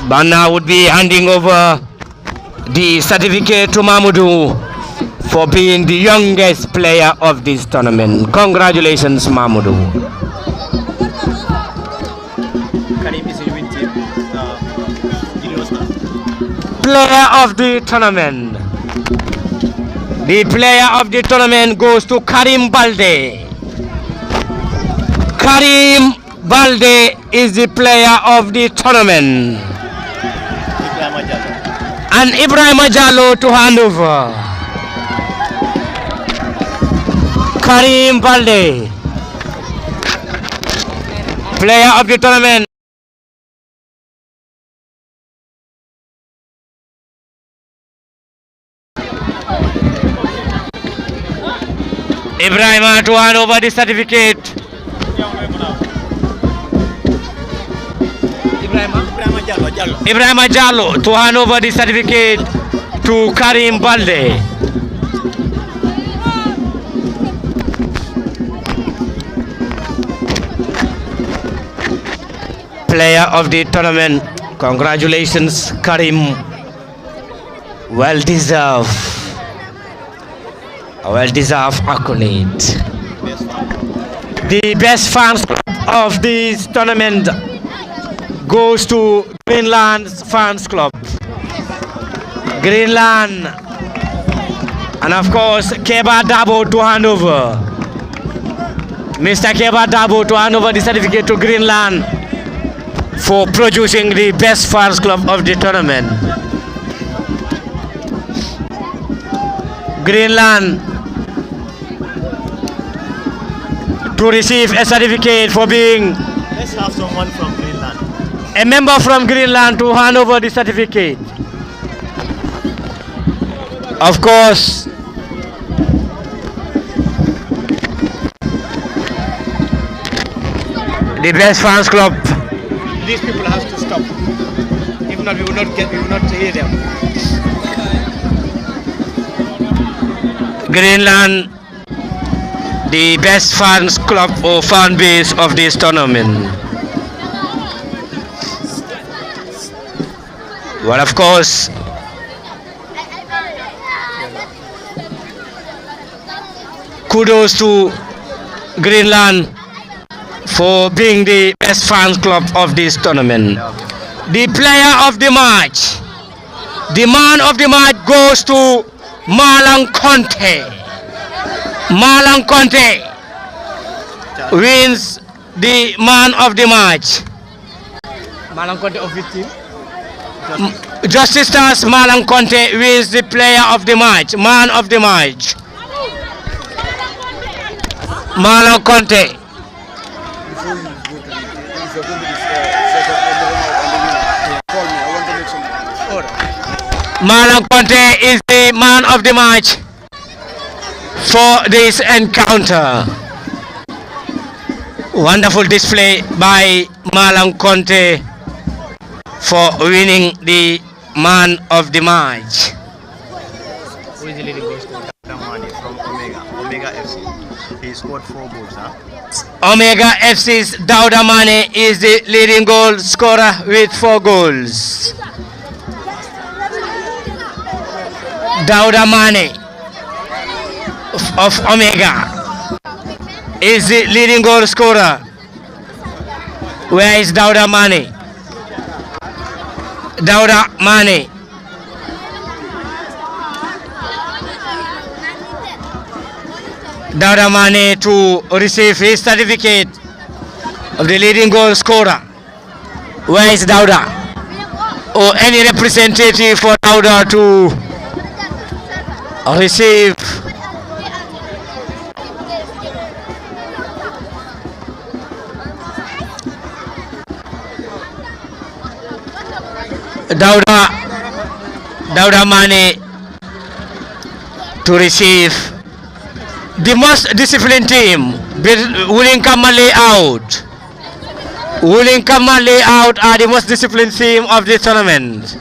Banna would be handing over the certificate to Mamudu for being the youngest player of this tournament. Congratulations, Mamudu. Karim is in win team. Junior star. Player of the tournament. The player of the tournament goes to Karim Balde. Karim Balde is the player of the tournament. And Ibrahim Jallo to hand over. Karim Balde, player of the tournament. Ibrahim to hand over the certificate. Ibrahim Jallo to hand over the certificate to Karim Balde. Player of the tournament. Congratulations, Karim. Well deserved. A well deserved accolade. The best fans of this tournament goes to Greenland Fans Club. Greenland. And of course, Keba Dabo to hand over. Mr. Keba Dabo to hand over the certificate to Greenland for producing the best fans club of the tournament. Greenland to receive a certificate for being Let's have someone from Greenland. a member from Greenland to hand over the certificate. Of course, the best fans club. These people have to stop. If not, we will not hear them. Greenland, the best fans club or fan base of this tournament. Well, of course, kudos to Greenland for being the best fans club of this tournament. The player of the match, the man of the match goes to Malang Conte. Malang Conte wins the man of the match. Malang Conte of the team. Justice Stars Malang Conte is the player of the match, man of the match. Malang Conte. Malang Conte is the man of the match for this encounter. Wonderful display by Malang Conte for winning the man of the match. Who is the leading goal scorer? From Omega FC. He scored 4 goals. Omega FC's Dauda Mane is the leading goal scorer with 4 goals. Dauda Mane of Omega is the leading goal scorer. Where is Dauda Mane? Dauda Mane. Dauda Mane to receive his certificate of the leading goal scorer. Where is Dauda? Or any representative for Dauda to receive Dauda Mane to receive the most disciplined team. Wulinkama Layout. Wulinkama Layout are the most disciplined team of the tournament.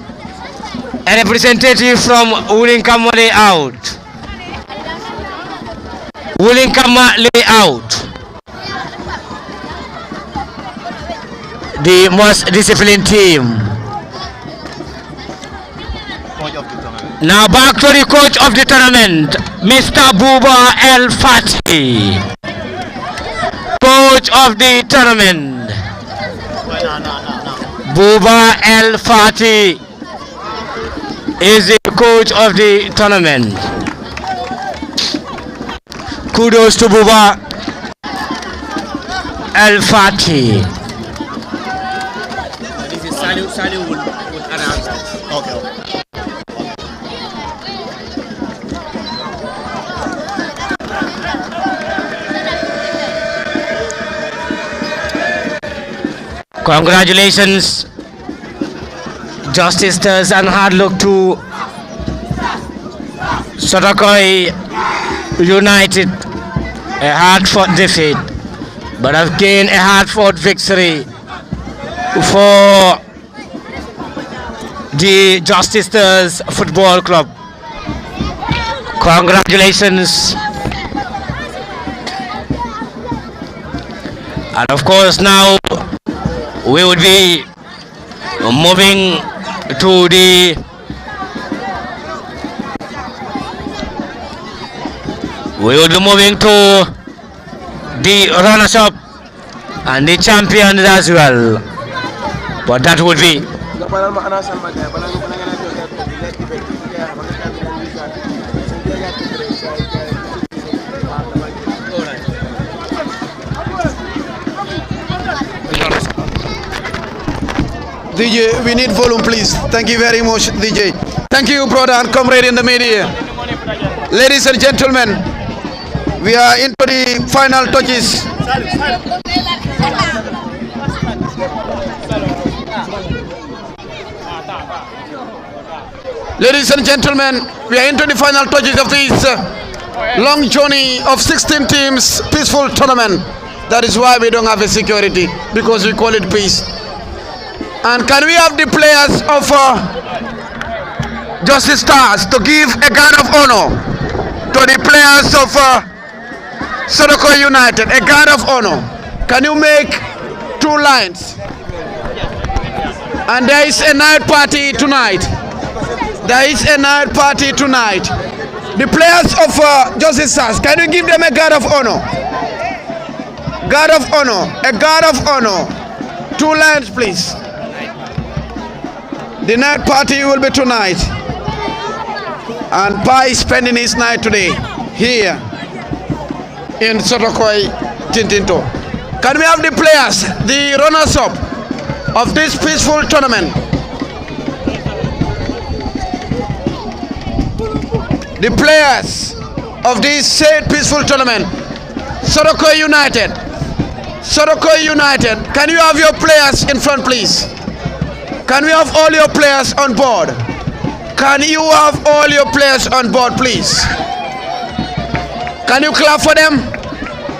A representative from Wulinkama Layout. Wulinkama Layout. The most disciplined team. Now back to the coach of the tournament, Mr. Buba El Fati. Coach of the tournament. Buba El Fati is the coach of the tournament. Kudos to Buba El Fati. This is Sally would announce this. Okay. Congratulations, Justice Stars, and hard luck to Sotokoi United. A hard-fought defeat, but have gained a hard-fought victory for the Justice Stars Football Club. Congratulations. And of course now we would be moving to the runners-up and the champions as well. But that would be DJ, we need volume, please. Thank you very much, DJ. Thank you, brother and comrade in the media. Ladies and gentlemen, we are into the final touches. Ladies and gentlemen, we are into the final touches of this long journey of 16 teams, peaceful tournament. That is why we don't have a security, because we call it peace. And can we have the players of Justice Stars to give a guard of honor to the players of Sotokoi United, a guard of honor? Can you make 2 lines? And there is a night party tonight. There is a night party tonight. The players of Justice Stars, can you give them a guard of honor? Guard of honor, a guard of honor. 2 lines, please. The night party will be tonight, and Pai is spending his night today here in Sotokoi Tintinto. Can we have the players, the runners-up of this peaceful tournament? the players of this said peaceful tournament. Sotokoi United. Sotokoi United. Can you have your players in front, please? Can we have all your players on board? Can you have all your players on board, please? Can you clap for them?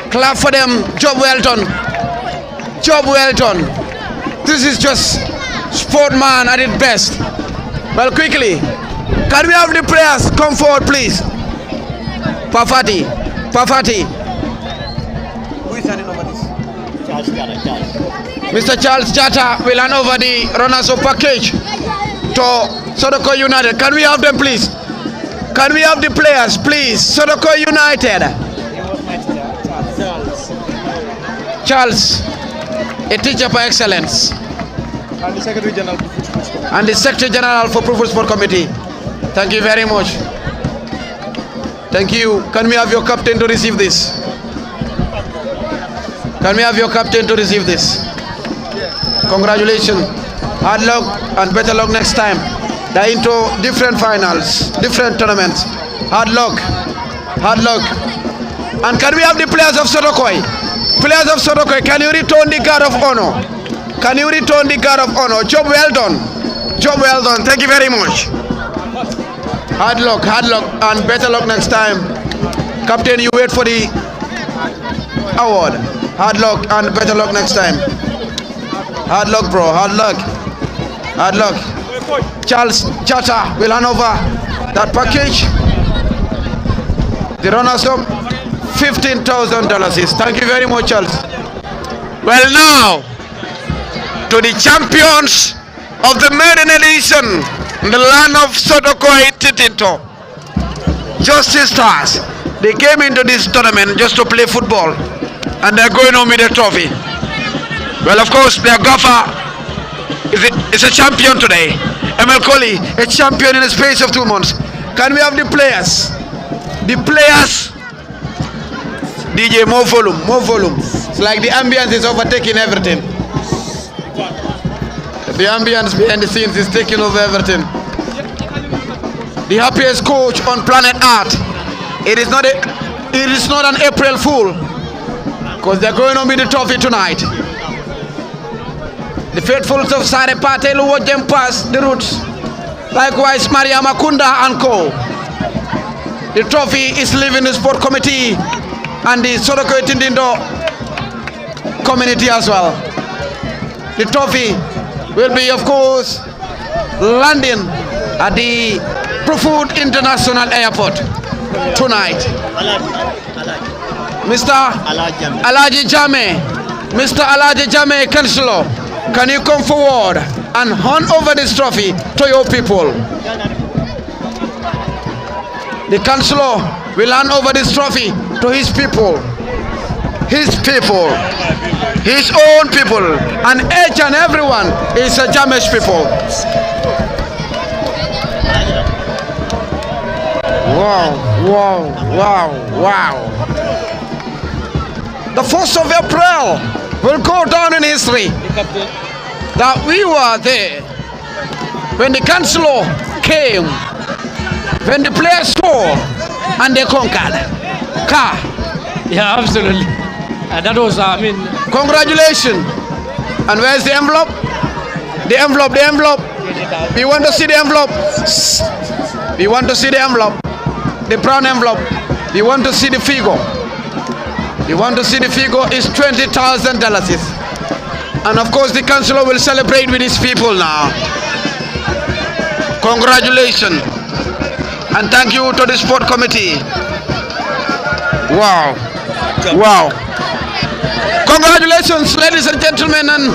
Clap for them. Job well done. Job well done. This is just sportman at its best. Well, quickly, can we have the players come forward, please? Pafati. Pafati. Who is handing over this? Charles. Mr. Charles Jata will hand over the runners of package to Sotokoi United. Can we have them, please? Can we have the players, please? Sotokoi United. Charles, a teacher for excellence. And the Secretary General. And the Secretary General for Pro Sport Committee. Thank you very much. Thank you. Can we have your captain to receive this? Can we have your captain to receive this? Congratulations. Hard luck and better luck next time. They're into different finals, different tournaments. Hard luck. Hard luck. And can we have the players of Sotokoi? Players of Sotokoi, can you return the guard of honor? Can you return the guard of honor? Job well done. Job well done. Thank you very much. Hard luck, and better luck next time. Captain, you wait for the award. Hard luck and better luck next time. Hard luck, bro. Hard luck. Hard luck. Charles Chata will hand over that package. The runners up $15,000. Thank you very much, Charles. Well, now to the champions of the maiden edition in the land of Sotokoi Tintinto. Justice Stars. They came into this tournament just to play football, and they're going home with a trophy. Well, of course, their gaffer is a champion today. Emel Koli, a champion in the space of 2 months. Can we have the players? The players. DJ, more volume, more volume. It's like the ambience is overtaking everything. The ambience behind the scenes is taking over everything. The happiest coach on planet Earth. It is not an April Fool, because they're going on with the trophy tonight. The faithfuls of Sare Patel who watch them pass the routes. Likewise, Maria Makunda and co. The trophy is leaving the sport committee and the Sotokoi Tintinto community as well. The trophy will be, of course, landing at the Profood International Airport tonight. Mr. Alaji Jame, Mr. Alaji Jame, Councillor, can you come forward and hand over this trophy to your people? The Councillor will hand over this trophy to his people. His people. His own people. And each and everyone is a Jamesh people. Wow, wow, wow, wow. The 1st of April will go down in history. That we were there when the Councillor came, when the players scored and they conquered. Yeah, absolutely. That was, I mean... Congratulations. And where's the envelope? The envelope, the envelope. We want to see the envelope. We want to see the envelope. The brown envelope. We want to see the figure. We want to see the figure is $20,000. And of course the Councillor will celebrate with his people now. Congratulations. And thank you to the sport committee. Wow. Wow. Congratulations, ladies and gentlemen. And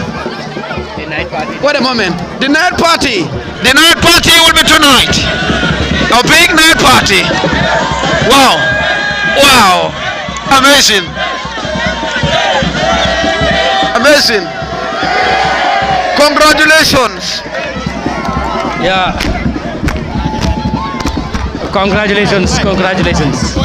The night party. wait a moment. The night party. The night party will be tonight. A big night party. Wow. Wow. Amazing. Amazing. Congratulations. Yeah. Congratulations, congratulations.